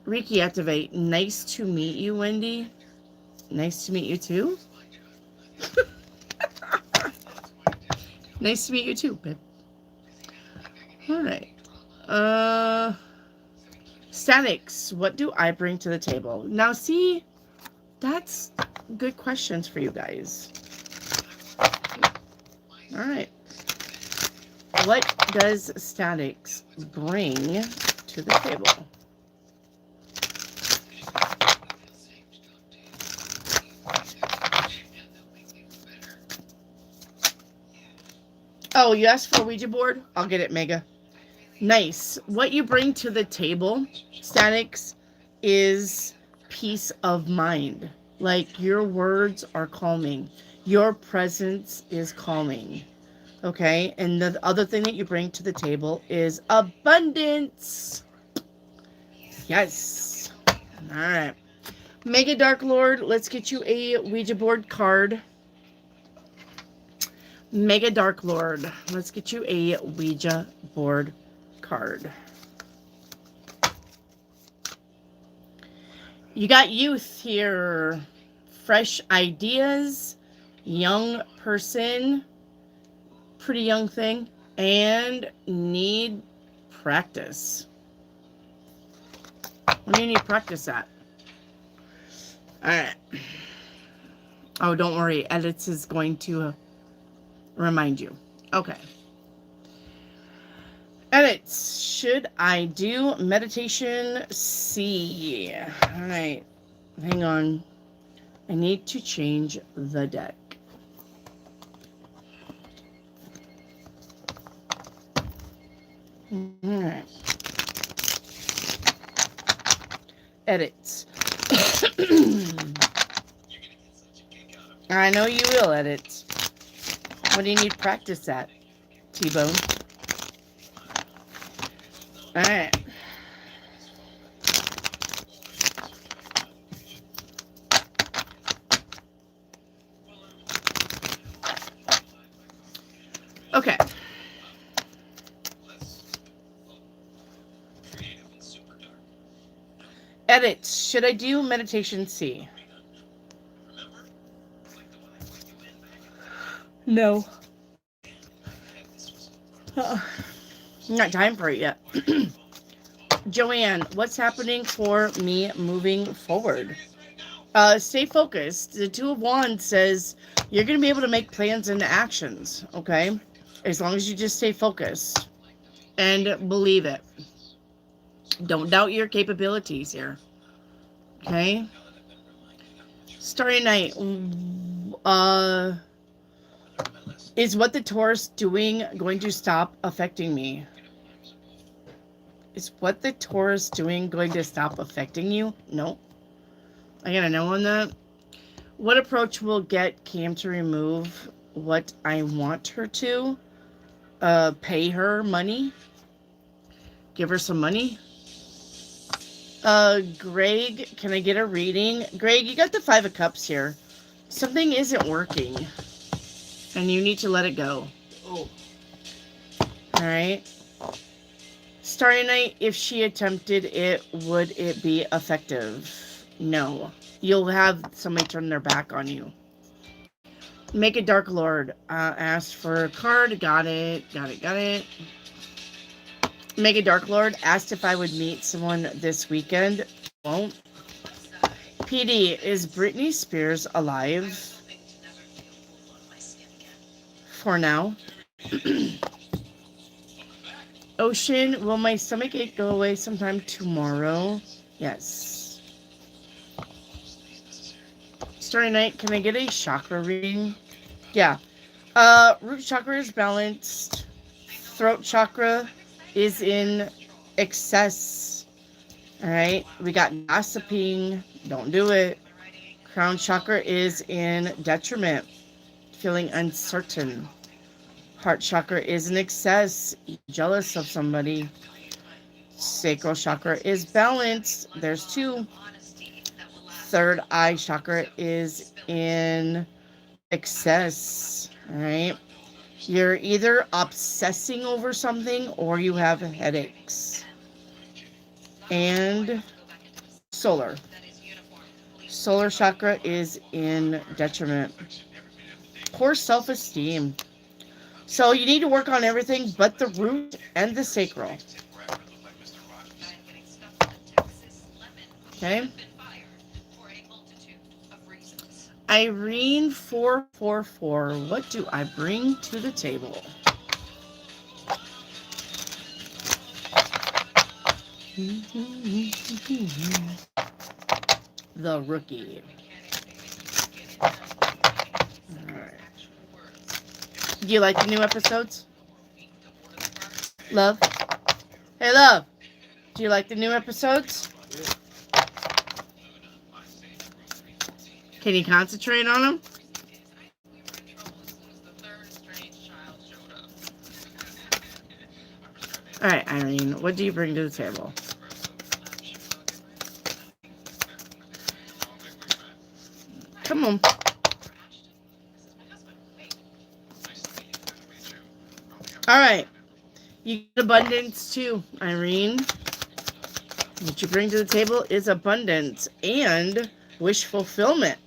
Reiki activate. Nice to meet you, Wendy. Nice to meet you too. Nice to meet you too, babe. All right. Statics. What do I bring to the table? Now, see, that's good questions for you guys. All right. What does statics bring to the table? Oh, you asked for a Ouija board? I'll get it, Mega. Nice. What you bring to the table, Statics, is peace of mind. Like, your words are calming. Your presence is calming. Okay? And the other thing that you bring to the table is abundance. Yes. All right. Mega Dark Lord, let's get you a Ouija board card. Mega Dark Lord, let's get you a Ouija board card. You got youth here, fresh ideas, young person, pretty young thing, and need practice. What do you need practice at? All right. Oh, don't worry. Edits is going to remind you. Okay. Edits. Should I do meditation C? All right. Hang on. I need to change the deck. All right. Edits. I know you will, Edits. What do you need practice at, T-Bone? All right. Okay. Edit. Should I do meditation C? No. Not time for it yet. Joanne, what's happening for me moving forward? Stay focused. The Two of Wands says you're going to be able to make plans into actions, okay? As long as you just stay focused and believe it. Don't doubt your capabilities here, okay? Starry Night. Is what the Taurus doing going to stop affecting me? Is what the Taurus doing going to stop affecting you? No. I gotta know on that. What approach will get Cam to remove what I want her to? Pay her money? Give her some money? Greg, can I get a reading? Greg, you got the Five of Cups here. Something isn't working. And you need to let it go. Oh. Alright. Starry Night, if she attempted it, would it be effective? No. You'll have somebody turn their back on you. Make a Dark Lord. Asked for a card. Got it. Got it. Make a Dark Lord. Asked if I would meet someone this weekend. Won't. PD, is Britney Spears alive? For now. Ocean, will my stomach ache go away sometime tomorrow? Yes. Starry Night, can I get a chakra reading? Yeah. Root chakra is balanced. Throat chakra is in excess. All right. We got gossiping. Don't do it. Crown chakra is in detriment. Feeling uncertain. Heart chakra is in excess. Jealous of somebody. Sacral chakra is balanced. There's two. Third eye chakra is in excess. All right. You're either obsessing over something or you have headaches. And solar. Solar chakra is in detriment. Poor self-esteem. So you need to work on everything but the root and the sacral. Okay. Irene 444. What do I bring to the table? The rookie. All right. Do you like the new episodes? Love? Hey, love. Do you like the new episodes? Can you concentrate on them? All right, Irene, what do you bring to the table? Come on. All right. You get abundance too, Irene. What you bring to the table is abundance and wish fulfillment.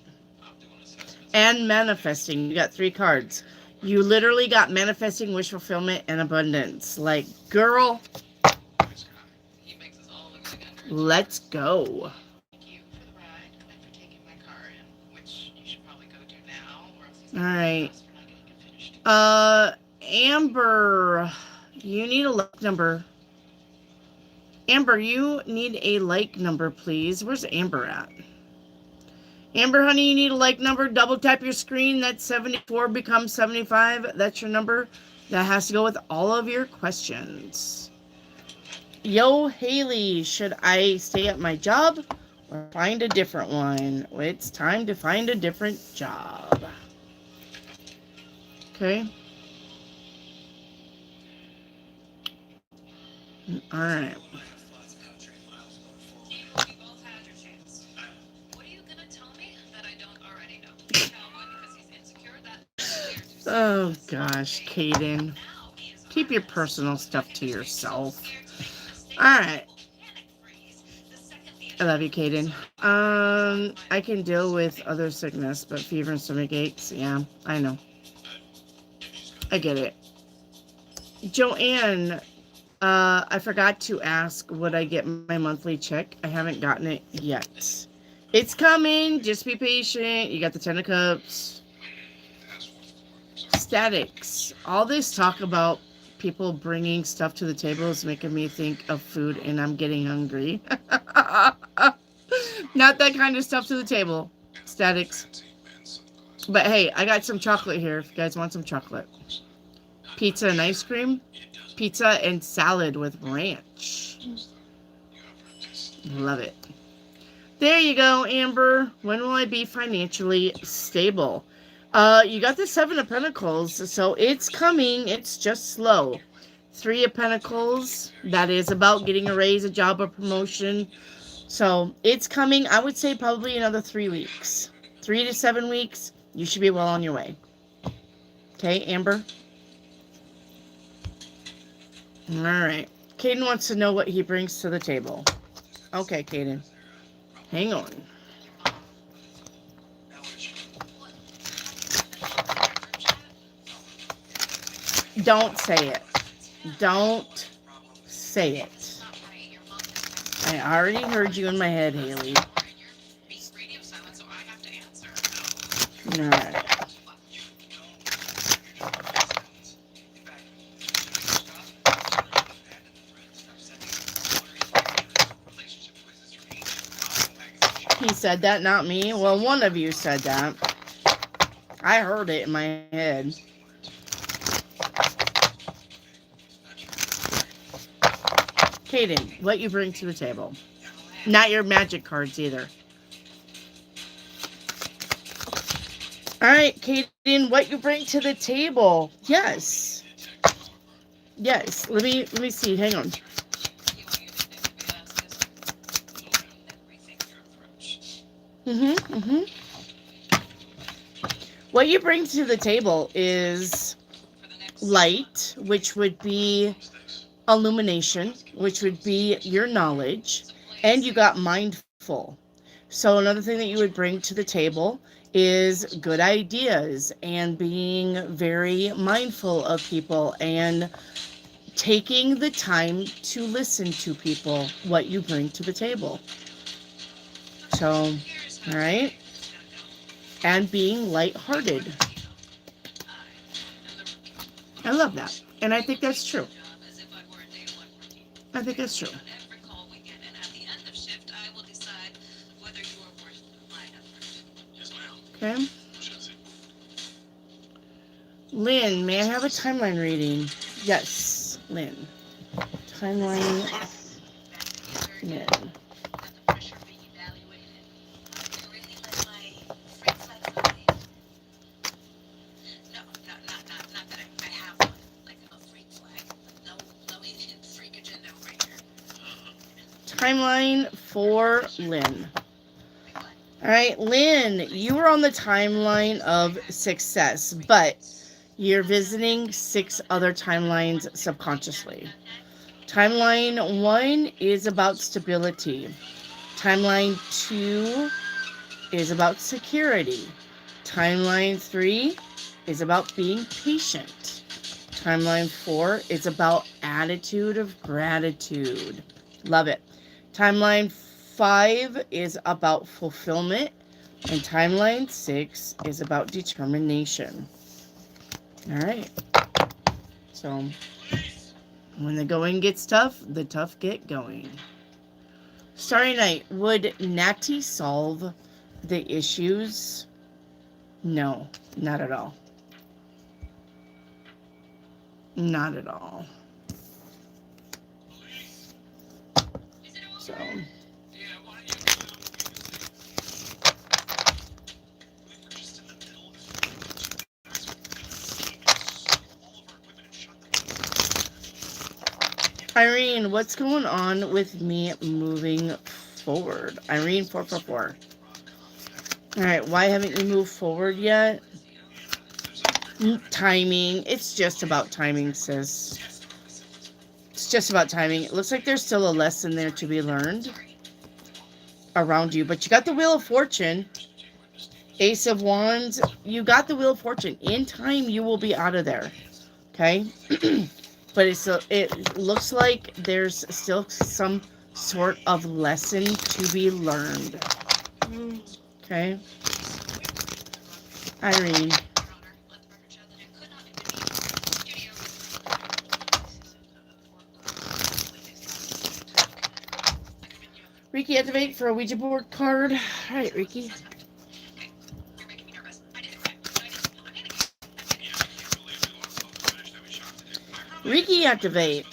And manifesting. You got 3 cards. You literally got manifesting, wish fulfillment, and abundance. Like, girl, let's go. All right. Amber, you need a like number. Amber, you need a like number, please. Where's Amber at? Amber, honey, you need a like number. Double tap your screen. That's 74 becomes 75. That's your number. That has to go with all of your questions. Yo, Haley, should I stay at my job or find a different one? It's time to find a different job. Okay. All right. Oh gosh, Kaden. Keep your personal stuff to yourself. Alright. I love you, Kaden. I can deal with other sickness, but fever and stomach aches, yeah, I know. I get it. Joanne, I forgot to ask, would I get my monthly check? I haven't gotten it yet. It's coming. Just be patient. You got the 10 of Cups. Statics. All this talk about people bringing stuff to the table is making me think of food, and I'm getting hungry. Not that kind of stuff to the table. Statics. But hey, I got some chocolate here if you guys want some chocolate. Pizza and ice cream. Pizza and salad with ranch. Love it. There you go, Amber. When will I be financially stable? You got the 7 of Pentacles, so it's coming. It's just slow. 3 of Pentacles. That is about getting a raise, a job, a promotion. So it's coming. I would say probably another 3 weeks. 3 to 7 weeks. You should be well on your way. Okay, Amber? All right. Caden wants to know what he brings to the table. Okay, Caden. Hang on. Don't say it. Don't say it. I already heard you in my head, Haley. All right. He said that, not me. Well, one of you said that. I heard it in my head. Kaden, what you bring to the table. Not your magic cards either. All right, Kaden, what you bring to the table. Yes. Yes. Let me see. Hang on. What you bring to the table is light, which would be illumination, which would be your knowledge, and you got mindful. So another thing that you would bring to the table is good ideas and being very mindful of people and taking the time to listen to people, what you bring to the table. So, all right. And being lighthearted. I love that. And I think that's true. I think that's true. Okay. Lynn, may I have a timeline reading? Yes, Lynn. Timeline. Lynn. Timeline for Lynn. All right, Lynn, you were on the timeline of success, but you're visiting 6 other timelines subconsciously. Timeline 1 is about stability. Timeline 2 is about security. Timeline 3 is about being patient. Timeline 4 is about attitude of gratitude. Love it. Timeline 5 is about fulfillment, and timeline 6 is about determination. All right. So, when the going gets tough, the tough get going. Starry Night, would Natty solve the issues? No, not at all. Not at all. So... Irene, what's going on with me moving forward? Irene 444. All right, why haven't you moved forward yet? Timing. It's just about timing, sis. It's just about timing. It looks like there's still a lesson there to be learned around you, but you got the Wheel of Fortune. Ace of Wands. You got the Wheel of Fortune. In time, you will be out of there. Okay? But it looks like there's still some sort of lesson to be learned. Okay? Irene. Ricky, activate for a Ouija board card. All right, Ricky. Ricky, activate.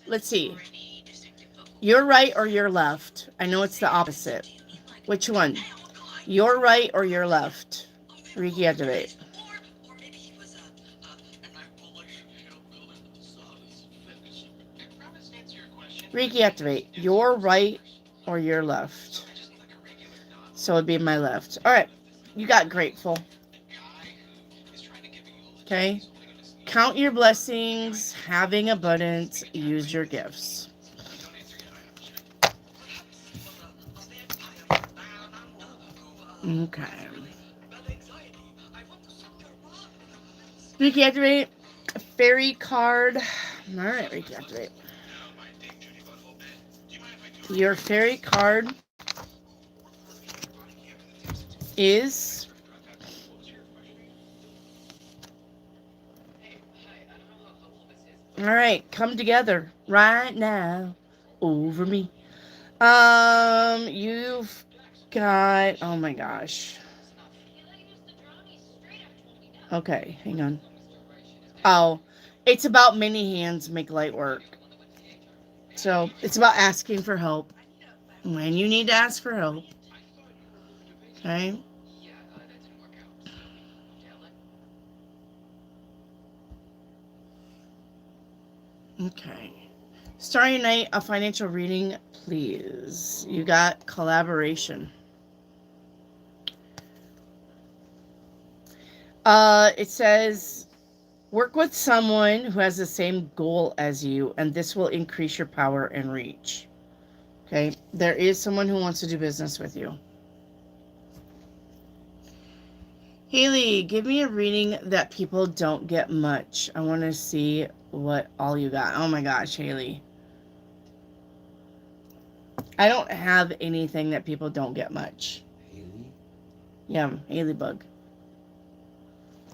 Let's see. Your right or your left? I know it's the opposite. Which one? Your right or your left? Ricky, activate. Ricky, activate. Your right or your left? So it'd be my left. All right. You got grateful. Okay. Count your blessings. Having abundance. Use your gifts. Okay. Ricky, activate. Fairy card. All right, Ricky, activate. Your fairy card is all right. Come together right now over me. You've got. Oh my gosh. Okay, hang on. Oh, it's about many hands make light work. So it's about asking for help when you need to ask for help. Okay. Okay. Starry Night, a financial reading, please. You got collaboration. It says work with someone who has the same goal as you, and this will increase your power and reach. Okay. There is someone who wants to do business with you. Haley, give me a reading that people don't get much. I want to see what all you got. Oh my gosh, Haley. I don't have anything that people don't get much. Haley? Yeah, Haley bug.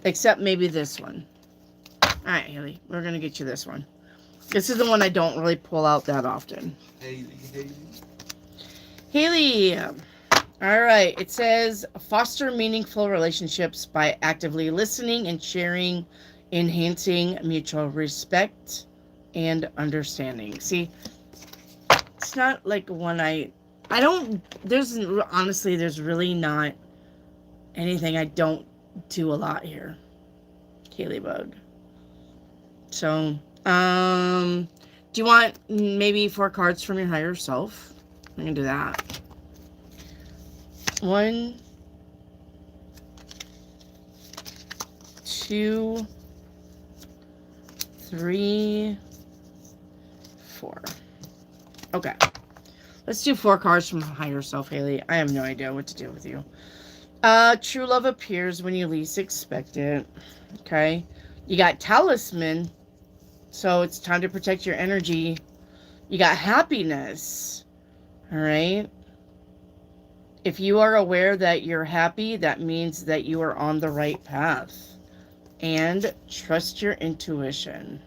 Except maybe this one. Alright, Haley. We're going to get you this one. This is the one I don't really pull out that often. Haley. Alright. It says, foster meaningful relationships by actively listening and sharing, enhancing mutual respect and understanding. See, it's not like one there's really not anything I don't do a lot here. Haley bug. So, do you want maybe 4 cards from your higher self? I'm gonna do that. 1, 2, 3, 4. Okay. Let's do 4 cards from higher self, Haley. I have no idea what to do with you. True love appears when you least expect it. Okay. You got talisman. So it's time to protect your energy. You got happiness. All right. If you are aware that you're happy, that means that you are on the right path. And trust your intuition.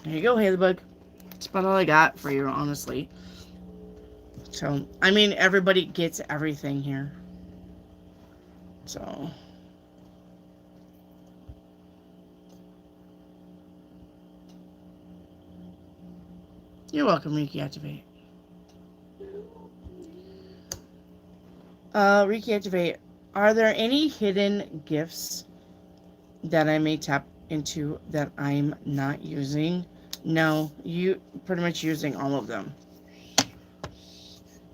There you go, Halebug. That's about all I got for you, honestly. So, I mean, everybody gets everything here. So. You're welcome, Reiki Activate. Reiki Activate. Are there any hidden gifts that I may tap into that I'm not using? No, you pretty much using all of them.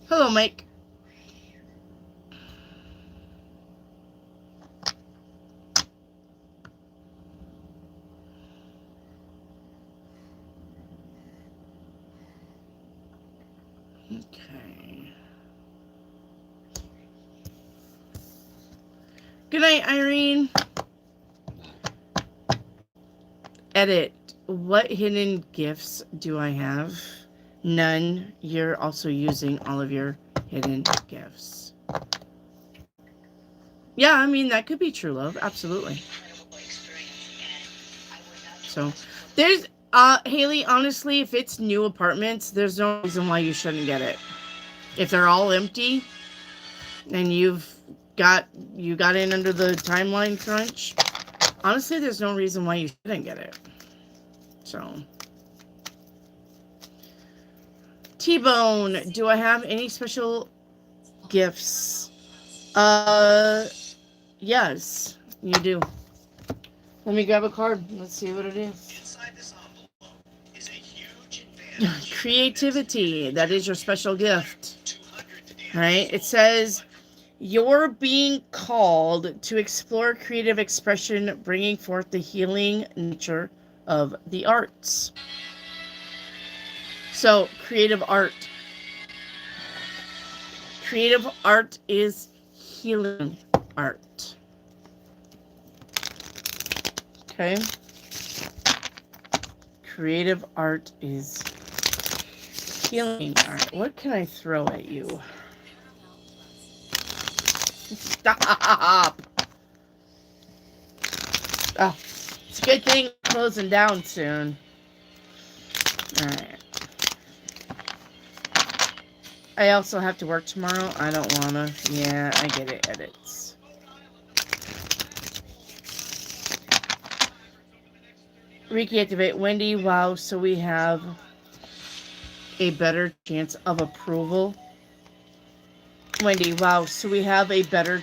Hello, Mike. Okay. Good night, Irene. Edit. What hidden gifts do I have? None. You're also using all of your hidden gifts. Yeah, I mean, that could be true love. Absolutely. So, there's, Haley, honestly, if it's new apartments, there's no reason why you shouldn't get it. If they're all empty and you got in under the timeline crunch, honestly, there's no reason why you shouldn't get it. So, T-Bone, do I have any special gifts? Yes, you do. Let me grab a card. Let's see what it is. Inside this envelope is a huge advantage. Creativity. That is your special gift. All right. It says, you're being called to explore creative expression, bringing forth the healing nature of the arts. So, creative art. Creative art is healing art. Okay? Creative art is healing art. What can I throw at you? Stop! Oh, it's a good thing I'm closing down soon. Alright. I also have to work tomorrow. I don't wanna. Yeah, I get it. Edits. Reiki activate. Wendy, wow, so we have a better chance of approval. Wendy, wow, so we have a better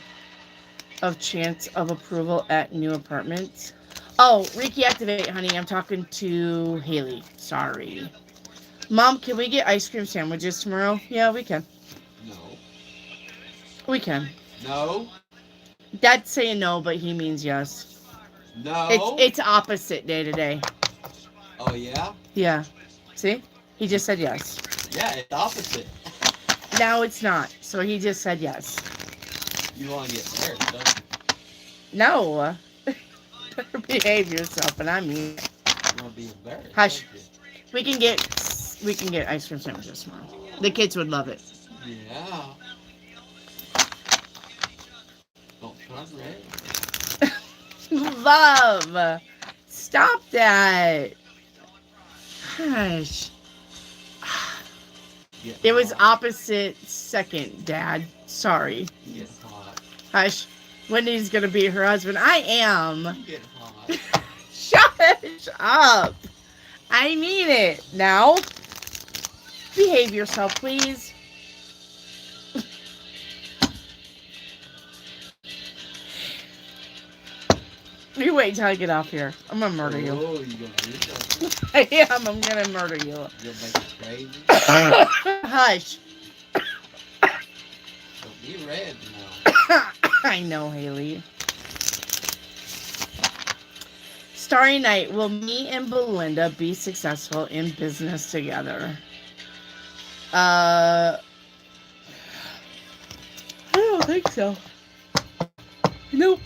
of chance of approval at new apartments. Oh, Reiki activate, honey. I'm talking to Haley. Sorry. Mom, can we get ice cream sandwiches tomorrow? Yeah, we can. No. We can. No. Dad's saying no, but he means yes. No. It's opposite day to day. Oh, yeah? Yeah. See? He just said yes. Yeah, it's opposite. Now it's not. So he just said yes. You want to get married, don't you? No. Better behave yourself, and I mean it. You want to be embarrassed. Hush. don't you? We can get ice cream sandwiches tomorrow. The kids would love it. Yeah. Don't trust Ray. Love. Stop that. Hush. Getting It was hot. opposite second, Dad. Sorry. Getting hot. Hush. Wendy's gonna be her husband. I am. Getting hot. Shut up. I mean it. Now, behave yourself, please. You wait till I get off here. I'm gonna murder you. Oh, you gonna do something? I am. I'm gonna murder you. You gonna make it crazy? Hush. Don't be red now. I know, Haley. Starry Night, will me and Belinda be successful in business together? I don't think so. Nope.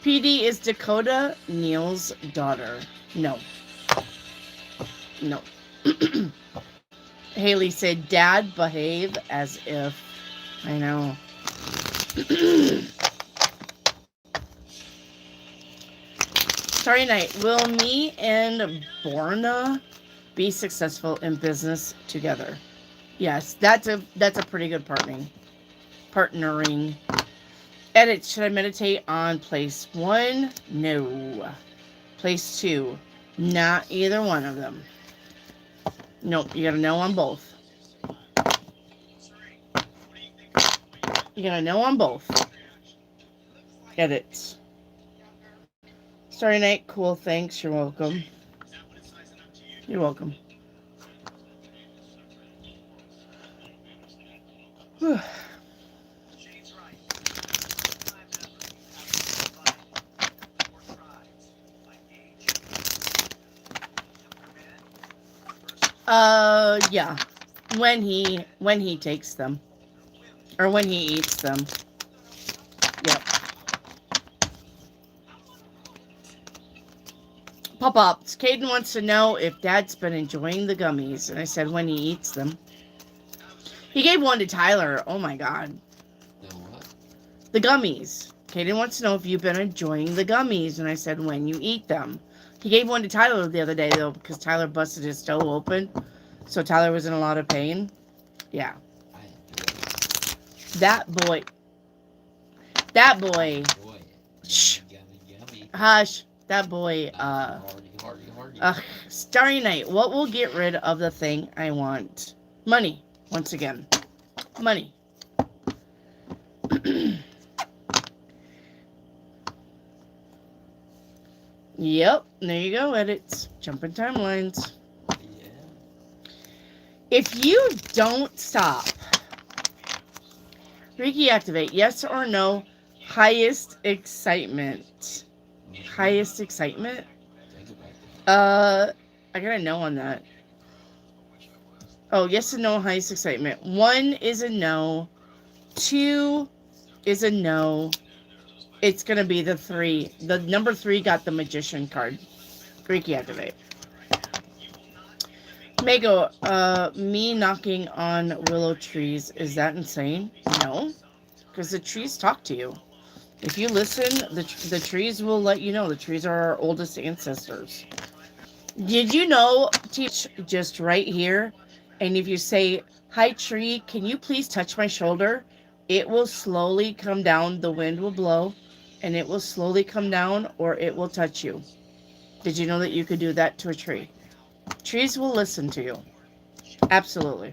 PD is Dakota Neal's daughter. No. No. Haley said, Dad, behave as if. I know. Starry Night, will me and Borna be successful in business together? Yes, that's a pretty good partnering. Edit, should I meditate on place 1? No. Place 2? Not either one of them. Nope, you gotta know on both. You gotta know on both. Edit. Starry Night, cool, thanks, you're welcome. You're welcome. Whew. Yeah. When he takes them. Or when he eats them. Yep. Pop-ups. Caden wants to know if Dad's been enjoying the gummies. And I said when he eats them. He gave one to Tyler. Oh my God. Then what? The gummies. Caden wants to know if you've been enjoying the gummies. And I said when you eat them. He gave one to Tyler the other day, though, because Tyler busted his toe open. So Tyler was in a lot of pain. Yeah. I enjoy That boy. That boy. it. Enjoy it. Shh. Yummy. Hush. That boy, Hardy. Starry Night. What will get rid of the thing I want? Money. Once again. Money. Yep. There you go, edits. Jumping timelines. Yeah. If you don't stop. Reiki activate. Yes or no? Highest excitement. Highest excitement? Think about it. I got a no on that. Oh, yes and no, highest excitement. 1 is a no. 2 is a no. It's going to be the 3. The number 3 got the magician card. Reiki activate. Mago, me knocking on willow trees, is that insane? No, because the trees talk to you. If you listen, the trees will let you know. The trees are our oldest ancestors. Did you know, teach just right here, and if you say, hi tree, can you please touch my shoulder? It will slowly come down. The wind will blow, and it will slowly come down, or it will touch you. Did you know that you could do that to a tree? Trees will listen to you. Absolutely.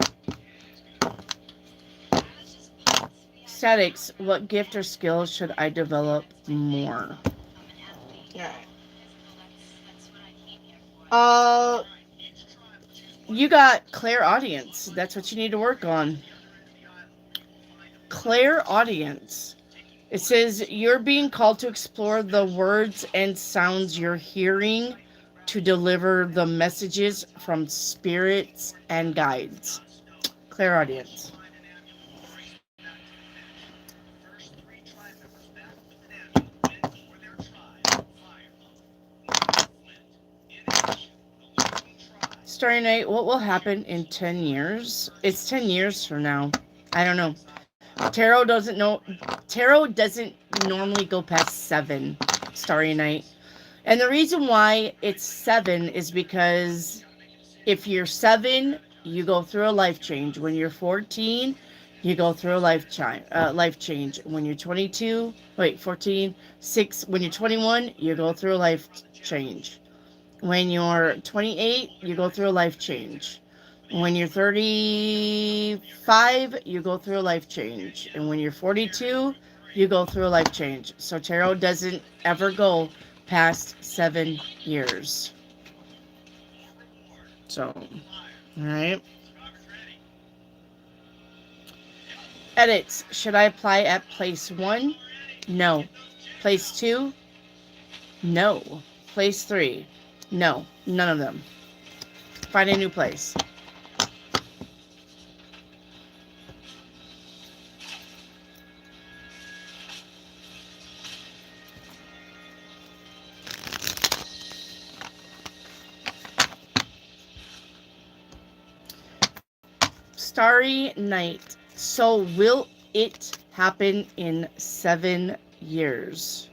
Statics, what gift or skill should I develop more? Uh, you got clairaudience. That's what you need to work on. Clairaudience. It says you're being called to explore the words and sounds you're hearing to deliver the messages from spirits and guides. Clairaudience. Starry Night, what will happen in 10 years? It's 10 years from now. I don't know. Tarot doesn't normally go past 7, Starry Night. And the reason why it's 7 is because if you're 7, you go through a life change. When you're 14, you go through a life change. When you're 14, 6. When you're 21, you go through a life change. When you're 28, you go through a life change. When you're 35, you go through a life change. And when you're 42, you go through a life change. So tarot doesn't ever go past 7 years. So, all right. Edits. Should I apply at place 1? No. Place 2? No. Place 3? No. None of them. Find a new place. Starry Night. So will it happen in 7 years?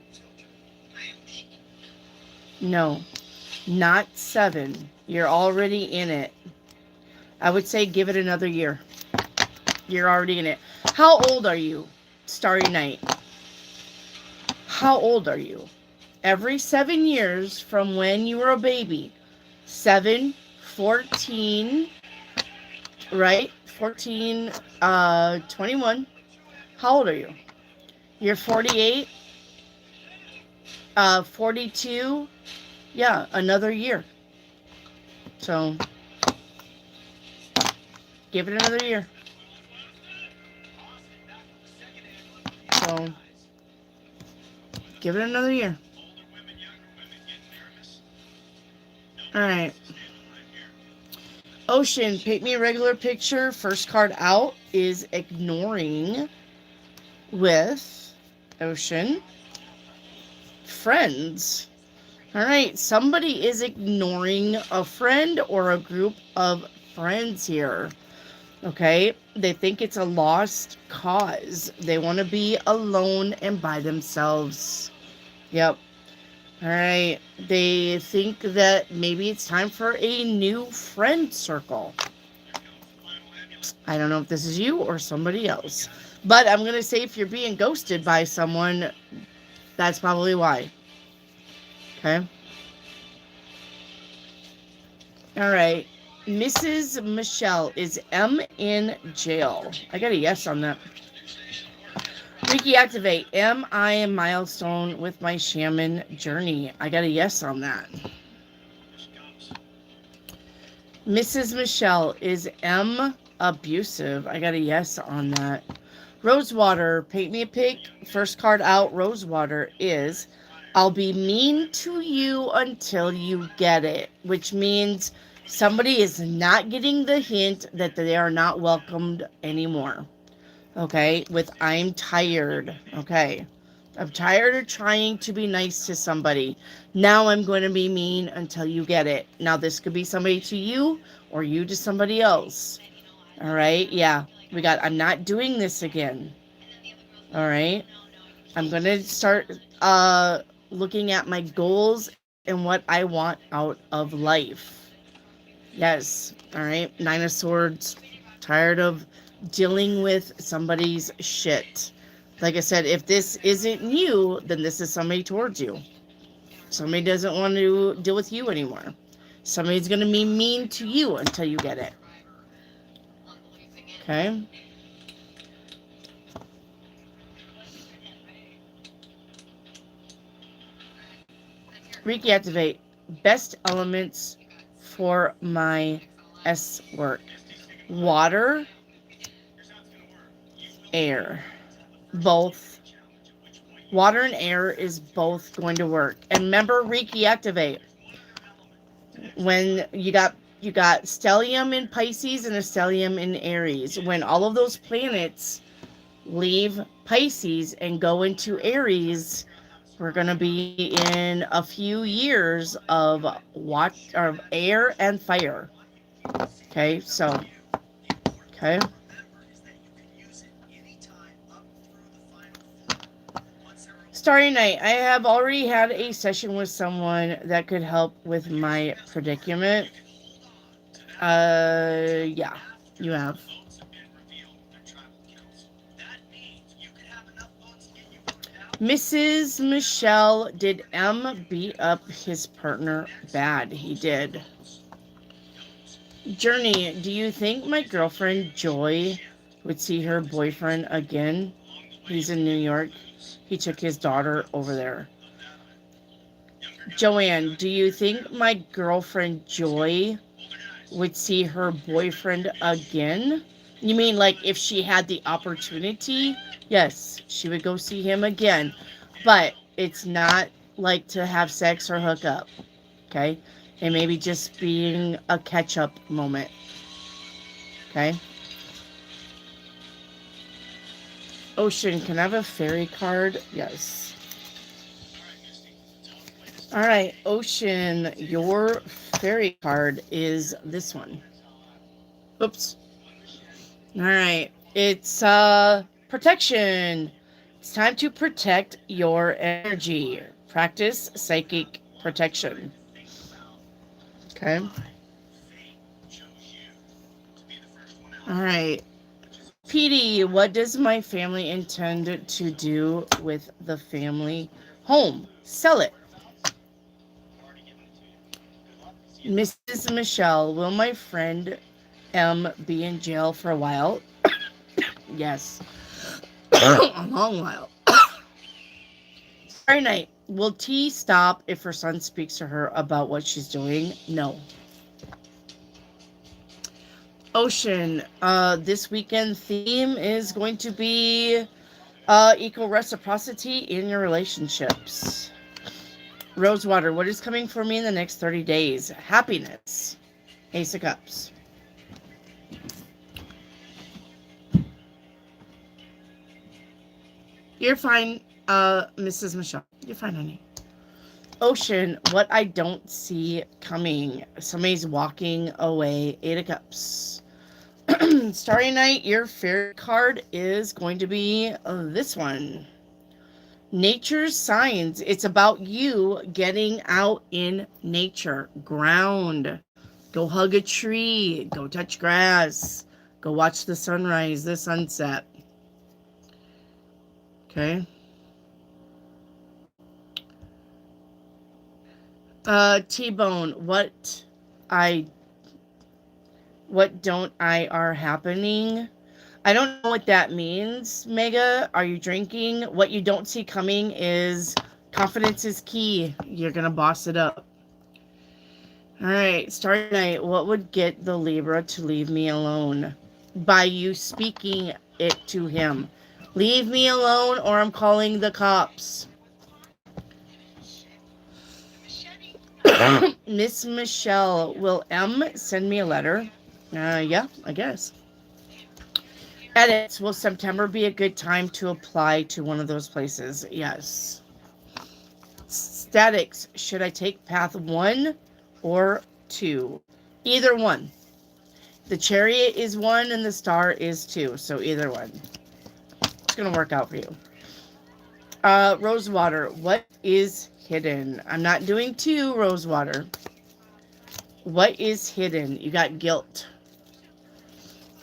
No, not 7. You're already in it. I would say give it another year. You're already in it. How old are you, Starry Night? How old are you? Every 7 years from when you were a baby. 7, 14, right? 14, 21. How old are you? You're 48, 42. Yeah, another year. So, give it another year. So, give it another year. All right. Ocean, paint me a regular picture. First card out is ignoring with Ocean. Friends. All right, somebody is ignoring a friend or a group of friends here. Okay, they think it's a lost cause. They want to be alone and by themselves. Yep. All right, they think that maybe it's time for a new friend circle. I don't know if this is you or somebody else. But I'm going to say if you're being ghosted by someone, that's probably why. Okay. All right. Mrs. Michelle, is M in jail? I got a yes on that. Reiki activate. Am I a milestone with my shaman journey? I got a yes on that. Mrs. Michelle, is M abusive? I got a yes on that. Rosewater, paint me a pic. First card out, Rosewater, is I'll be mean to you until you get it, which means somebody is not getting the hint that they are not welcomed anymore. Okay, with I'm tired. Okay, I'm tired of trying to be nice to somebody. Now I'm going to be mean until you get it. Now this could be somebody to you or you to somebody else. All right, yeah, we got I'm not doing this again. All right, I'm going to start looking at my goals and what I want out of life. Yes, all right, 9 of Swords, tired of dealing with somebody's shit. Like I said, if this isn't you, then this is somebody towards you. Somebody doesn't want to deal with you anymore. Somebody's going to be mean to you until you get it. Okay? Reiki activate. Best elements for my S work. Water, air. Both. Water and air is both going to work. And remember, Reiki activate. When you got stellium in Pisces and a stellium in Aries. When all of those planets leave Pisces and go into Aries, we're going to be in a few years of air and fire. Okay, so, okay. Starry Night, I have already had a session with someone that could help with my predicament. Yeah, you have. Mrs. Michelle, did M beat up his partner bad? He did. Journey, do you think my girlfriend Joy would see her boyfriend again? He's in New York. He took his daughter over there. Joanne, do you think my girlfriend Joy would see her boyfriend again? You mean like if she had the opportunity? Yes, she would go see him again. But it's not like to have sex or hook up. Okay? And maybe just being a catch-up moment. Okay? Ocean, can I have a fairy card? Yes. All right, Ocean, your fairy card is this one. Oops. All right, it's protection. It's time to protect your energy. Practice psychic protection. Okay. All right. PD, what does my family intend to do with the family home? Sell it. Mrs. Michelle, will my friend M be in jail for a while? Yes. A long while. Starry Night, will T stop if her son speaks to her about what she's doing? No. Ocean, this weekend theme is going to be equal reciprocity in your relationships. Rosewater, what is coming for me in the next 30 days? Happiness. Ace of Cups. You're fine, Mrs. Michelle. You're fine, honey. Ocean, what I don't see coming. Somebody's walking away. 8 of Cups. Starry Night, your fairy card is going to be this one. Nature's signs. It's about you getting out in nature. Ground. Go hug a tree. Go touch grass. Go watch the sunrise, the sunset. Okay. T-Bone, what don't I are happening? I don't know what that means, Mega. Are you drinking? What you don't see coming is confidence is key. You're going to boss it up. All right, Starry Night, what would get the Libra to leave me alone? By you speaking it to him. Leave me alone or I'm calling the cops. Miss Michelle, will M send me a letter? Yeah, I guess. Edits, will September be a good time to apply to one of those places? Yes. Statics, should I take path 1 or 2? Either one. The Chariot is 1 and the Star is 2, so either one. It's going to work out for you. Rosewater, what is hidden? I'm not doing 2, Rosewater. What is hidden? You got guilt.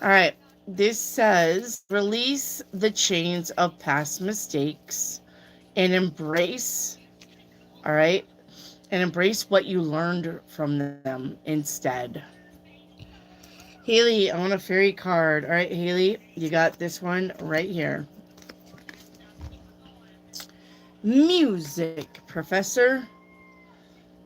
All right. This says, release the chains of past mistakes and embrace, all right, and embrace what you learned from them instead. Haley, I want a fairy card. All right, Haley, you got this one right here. Music, Professor.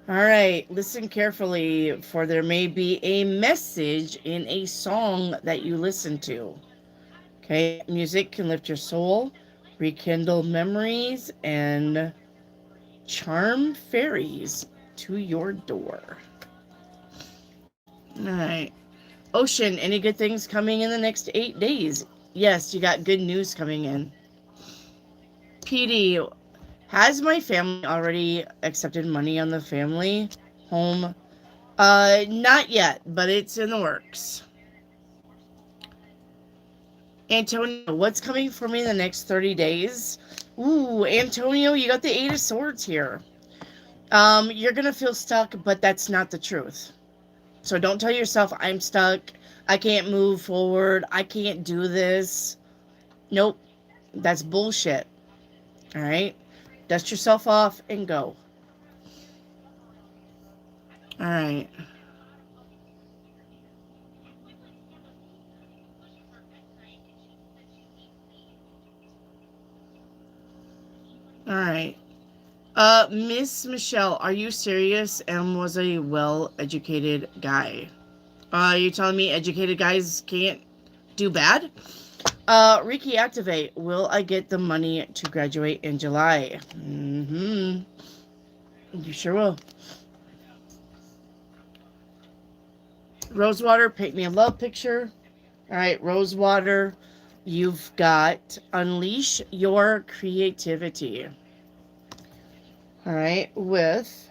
All right, listen carefully, for there may be a message in a song that you listen to. Okay, music can lift your soul, rekindle memories, and charm fairies to your door. All right. Ocean, any good things coming in the next 8 days? Yes, you got good news coming in. PD, has my family already accepted money on the family home? Not yet, but it's in the works. Antonio, what's coming for me in the next 30 days? Ooh, Antonio, you got the Eight of Swords here. You're gonna feel stuck, but that's not the truth. So don't tell yourself, I'm stuck, I can't move forward, I can't do this. Nope, that's bullshit. All right? Dust yourself off and go. All right. All right. Miss Michelle, are you serious and was a well-educated guy? You telling me educated guys can't do bad? Reiki activate. Will I get the money to graduate in July? Mm-hmm. You sure will. Rosewater, paint me a love picture. All right, Rosewater, you've got unleash your creativity. All right, with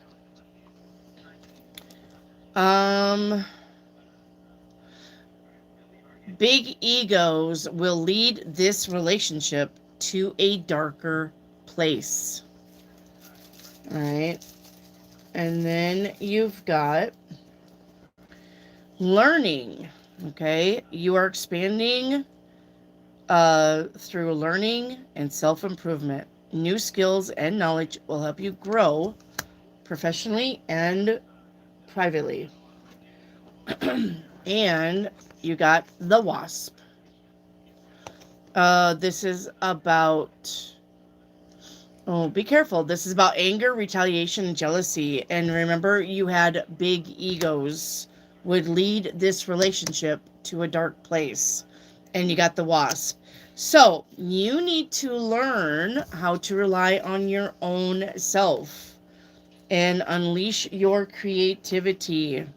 big egos will lead this relationship to a darker place. All right, and then you've got learning. Okay, you are expanding through learning and self-improvement. New skills and knowledge will help you grow professionally and privately. And you got the Wasp. This is about, oh, be careful. This is about anger, retaliation, and jealousy. And remember, you had big egos would lead this relationship to a dark place. And you got the Wasp. So you need to learn how to rely on your own self and unleash your creativity.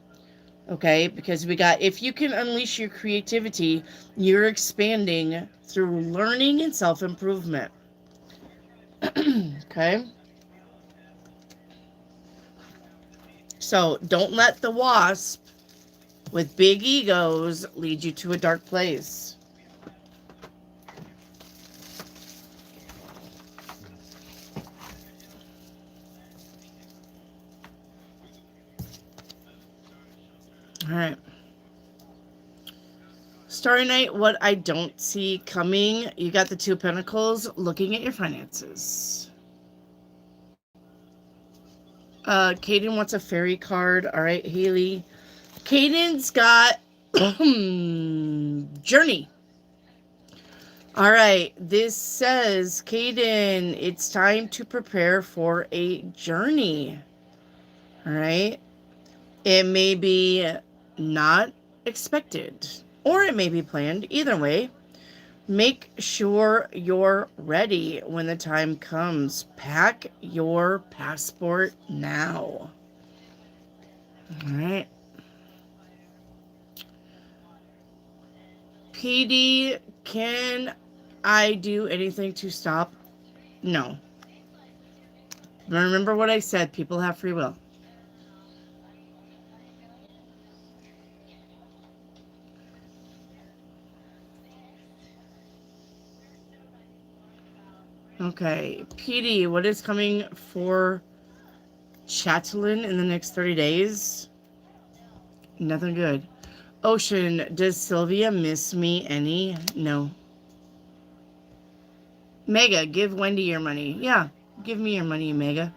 Okay, because we got, if you can unleash your creativity, you're expanding through learning and self-improvement. Okay. So don't let the Wasp with big egos lead you to a dark place. All right. Starry Night, what I don't see coming. You got the Two of Pentacles looking at your finances. Caden wants a fairy card. All right, Haley. Caden's got Journey. All right, this says, Caden, it's time to prepare for a journey. All right. It may be not expected, or it may be planned. Either way, make sure you're ready when the time comes. Pack your passport now. All right. PD, can I do anything to stop? No. Remember what I said, people have free will. Okay, PD, what is coming for Chatelain in the next 30 days? Nothing good. Ocean, does Sylvia miss me any? No. Mega, give Wendy your money. Yeah, give me your money, Mega.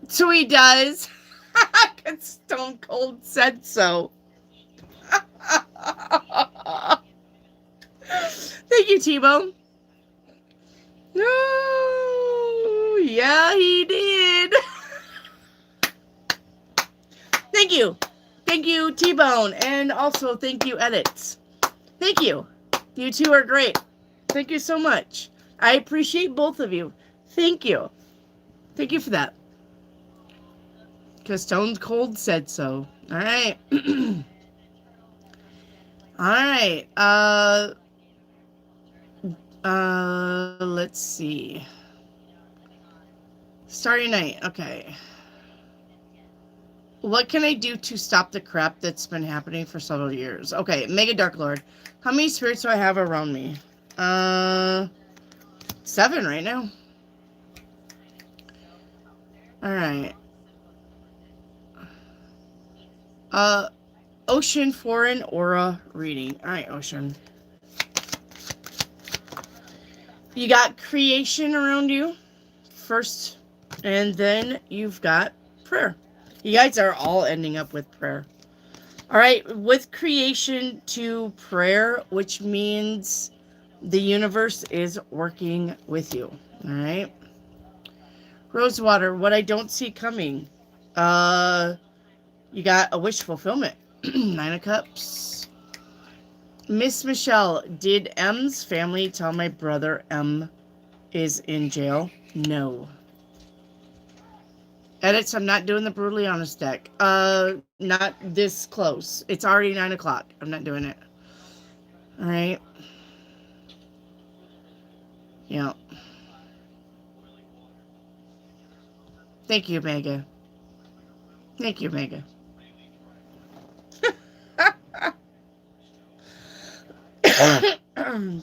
So he does. 'Cause Stone Cold said so. Thank you, T-Bone. No, yeah, he did. Thank you. Thank you, T-Bone. And also thank you, Edits. Thank you. You two are great. Thank you so much. I appreciate both of you. Thank you. Thank you for that. Because Stone Cold said so. All right. All right. Let's see. Starry Night. Okay. What can I do to stop the crap that's been happening for several years? Okay, Mega Dark Lord. How many spirits do I have around me? 7 right now. Alright. Ocean Foreign Aura Reading. Alright, Ocean. You got creation around you first, and then you've got prayer. You guys are all ending up with prayer. All right, with creation to prayer, which means the universe is working with you. All right. Rosewater, what I don't see coming. You got a wish fulfillment. 9 of Cups. Miss Michelle, did M's family tell my brother M is in jail? No. Edits, I'm not doing the brutally honest deck. Not this close. It's already 9 o'clock. I'm not doing it. All right. Yeah. Thank you, Mega. Thank you, Mega.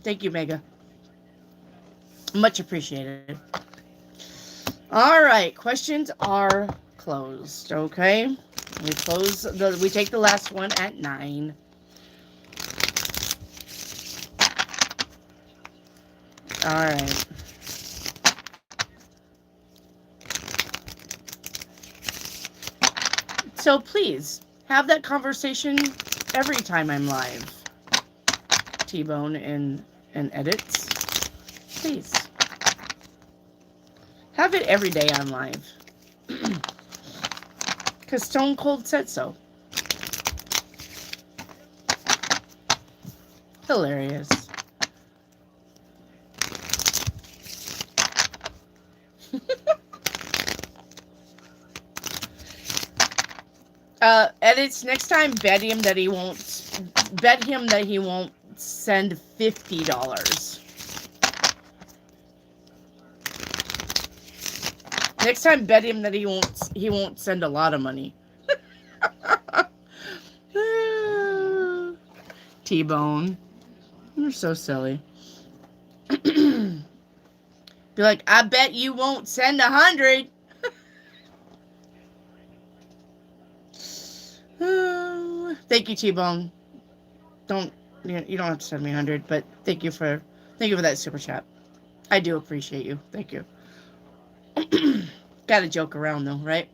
Thank you, Mega. Much appreciated. All right, questions are closed. Okay, we take the last one at 9. All right. So please have that conversation every time I'm live. T-Bone and Edits, please. Have it every day on live. Because Stone Cold said so. Hilarious. Edits, next time bet him that he won't send $50. Next time, bet him that he won't send a lot of money. T-Bone, you're so silly. Be like, I bet you won't send 100. Thank you, T-Bone. You don't have to send me 100, but thank you for that super chat. I do appreciate you. Thank you. Gotta joke around though, right?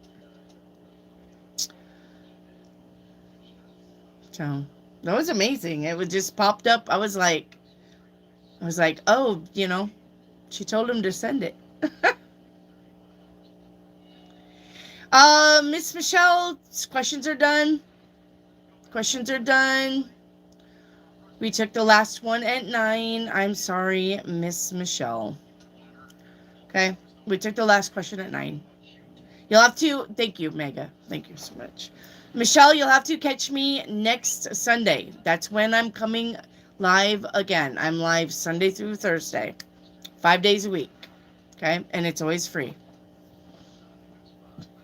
So that was amazing. It was just popped up. I was like, oh, she told him to send it. Miss Michelle, questions are done. Questions are done. We took the last one at 9. I'm sorry, Miss Michelle. Okay, we took the last question at 9. You'll have to, thank you, Mega. Thank you so much. Michelle, you'll have to catch me next Sunday. That's when I'm coming live again. I'm live Sunday through Thursday, 5 days a week. Okay, and it's always free.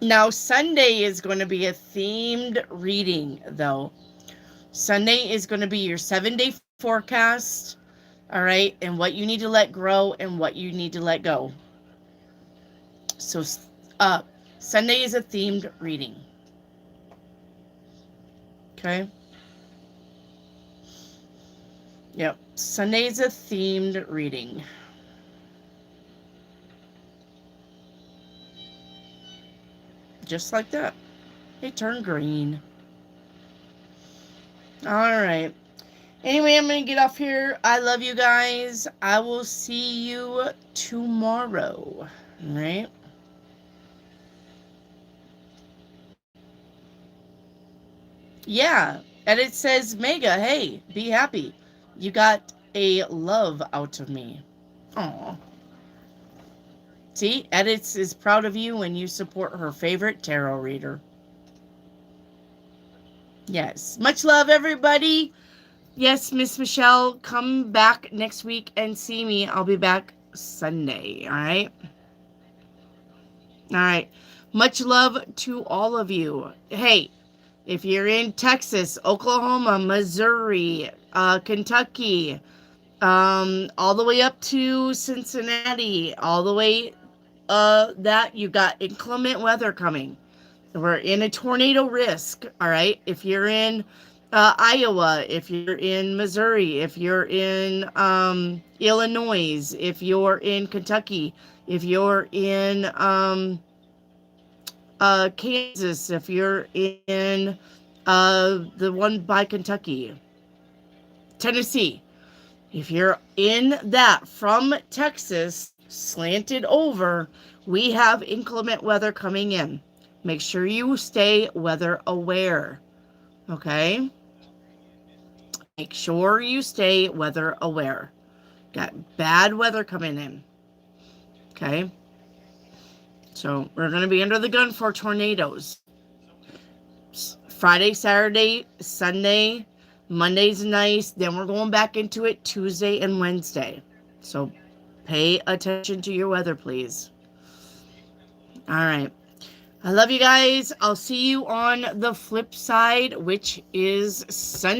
Now, Sunday is going to be a themed reading, though. Sunday is going to be your 7-day forecast, all right, and what you need to let grow and what you need to let go. So, Sunday is a themed reading. Okay? Yep, Sunday is a themed reading. Just like that. It turned green. All right. Anyway, I'm going to get off here. I love you guys. I will see you tomorrow. All right. Yeah. And it says, Mega, hey, be happy. You got a love out of me. Aw. See, Edits is proud of you when you support her favorite tarot reader. Yes. Much love, everybody. Yes, Miss Michelle, come back next week and see me. I'll be back Sunday, all right? All right. Much love to all of you. Hey, if you're in Texas, Oklahoma, Missouri, Kentucky, all the way up to Cincinnati, all the way that you got inclement weather coming. We're in a tornado risk, all right? If you're in Iowa, if you're in Missouri, if you're in Illinois, if you're in Kentucky, if you're in Kansas, if you're in the one by Kentucky, Tennessee, if you're in that from Texas, slanted over, we have inclement weather coming in. Make sure you stay weather aware, okay? Make sure you stay weather aware. Got bad weather coming in, okay? So we're going to be under the gun for tornadoes. Friday, Saturday, Sunday, Monday's nice. Then we're going back into it Tuesday and Wednesday. So pay attention to your weather, please. All right. I love you guys. I'll see you on the flip side, which is Sunday.